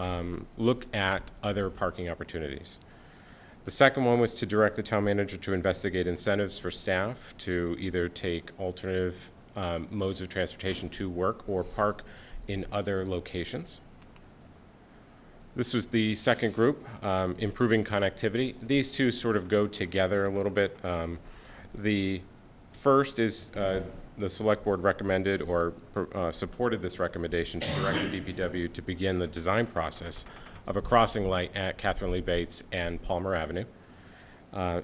look at other parking opportunities. The second one was to direct the town manager to investigate incentives for staff to either take alternative modes of transportation to work or park in other locations. This was the second group, improving connectivity. These two sort of go together a little bit. The first is the Select Board recommended or supported this recommendation to direct the DPW to begin the design process of a crossing light at Catherine Lee Bates and Palmer Avenue.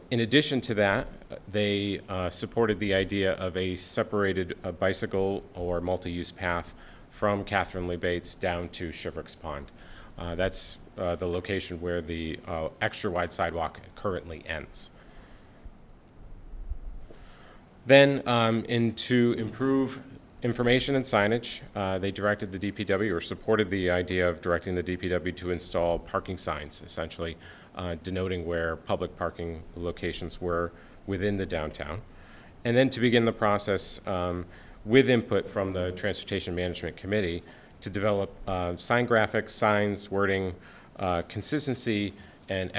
In addition to that, they supported the idea of a separated bicycle or multi-use path from Catherine Lee Bates down to Shivricks Pond. That's the location where the extra wide sidewalk currently ends. Then, to improve information and signage, they directed the DPW, or supported the idea of directing the DPW to install parking signs, essentially denoting where public parking locations were within the downtown. And then to begin the process with input from the Transportation Management Committee to develop sign graphics, signs, wording, consistency, and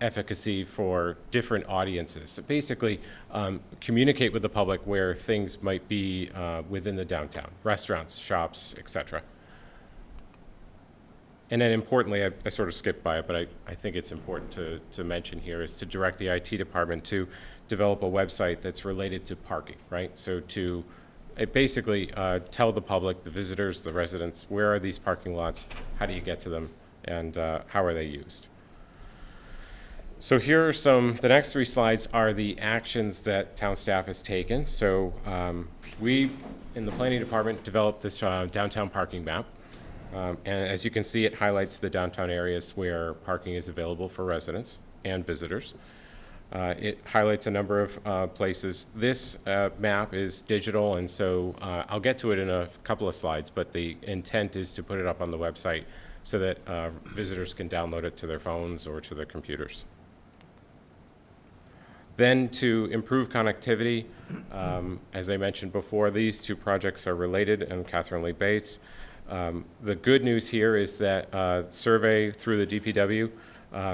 efficacy for different audiences. So basically, communicate with the public where things might be within the downtown, restaurants, shops, etc. And then importantly, I sort of skipped by it, but I think it's important to mention here, is to direct the IT department to develop a website that's related to parking, right? So to basically tell the public, the visitors, the residents, where are these parking lots, how do you get to them, and how are they used? So here are the next 3 slides are the actions that town staff has taken. So we, in the planning department, developed this downtown parking map. And as you can see, it highlights the downtown areas where parking is available for residents and visitors. It highlights a number of places. This map is digital, and so I'll get to it in a couple of slides, but the intent is to put it up on the website so that visitors can download it to their phones or to their computers. Then to improve connectivity, as I mentioned before, these 2 projects are related, and Catherine Lee Bates. The good news here is that survey through the DPW,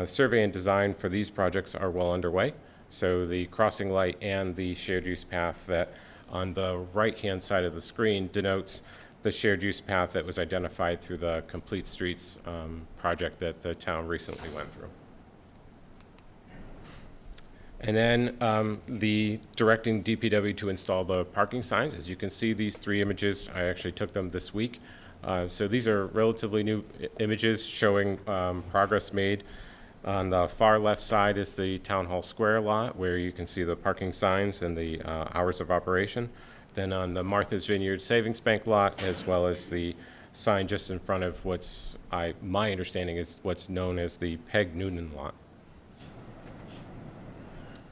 survey and design for these projects are well underway. So the crossing light and the shared use path that on the right-hand side of the screen denotes the shared use path that was identified through the Complete Streets project that the town recently went through. And then the directing DPW to install the parking signs. As you can see, these 3 images, I actually took them this week. So these are relatively new images showing progress made. On the far left side is the Town Hall Square lot, where you can see the parking signs and the hours of operation. Then on the Martha's Vineyard Savings Bank lot, as well as the sign just in front of my understanding is what's known as the Peg Noonan lot.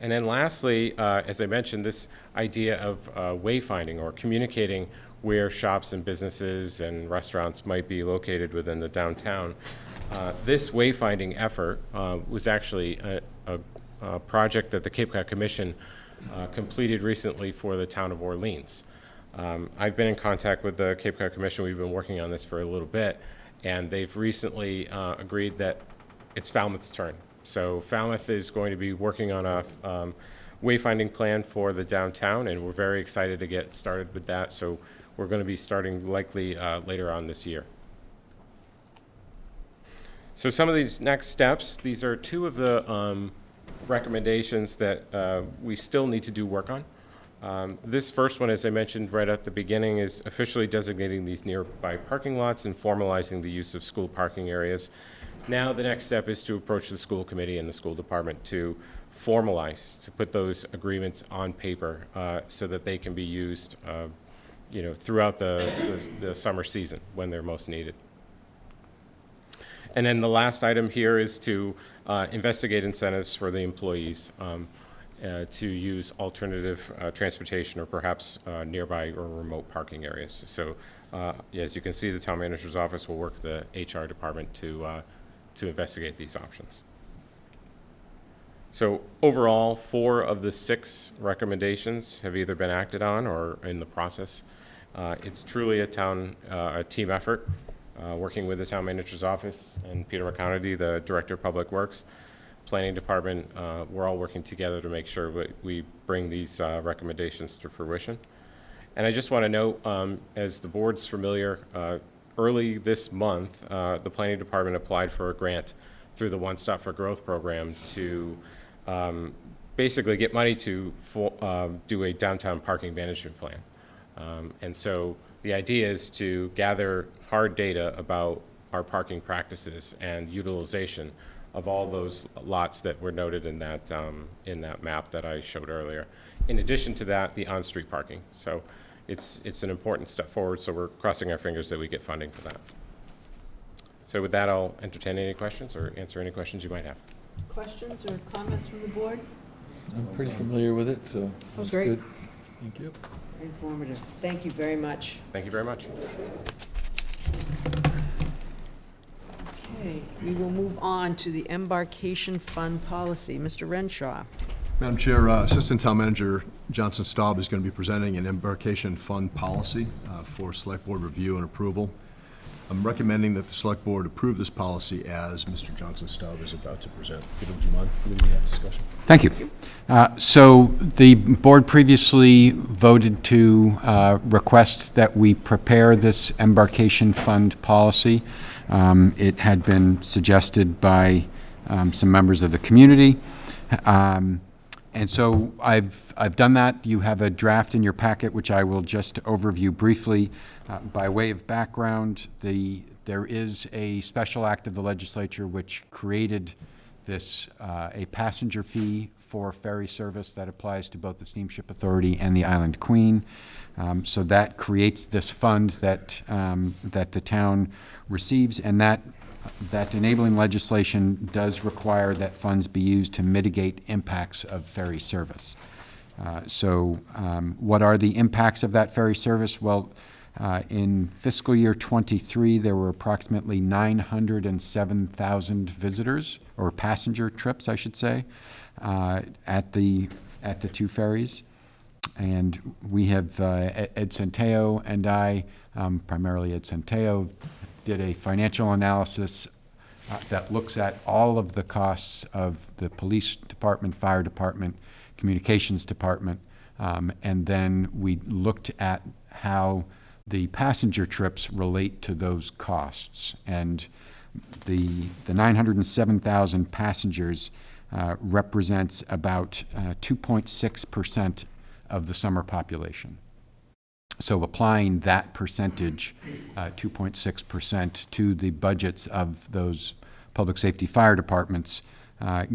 And then lastly, as I mentioned, this idea of wayfinding or communicating where shops and businesses and restaurants might be located within the downtown. This wayfinding effort was actually a project that the Cape Cod Commission completed recently for the town of Orleans. I've been in contact with the Cape Cod Commission. We've been working on this for a little bit, and they've recently agreed that it's Falmouth's turn. So Falmouth is going to be working on a wayfinding plan for the downtown, and we're very excited to get started with that. So we're going to be starting likely later on this year. So some of these next steps, these are 2 of the recommendations that we still need to do work on. This first one, as I mentioned right at the beginning, is officially designating these nearby parking lots and formalizing the use of school parking areas. Now the next step is to approach the school committee and the school department to formalize, to put those agreements on paper so that they can be used throughout the summer season when they're most needed. And then the last item here is to investigate incentives for the employees to use alternative transportation or perhaps nearby or remote parking areas. So as you can see, the town manager's office will work with the HR department to investigate these options. So overall, 4 of the 6 recommendations have either been acted on or in the process. It's truly a team effort, working with the town manager's office and Peter McConaty, the director of public works, planning department. We're all working together to make sure we bring these recommendations to fruition. And I just want to note, as the board's familiar, early this month, the planning department applied for a grant through the One Stop for Growth program to basically get money to do a downtown parking management plan. And so the idea is to gather hard data about our parking practices and utilization of all those lots that were noted in that map that I showed earlier. In addition to that, the on-street parking. So it's an important step forward, so we're crossing our fingers that we get funding for that. So with that, I'll entertain any questions or answer any questions you might have. Questions or comments from the board? I'm pretty familiar with it, so. That was great. good. Thank you. Very informative. Thank you very much. Thank you very much. Okay, we will move on to the embarkation fund policy. Mr. Renshaw. Madam Chair, Assistant Town Manager Johnson Staub is going to be presenting an embarkation fund policy for Select Board review and approval. I'm recommending that the Select Board approve this policy as Mr. Johnson Staub is about to present. Peter, would you mind leading that discussion? Thank you. So the board previously voted to request that we prepare this embarkation fund policy. It had been suggested by some members of the community. And so I've done that. You have a draft in your packet, which I will just overview briefly. By way of background, there is a special act of the legislature which created this, a passenger fee for ferry service that applies to both the Steamship Authority and the Island Queen. So that creates this fund that the town receives, and that enabling legislation does require that funds be used to mitigate impacts of ferry service. What are the impacts of that ferry service? Well, in fiscal year 23, there were approximately 907,000 visitors, or passenger trips, I should say, at the two ferries. And we have, Ed Centeo and I, primarily Ed Centeo, did a financial analysis that looks at all of the costs of the police department, fire department, communications department, and then we looked at how the passenger trips relate to those costs. And the 907,000 passengers represents about 2.6% of the summer population. So applying that percentage, 2.6%, to the budgets of those public safety fire departments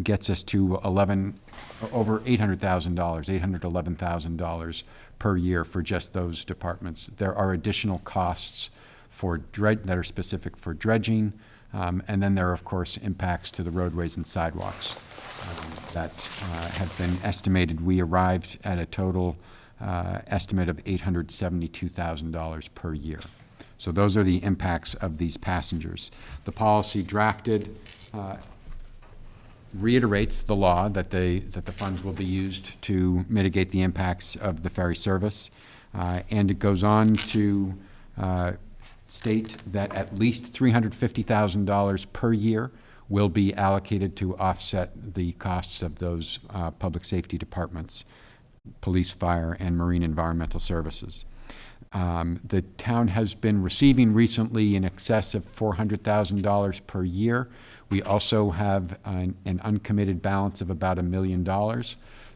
gets us to over $800,000, $811,000 per year for just those departments. There are additional costs that are specific for dredging, and then there are, of course, impacts to the roadways and sidewalks that have been estimated. We arrived at a total estimate of $872,000 per year. So those are the impacts of these passengers. The policy drafted reiterates the law that the funds will be used to mitigate the impacts of the ferry service, and it goes on to state that at least $350,000 per year will be allocated to offset the costs of those public safety departments, police, fire, and marine environmental services. The town has been receiving recently in excess of $400,000 per year. We also have an uncommitted balance of about $1 million.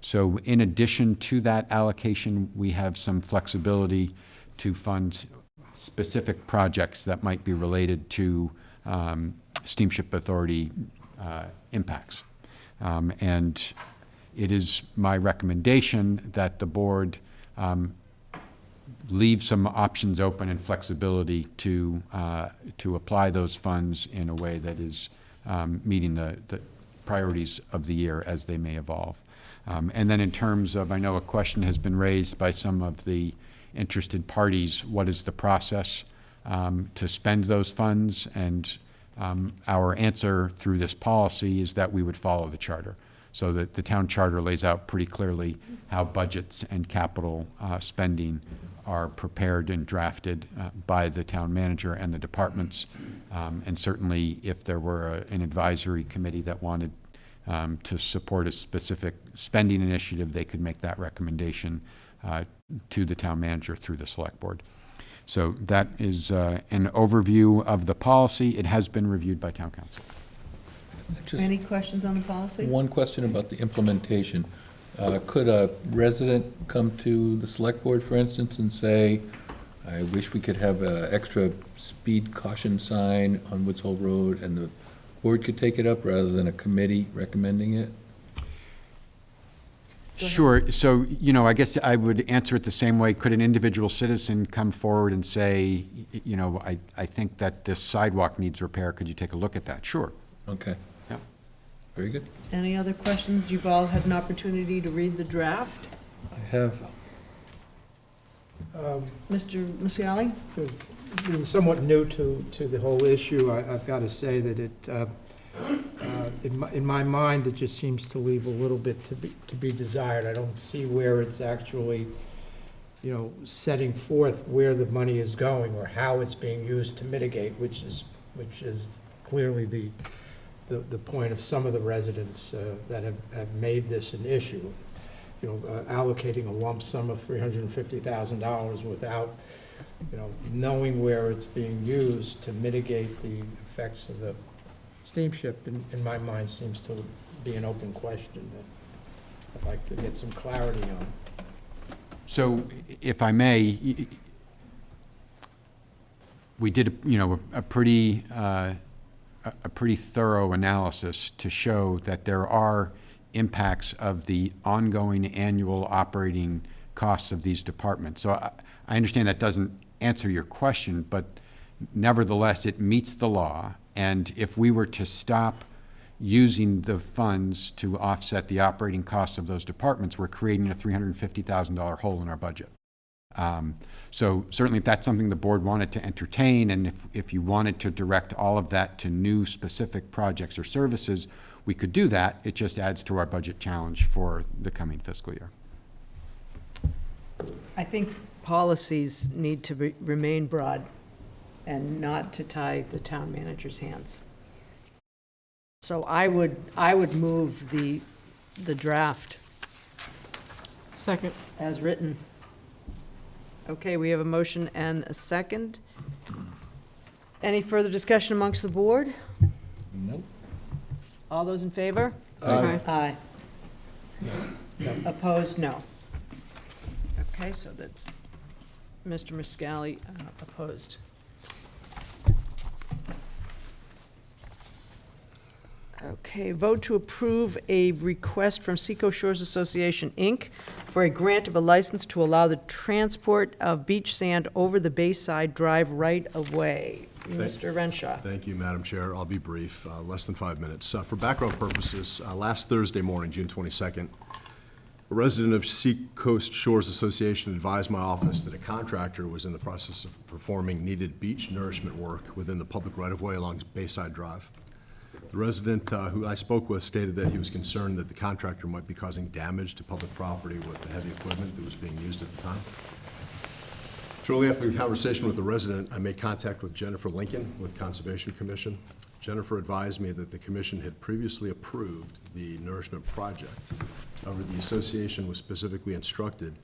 So in addition to that allocation, we have some flexibility to fund specific projects that might be related to Steamship Authority impacts. And it is my recommendation that the board leave some options open and flexibility to apply those funds in a way that is meeting the priorities of the year as they may evolve. And then in terms of, I know a question has been raised by some of the interested parties, what is the process to spend those funds? And our answer through this policy is that we would follow the charter. So that the town charter lays out pretty clearly how budgets and capital spending are prepared and drafted by the town manager and the departments. And certainly if there were an advisory committee that wanted to support a specific spending initiative, they could make that recommendation to the town manager through the select board. So that is an overview of the policy. It has been reviewed by town council. Any questions on the policy? One question about the implementation. Could a resident come to the select board, for instance, and say, I wish we could have an extra speed caution sign on Woods Hole Road, and the board could take it up rather than a committee recommending it? Sure. So, I guess I would answer it the same way. Could an individual citizen come forward and say, I think that this sidewalk needs repair. Could you take a look at that? Sure. Okay. Yeah. Very good. Any other questions? You've all had an opportunity to read the draft. I have. Mr. Muscali? Being somewhat new to the whole issue, I've got to say that in my mind, it just seems to leave a little bit to be desired. I don't see where it's actually, setting forth where the money is going or how it's being used to mitigate, which is clearly the point of some of the residents that have made this an issue. Allocating a lump sum of $350,000 without, knowing where it's being used to mitigate the effects of the steamship, in my mind, seems to be an open question that I'd like to get some clarity on. So, if I may, we did, a pretty thorough analysis to show that there are impacts of the ongoing annual operating costs of these departments. So I understand that doesn't answer your question, but nevertheless, it meets the law. And if we were to stop using the funds to offset the operating costs of those departments, we're creating a $350,000 hole in our budget. So certainly if that's something the board wanted to entertain, and if you wanted to direct all of that to new specific projects or services, we could do that. It just adds to our budget challenge for the coming fiscal year. I think policies need to remain broad and not to tie the town manager's hands. So I would move the draft. Second. As written. Okay, we have a motion and a second. Any further discussion amongst the board? Nope. All those in favor? Aye. Aye. Opposed? No. Okay, so that's Mr. Muscali opposed. Okay, vote to approve a request from Seacoast Shores Association, Inc. for a grant of a license to allow the transport of beach sand over the Bayside Drive right-of-way. Mr. Renshaw. Thank you, Madam Chair. I'll be brief, less than 5 minutes. For background purposes, last Thursday morning, June 22nd, a resident of Seacoast Shores Association advised my office that a contractor was in the process of performing needed beach nourishment work within the public right-of-way along Bayside Drive. The resident who I spoke with stated that he was concerned that the contractor might be causing damage to public property with the heavy equipment that was being used at the time. Shortly after the conversation with the resident, I made contact with Jennifer Lincoln with Conservation Commission. Jennifer advised me that the commission had previously approved the nourishment project. However, the association was specifically instructed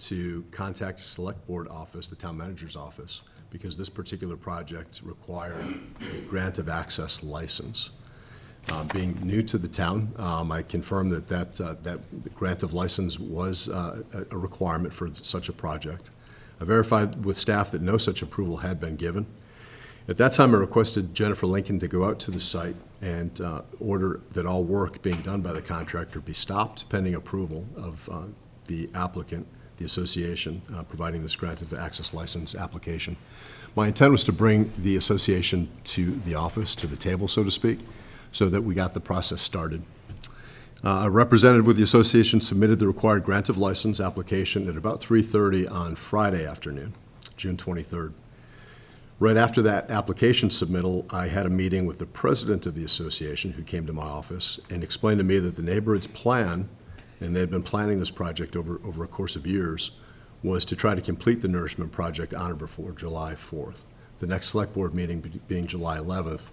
to contact the select board office, the town manager's office, because this particular project required a grant of access license. Being new to the town, I confirmed that grant of license was a requirement for such a project. I verified with staff that no such approval had been given. At that time, I requested Jennifer Lincoln to go out to the site and order that all work being done by the contractor be stopped pending approval of the applicant, the association, providing this grant of access license application. My intent was to bring the association to the office, to the table, so to speak, so that we got the process started. A representative with the association submitted the required grant of license application at about 3:30 on Friday afternoon, June 23rd. Right after that application submittal, I had a meeting with the president of the association who came to my office and explained to me that the neighborhood's plan, and they had been planning this project over a course of years, was to try to complete the nourishment project on or before July 4th. The next select board meeting being July 11th.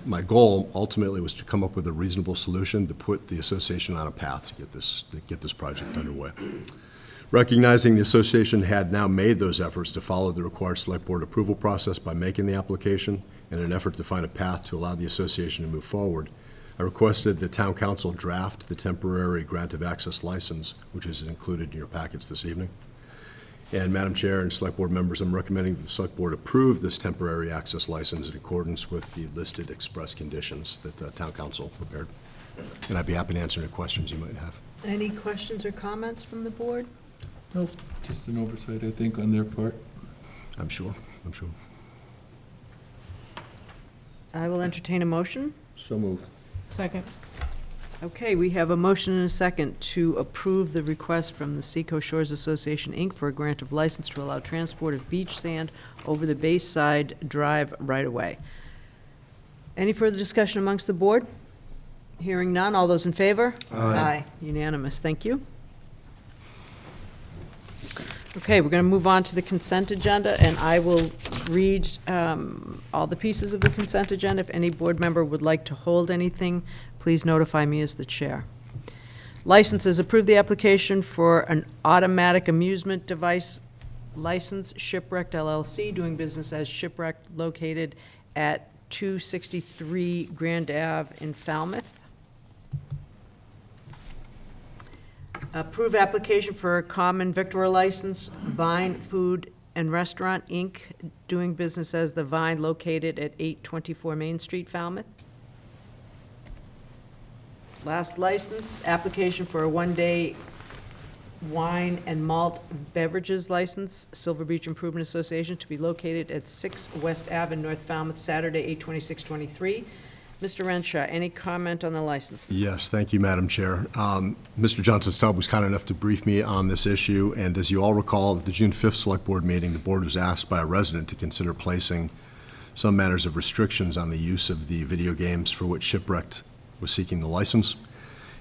My goal ultimately was to come up with a reasonable solution to put the association on a path to get this project underway. Recognizing the association had now made those efforts to follow the required select board approval process by making the application in an effort to find a path to allow the association to move forward, I requested the town council draft the temporary grant of access license, which is included in your packets this evening. And Madam Chair and Select Board members, I'm recommending that the Select Board approve this temporary access license in accordance with the listed express conditions that town council prepared. And I'd be happy to answer any questions you might have. Any questions or comments from the board? Nope, just an oversight, I think, on their part. I'm sure. I will entertain a motion. So moved. Second. Okay, we have a motion and a second to approve the request from the Seacoast Shores Association, Inc. for a grant of license to allow transport of beach sand over the Bayside Drive right-of-way. Any further discussion amongst the board? Hearing none, all those in favor? Aye. Unanimous, thank you. Okay, we're going to move on to the consent agenda, and I will read all the pieces of the consent agenda. If any board member would like to hold anything, please notify me as the chair. Licenses, approve the application for an automatic amusement device license, Shipwrecked LLC, doing business as Shipwrecked, located at 263 Grand Ave in Falmouth. Approve application for a common victular license, Vine Food and Restaurant, Inc., doing business as The Vine, located at 824 Main Street, Falmouth. Last license, application for a one-day wine and malt beverages license, Silver Beach Improvement Association, to be located at 6 West Ave in North Falmouth, Saturday, 8/26/23. Mr. Renshaw, any comment on the licenses? Yes, thank you, Madam Chair. Mr. Johnson-Staub was kind enough to brief me on this issue, and as you all recall, at the June 5th Select Board meeting, the board was asked by a resident to consider placing some matters of restrictions on the use of the video games for which Shipwrecked was seeking the license.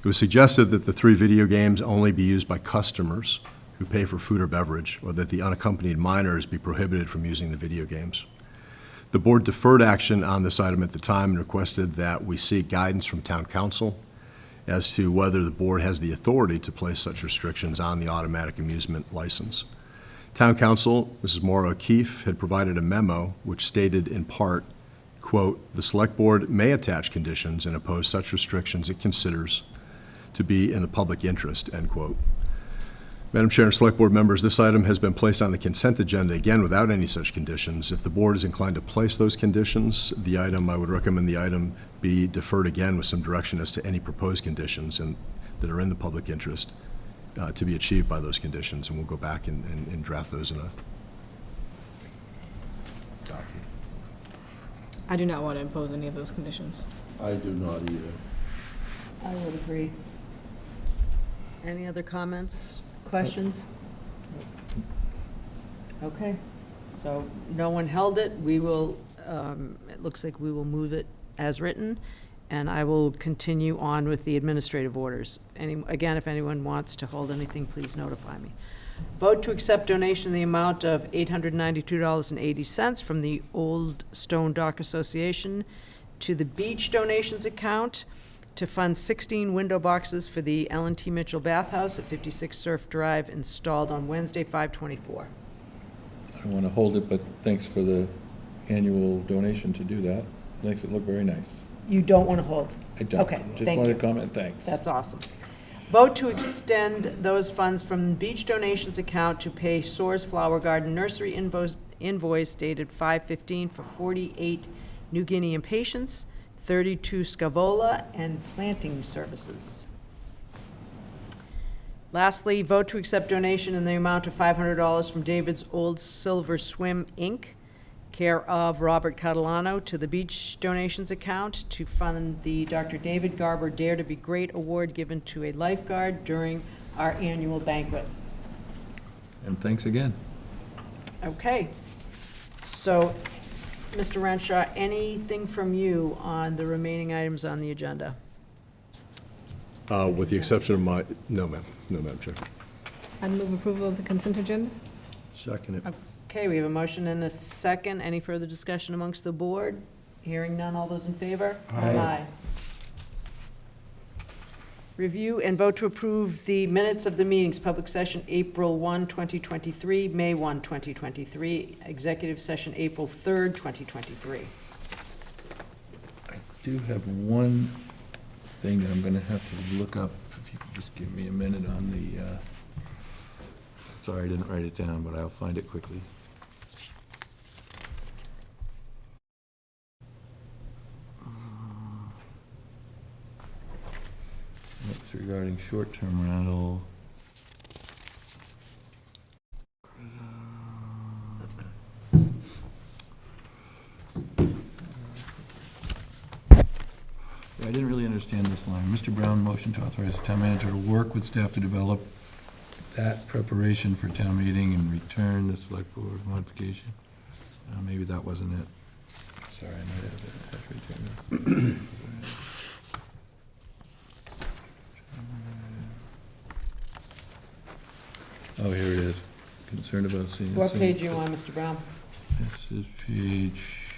It was suggested that the 3 video games only be used by customers who pay for food or beverage, or that the unaccompanied minors be prohibited from using the video games. The board deferred action on this item at the time and requested that we seek guidance from town council as to whether the board has the authority to place such restrictions on the automatic amusement license. Town council, Mrs. Maura O'Keefe, had provided a memo which stated in part, quote, "The select board may attach conditions and impose such restrictions it considers to be in the public interest," end quote. Madam Chair and Select Board members, this item has been placed on the consent agenda, again, without any such conditions. If the board is inclined to place those conditions, I would recommend the item be deferred again with some direction as to any proposed conditions that are in the public interest to be achieved by those conditions, and we'll go back and draft those in a document. I do not want to impose any of those conditions. I do not either. I would agree. Any other comments, questions? Okay, so no one held it. We will, it looks like we will move it as written, and I will continue on with the administrative orders. Again, if anyone wants to hold anything, please notify me. Vote to accept donation in the amount of $892.80 from the Old Stone Dock Association to the beach donations account to fund 16 window boxes for the L&T Mitchell Bathhouse at 56 Surf Drive, installed on Wednesday, 5/24. I don't want to hold it, but thanks for the annual donation to do that. Makes it look very nice. You don't want to hold? I don't. Okay, Just thank wanted you. to comment, thanks. That's awesome. Vote to extend those funds from the beach donations account to pay Soares Flower Garden Nursery invoice dated 5/15 for 48 New Guinea impatiens, 32 Scavola, and planting services. Lastly, vote to accept donation in the amount of $500 from David's Old Silver Swim, Inc., care of Robert Catalano, to the beach donations account to fund the Dr. David Garber Dare to Be Great Award given to a lifeguard during our annual banquet. And thanks again. Okay. So, Mr. Renshaw, anything from you on the remaining items on the agenda? With the exception of no, ma'am. No, Madam Chair. I move approval of the consent agenda. Second it. Okay, we have a motion and a second. Any further discussion amongst the board? Hearing none, all those in favor? Aye. Review and vote to approve the minutes of the meetings, public session April 1, 2023, May 1, 2023, executive session April 3rd, 2023. I do have one thing that I'm gonna have to look up, if you could just give me a minute on the, sorry, I didn't write it down, but I'll find it quickly. It's regarding short-term rental. I didn't really understand this line. Mr. Brown motion to authorize the town manager to work with staff to develop that preparation for town meeting and return the select board modification. Maybe that wasn't it. Sorry, I might have it. Oh, here it is. Concerned about seeing. What page you on, Mr. Brown? This is page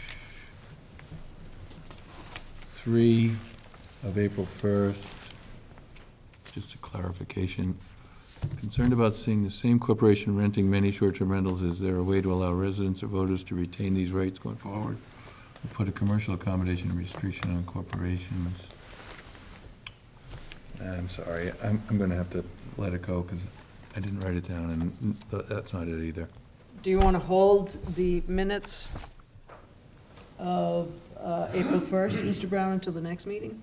3 of April 1st. Just a clarification. Concerned about seeing the same corporation renting many short-term rentals. Is there a way to allow residents or voters to retain these rights going forward? Or put a commercial accommodation restriction on corporations? I'm sorry, I'm gonna have to let it go because I didn't write it down, and that's not it either. Do you want to hold the minutes of April 1st, Mr. Brown, until the next meeting?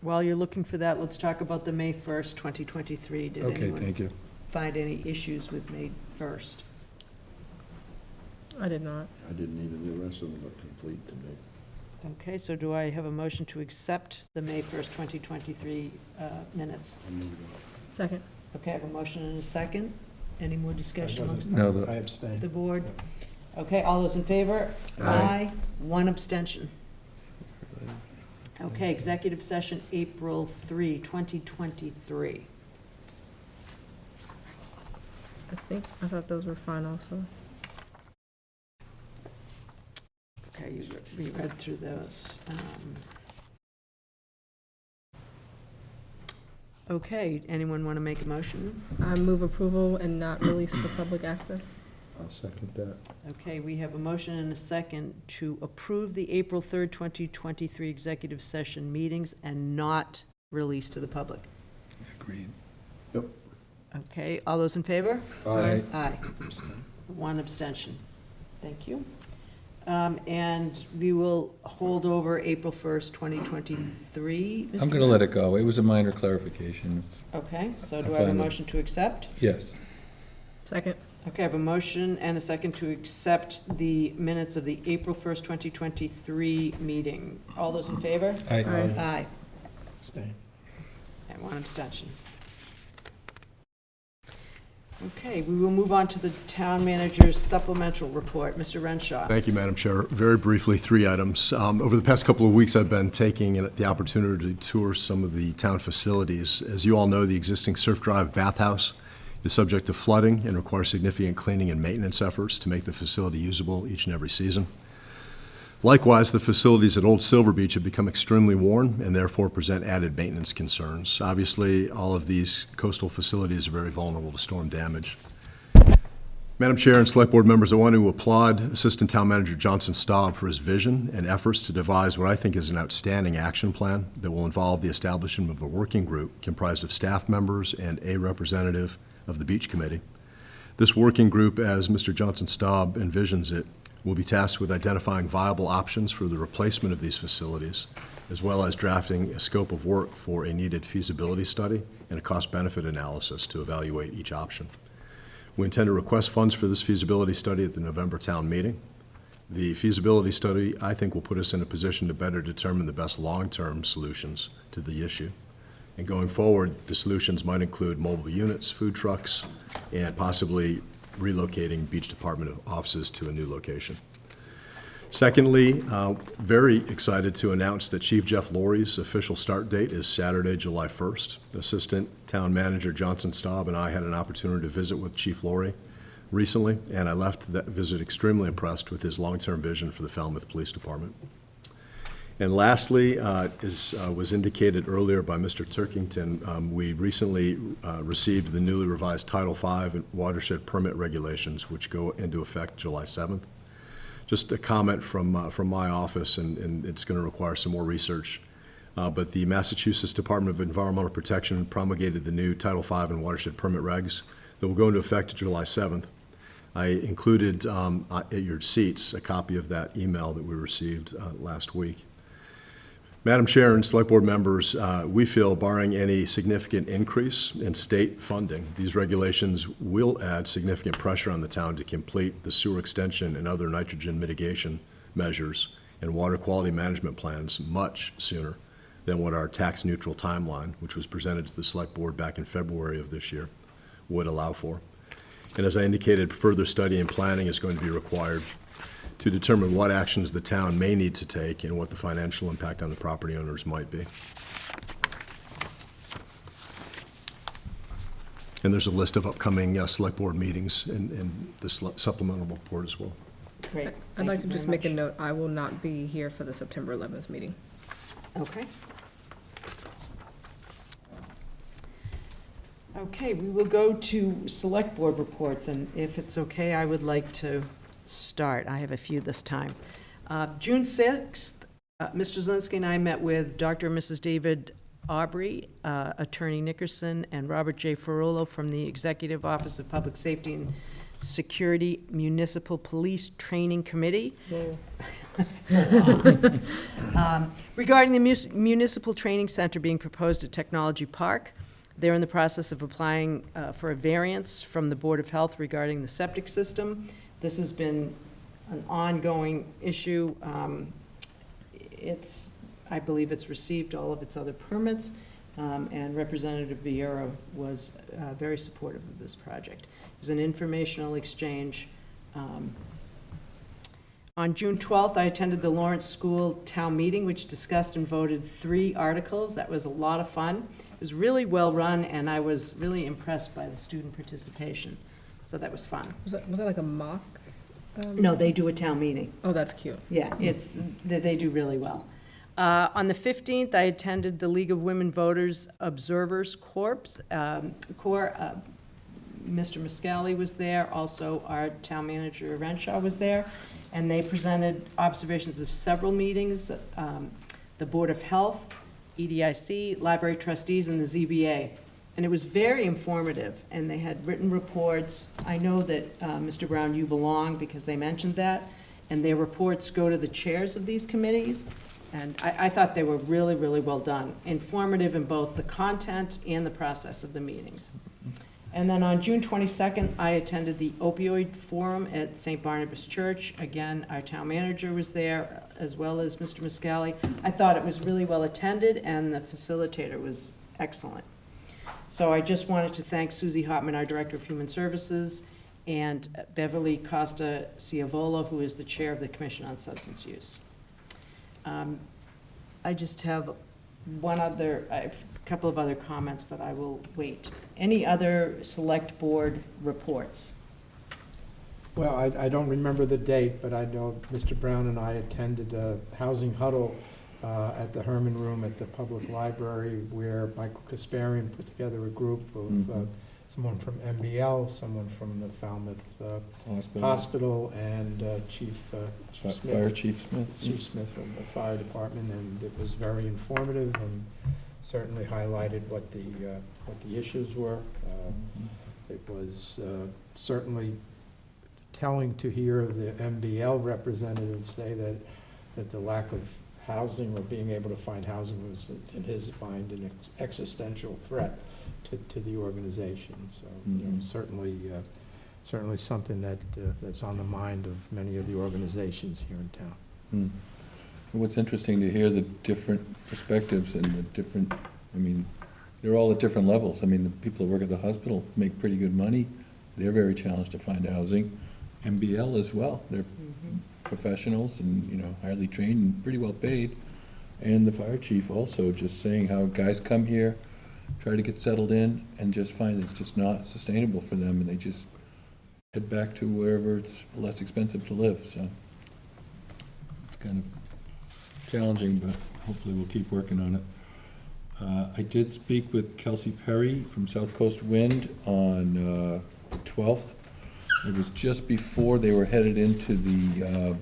While you're looking for that, let's talk about the May 1st, 2023. Did Okay, anyone thank you. find any issues with May 1st? I did not. I didn't either. The rest of them look complete to me. Okay, so do I have a motion to accept the May 1st, 2023 minutes? Second. Okay, I have a motion and a second. Any more discussion amongst No, I abstain. the board? Okay, all those in favor? Aye. One abstention. Okay, executive session, April 3, 2023. I thought those were fine also. Okay, we read through those. Okay, anyone want to make a motion? I move approval and not release for public access. I'll second that. Okay, we have a motion and a second to approve the April 3rd, 2023 executive session meetings and not release to the public. Agreed. Yep. Okay, all those in favor? Aye. Aye. One abstention. Thank you. And we will hold over April 1st, 2023. I'm gonna let it go. It was a minor clarification. Okay, so I'm do I have a fine with- motion to accept? Yes. Second. Okay, I have a motion and a second to accept the minutes of the April 1st, 2023 meeting. All those in favor? Aye. Aye. Abstain. And one abstention. Okay, we will move on to the town manager's supplemental report. Mr. Renshaw. Thank you, Madam Chair. Very briefly, 3 items. Over the past couple of weeks, I've been taking the opportunity to tour some of the town facilities. As you all know, the existing Surf Drive bathhouse is subject to flooding and requires significant cleaning and maintenance efforts to make the facility usable each and every season. Likewise, the facilities at Old Silver Beach have become extremely worn and therefore present added maintenance concerns. Obviously, all of these coastal facilities are very vulnerable to storm damage. Madam Chair and Select Board members, I want to applaud Assistant Town Manager Johnson Staub for his vision and efforts to devise what I think is an outstanding action plan that will involve the establishment of a working group comprised of staff members and a representative of the Beach Committee. This working group, as Mr. Johnson Staub envisions it, will be tasked with identifying viable options for the replacement of these facilities, as well as drafting a scope of work for a needed feasibility study and a cost-benefit analysis to evaluate each option. We intend to request funds for this feasibility study at the November town meeting. The feasibility study, I think, will put us in a position to better determine the best long-term solutions to the issue. And going forward, the solutions might include mobile units, food trucks, and possibly relocating beach department offices to a new location. Secondly, very excited to announce that Chief Jeff Laurie's official start date is Saturday, July 1st. Assistant Town Manager Johnson Staub and I had an opportunity to visit with Chief Laurie recently, and I left that visit extremely impressed with his long-term vision for the Falmouth Police Department. And lastly, as was indicated earlier by Mr. Turkington, we recently received the newly revised Title V watershed permit regulations, which go into effect July 7th. Just a comment from my office, and it's going to require some more research. But the Massachusetts Department of Environmental Protection promulgated the new Title V and watershed permit regs that will go into effect July 7th. I included at your seats a copy of that email that we received last week. Madam Chair and Select Board members, we feel barring any significant increase in state funding, these regulations will add significant pressure on the town to complete the sewer extension and other nitrogen mitigation measures and water quality management plans much sooner than what our tax-neutral timeline, which was presented to the Select Board back in February of this year, would allow for. And as I indicated, further study and planning is going to be required to determine what actions the town may need to take and what the financial impact on the property owners might be. And there's a list of upcoming Select Board meetings in the supplemental report as well. Great. I'd like to just make a note, I will not be here for the September 11th meeting. Okay. Okay, we will go to Select Board reports, and if it's okay, I would like to start. I have a few this time. June 6th, Mr. Zelinski and I met with Dr. and Mrs. David Aubrey, Attorney Nickerson, and Robert J. Ferrolo from the Executive Office of Public Safety and Security Municipal Police Training Committee. Regarding the Municipal Training Center being proposed at Technology Park, they're in the process of applying for a variance from the Board of Health regarding the septic system. This has been an ongoing issue. I believe it's received all of its other permits, and Representative Vieira was very supportive of this project. It was an informational exchange. On June 12th, I attended the Lawrence School Town Meeting, which discussed and voted 3 articles. That was a lot of fun. It was really well run, and I was really impressed by the student participation. So that was fun. Was that like a mock? No, they do a town meeting. Oh, that's cute. Yeah, they do really well. On the 15th, I attended the League of Women Voters Observers Corps. Mr. Muscali was there, also our town manager Renshaw was there, and they presented observations of several meetings, the Board of Health, EDIC, library trustees, and the ZBA. And it was very informative, and they had written reports. I know that, Mr. Brown, you belong because they mentioned that, and their reports go to the chairs of these committees. And I thought they were really, really well done, informative in both the content and the process of the meetings. And then on June 22nd, I attended the opioid forum at St. Barnabas Church. Again, our town manager was there, as well as Mr. Muscali. I thought it was really well attended, and the facilitator was excellent. So I just wanted to thank Susie Hopman, our Director of Human Services, and Beverly Costa Ciavola, who is the Chair of the Commission on Substance Use. I just have a couple of other comments, but I will wait. Any other Select Board reports? Well, I don't remember the date, but I know Mr. Brown and I attended a housing huddle at the Herman Room at the Public Library, where Michael Kasparian put together a group of someone from MBL, someone from the Falmouth Hospital, and Chief Smith. Fire Chief Smith. Chief Smith from the fire department, and it was very informative and certainly highlighted what the issues were. It was certainly telling to hear the MBL representatives say that the lack of housing or being able to find housing was, in his mind, an existential threat to the organization. So you know, certainly something that's on the mind of many of the organizations here in town. What's interesting to hear the different perspectives and the different, they're all at different levels. The people that work at the hospital make pretty good money. They're very challenged to find housing. MBL as well. They're professionals and, highly trained and pretty well paid. And the fire chief also just saying how guys come here, try to get settled in, and just find it's just not sustainable for them, and they just head back to wherever it's less expensive to live. So it's kind of challenging, but hopefully we'll keep working on it. I did speak with Kelsey Perry from South Coast Wind on the 12th. It was just before they were headed into the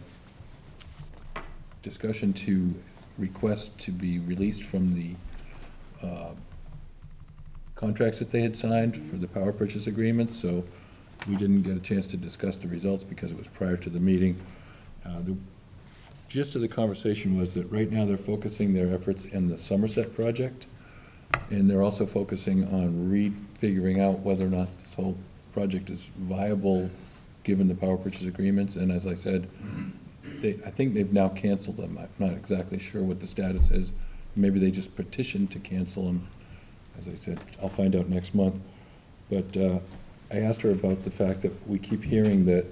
discussion to request to be released from the contracts that they had signed for the power purchase agreement, so we didn't get a chance to discuss the results because it was prior to the meeting. The gist of the conversation was that right now they're focusing their efforts in the Somerset project, and they're also focusing on refiguring out whether or not this whole project is viable given the power purchase agreements, and as I said, I think they've now canceled them. I'm not exactly sure what the status is. Maybe they just petitioned to cancel them. As I said, I'll find out next month. But I asked her about the fact that we keep hearing that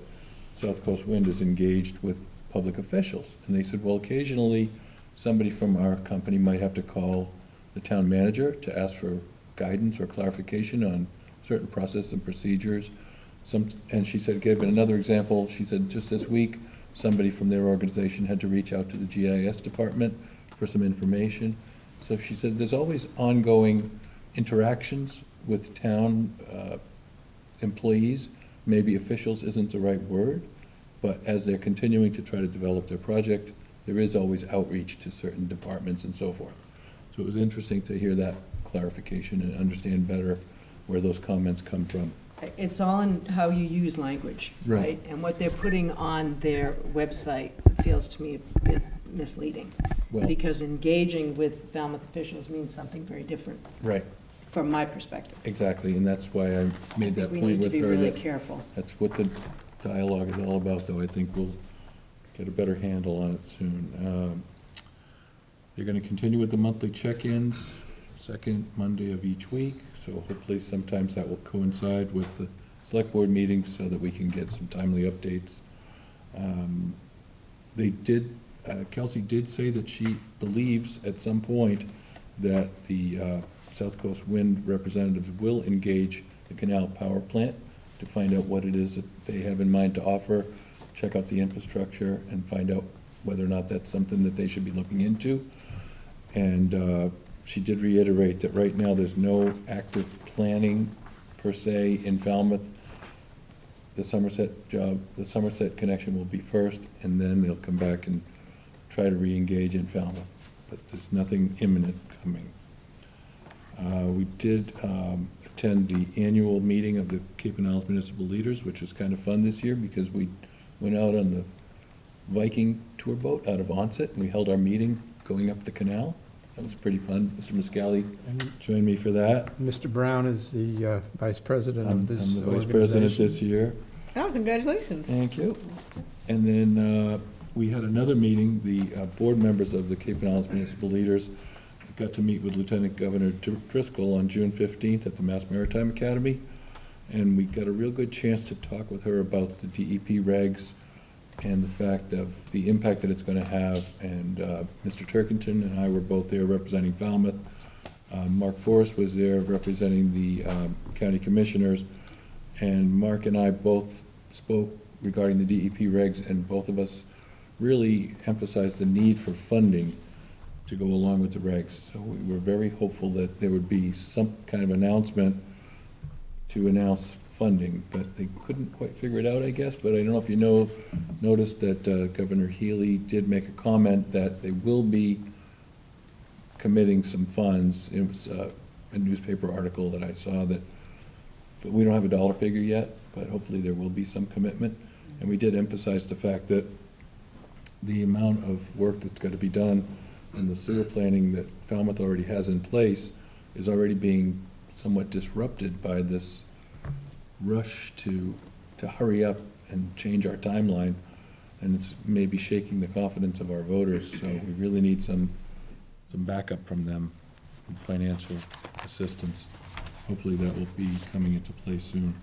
South Coast Wind is engaged with public officials. And they said, well, occasionally somebody from our company might have to call the town manager to ask for guidance or clarification on certain processes and procedures. And she said, gave another example. She said, just this week, somebody from their organization had to reach out to the GIS department for some information. So she said, there's always ongoing interactions with town employees. Maybe officials isn't the right word, but as they're continuing to try to develop their project, there is always outreach to certain departments and so forth. So it was interesting to hear that clarification and understand better where those comments come from. It's all in how you use language, Right. right? And what they're putting on their website feels to me a bit misleading. Well- Because engaging with Falmouth officials means something very different, Right. from my perspective. Exactly, and that's why I made that we point need to with be her. really that careful. That's what the dialogue is all about, though. I think we'll get a better handle on it soon. They're gonna continue with the monthly check-ins, second Monday of each week, so hopefully sometimes that will coincide with the select board meetings so that we can get some timely updates. They did, Kelsey did say that she believes at some point that the South Coast Wind representatives will engage the Canal Power Plant to find out what it is that they have in mind to offer, check out the infrastructure, and find out whether or not that's something that they should be looking into. And she did reiterate that right now there's no active planning per se in Falmouth. The Somerset connection will be first, and then they'll come back and try to re-engage in Falmouth. But there's nothing imminent coming. We did attend the annual meeting of the Cape and Isles Municipal Leaders, which was kind of fun this year because we went out on the Viking tour boat out of Onset, and we held our meeting going up the canal. That was pretty fun. Mr. Muscali joined me for that. Mr. Brown is the vice president I'm of this the vice president this year. Oh, congratulations. Thank you. And then we had another meeting, the board members of the Cape and Isles Municipal Leaders got to meet with Lieutenant Governor Driscoll on June 15th at the Mass Maritime Academy, and we got a real good chance to talk with her about the DEP regs and the fact of the impact that it's going to have. And Mr. Turkington and I were both there representing Falmouth. Mark Forrest was there representing the county commissioners, and Mark and I both spoke regarding the DEP regs, and both of us really emphasized the need for funding to go along with the regs. So we were very hopeful that there would be some kind of announcement to announce funding, but they couldn't quite figure it out, I guess. But I don't know if you noticed that Governor Healy did make a comment that they will be committing some funds. It was a newspaper article that I saw that, but we don't have a dollar figure yet, but hopefully there will be some commitment. And we did emphasize the fact that the amount of work that's got to be done and the sewer planning that Falmouth already has in place is already being somewhat disrupted by this rush to hurry up and change our timeline, and it's maybe shaking the confidence of our voters. So we really need some backup from them with financial assistance. Hopefully that will be coming into play soon.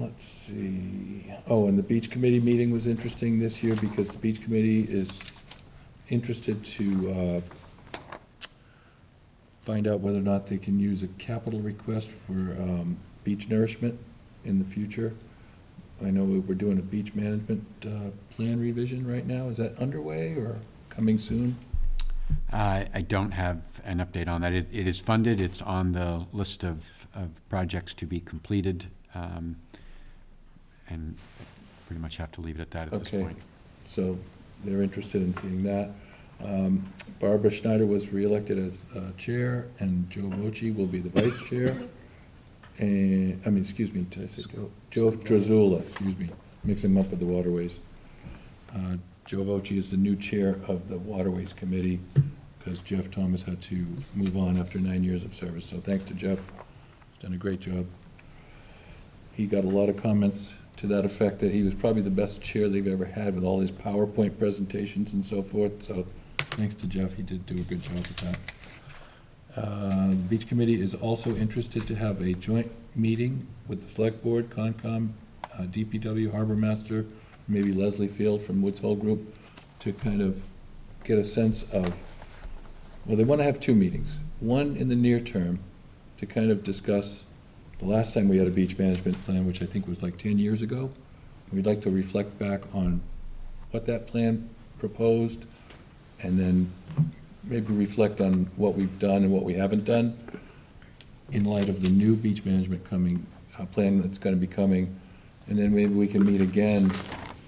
Let's see. Oh, and the beach committee meeting was interesting this year because the beach committee is interested to find out whether or not they can use a capital request for beach nourishment in the future. I know we're doing a beach management plan revision right now. Is that underway or coming soon? I don't have an update on that. It is funded. It's on the list of projects to be completed. And pretty much have to leave it at that at this point. So they're interested in seeing that. Barbara Schneider was reelected as chair, and Joe Voce will be the vice chair. And, I mean, excuse me, did I say Joe? Joe Drazula, excuse me, mix him up with the Waterways. Joe Voce is the new chair of the Waterways Committee, because Jeff Thomas had to move on after 9 years of service. So thanks to Jeff, he's done a great job. He got a lot of comments to that effect, that he was probably the best chair they've ever had with all his PowerPoint presentations and so forth. So thanks to Jeff, he did do a good job with that. The Beach Committee is also interested to have a joint meeting with the Select Board, Concom, DPW, Harbor Master, maybe Leslie Field from Woods Hole Group, to kind of get a sense of, well, they want to have two meetings. One in the near term to kind of discuss the last time we had a beach management plan, which I think was like 10 years ago. We'd like to reflect back on what that plan proposed, and then maybe reflect on what we've done and what we haven't done in light of the new beach management plan that's going to be coming. And then maybe we can meet again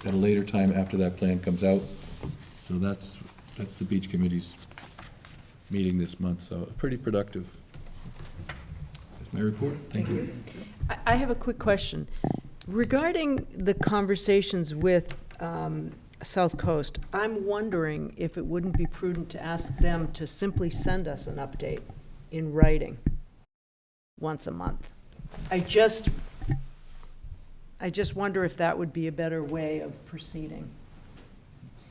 at a later time after that plan comes out. So that's the Beach Committee's meeting this month, so pretty productive. That's my report. Thank you. I have a quick question. Regarding the conversations with South Coast, I'm wondering if it wouldn't be prudent to ask them to simply send us an update in writing once a month. I just wonder if that would be a better way of proceeding.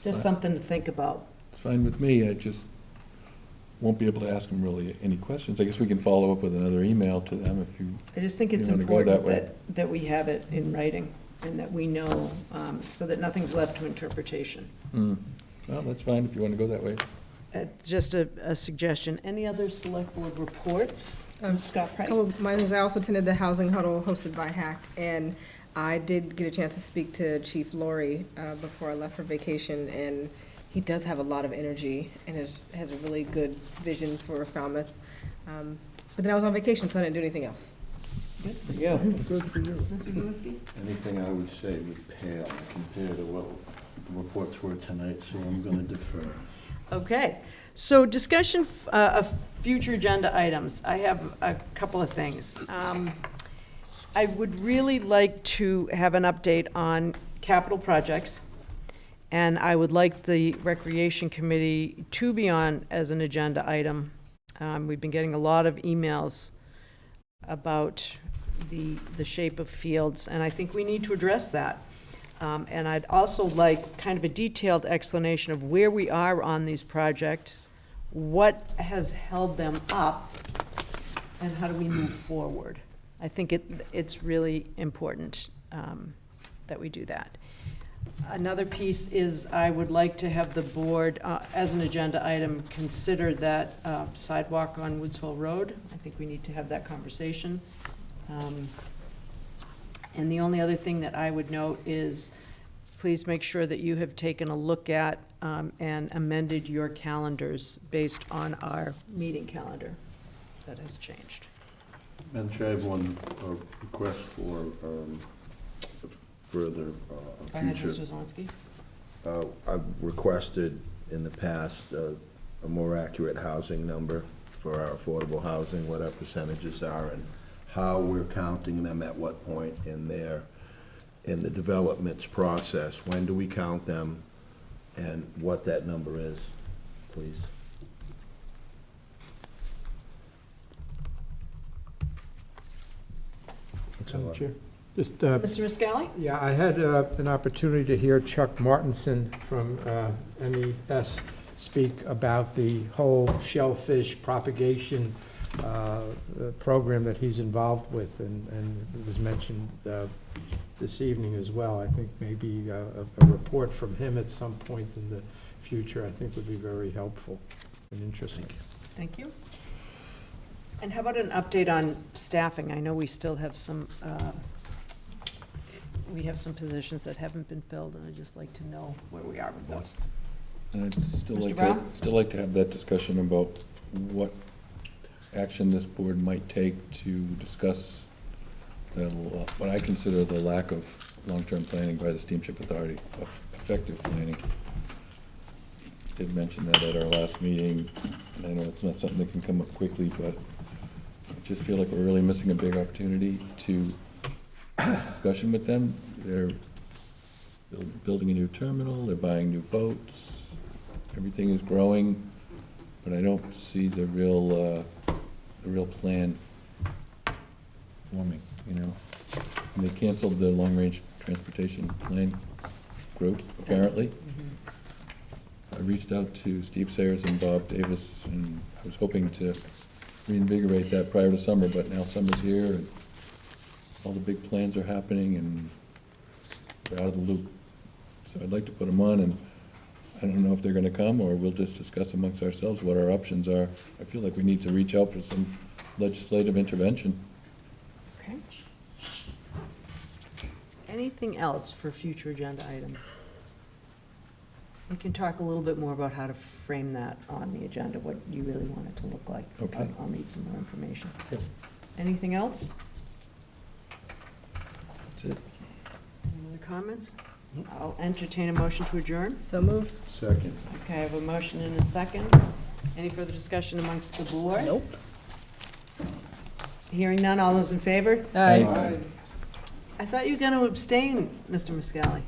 Just something to think about. It's fine with me. I just won't be able to ask them really any questions. I guess we can follow up with another email to them if you. I just think it's you wanna go that important way. that we have it in writing and that we know, so that nothing's left to interpretation. Well, that's fine if you want to go that way. It's just a suggestion. Any other select board reports? Scott Price? I also attended the housing huddle hosted by HAC, and I did get a chance to speak to Chief Laurie before I left for vacation, and he does have a lot of energy and has a really good vision for Falmouth. But then I was on vacation, so I didn't do anything else. Good for you. Good for you. Mr. Zelinski? Anything I would say would pale compared to what the reports were tonight, so I'm going to defer. Okay, so discussion of future agenda items. I have a couple of things. I would really like to have an update on capital projects, and I would like the Recreation Committee to be on as an agenda item. We've been getting a lot of emails about the shape of fields, and I think we need to address that. And I'd also like kind of a detailed explanation of where we are on these projects, what has held them up, and how do we move forward. I think it's really important that we do that. Another piece is I would like to have the board, as an agenda item, consider that sidewalk on Woods Hole Road. I think we need to have that conversation. And the only other thing that I would note is, please make sure that you have taken a look at and amended your calendars based on our meeting calendar that has changed. Madam Chair, I have one request for further Go ahead, future. Mr. Zelinski. I've requested in the past a more accurate housing number for our affordable housing, what our percentages are, and how we're counting them at what point in the development's process. When do we count them, and what that number is, please? Madam Chair. Just, Mr. Riscali? yeah, I had an opportunity to hear Chuck Martinson from MES speak about the whole shellfish propagation program that he's involved with, and it was mentioned this evening as well. I think maybe a report from him at some point in the future, I think, would be very helpful and interesting. Thank you. And how about an update on staffing? I know we still have some positions that haven't been filled, and I'd just like to know where we are with those. I'd still Mr. like Brown? to, still like to have that discussion about what action this board might take to discuss what I consider the lack of long-term planning by the Steamship Authority, effective planning. Did mention that at our last meeting, and I know it's not something that can come up quickly, but I just feel like we're really missing a big opportunity to discussion with them. They're building a new terminal, they're buying new boats, everything is growing, but I don't see the real plan forming, you know? And they canceled the long-range transportation plan group, apparently. I reached out to Steve Sayers and Bob Davis, and I was hoping to reinvigorate that prior to summer, but now summer's here, and all the big plans are happening, and they're out of the loop. So I'd like to put them on, and I don't know if they're gonna come, or we'll just discuss amongst ourselves what our options are. I feel like we need to reach out for some legislative intervention. Okay. Anything else for future agenda items? We can talk a little bit more about how to frame that on the agenda, what you really want it to look like. Okay. I'll need some more information. Anything else? That's it. Any other comments? I'll entertain a motion to adjourn. So moved. Second. Okay, I have a motion and a second. Any further discussion amongst the board? Nope. Hearing none, all those in favor? Aye. I thought you were going to abstain, Mr. Muscali.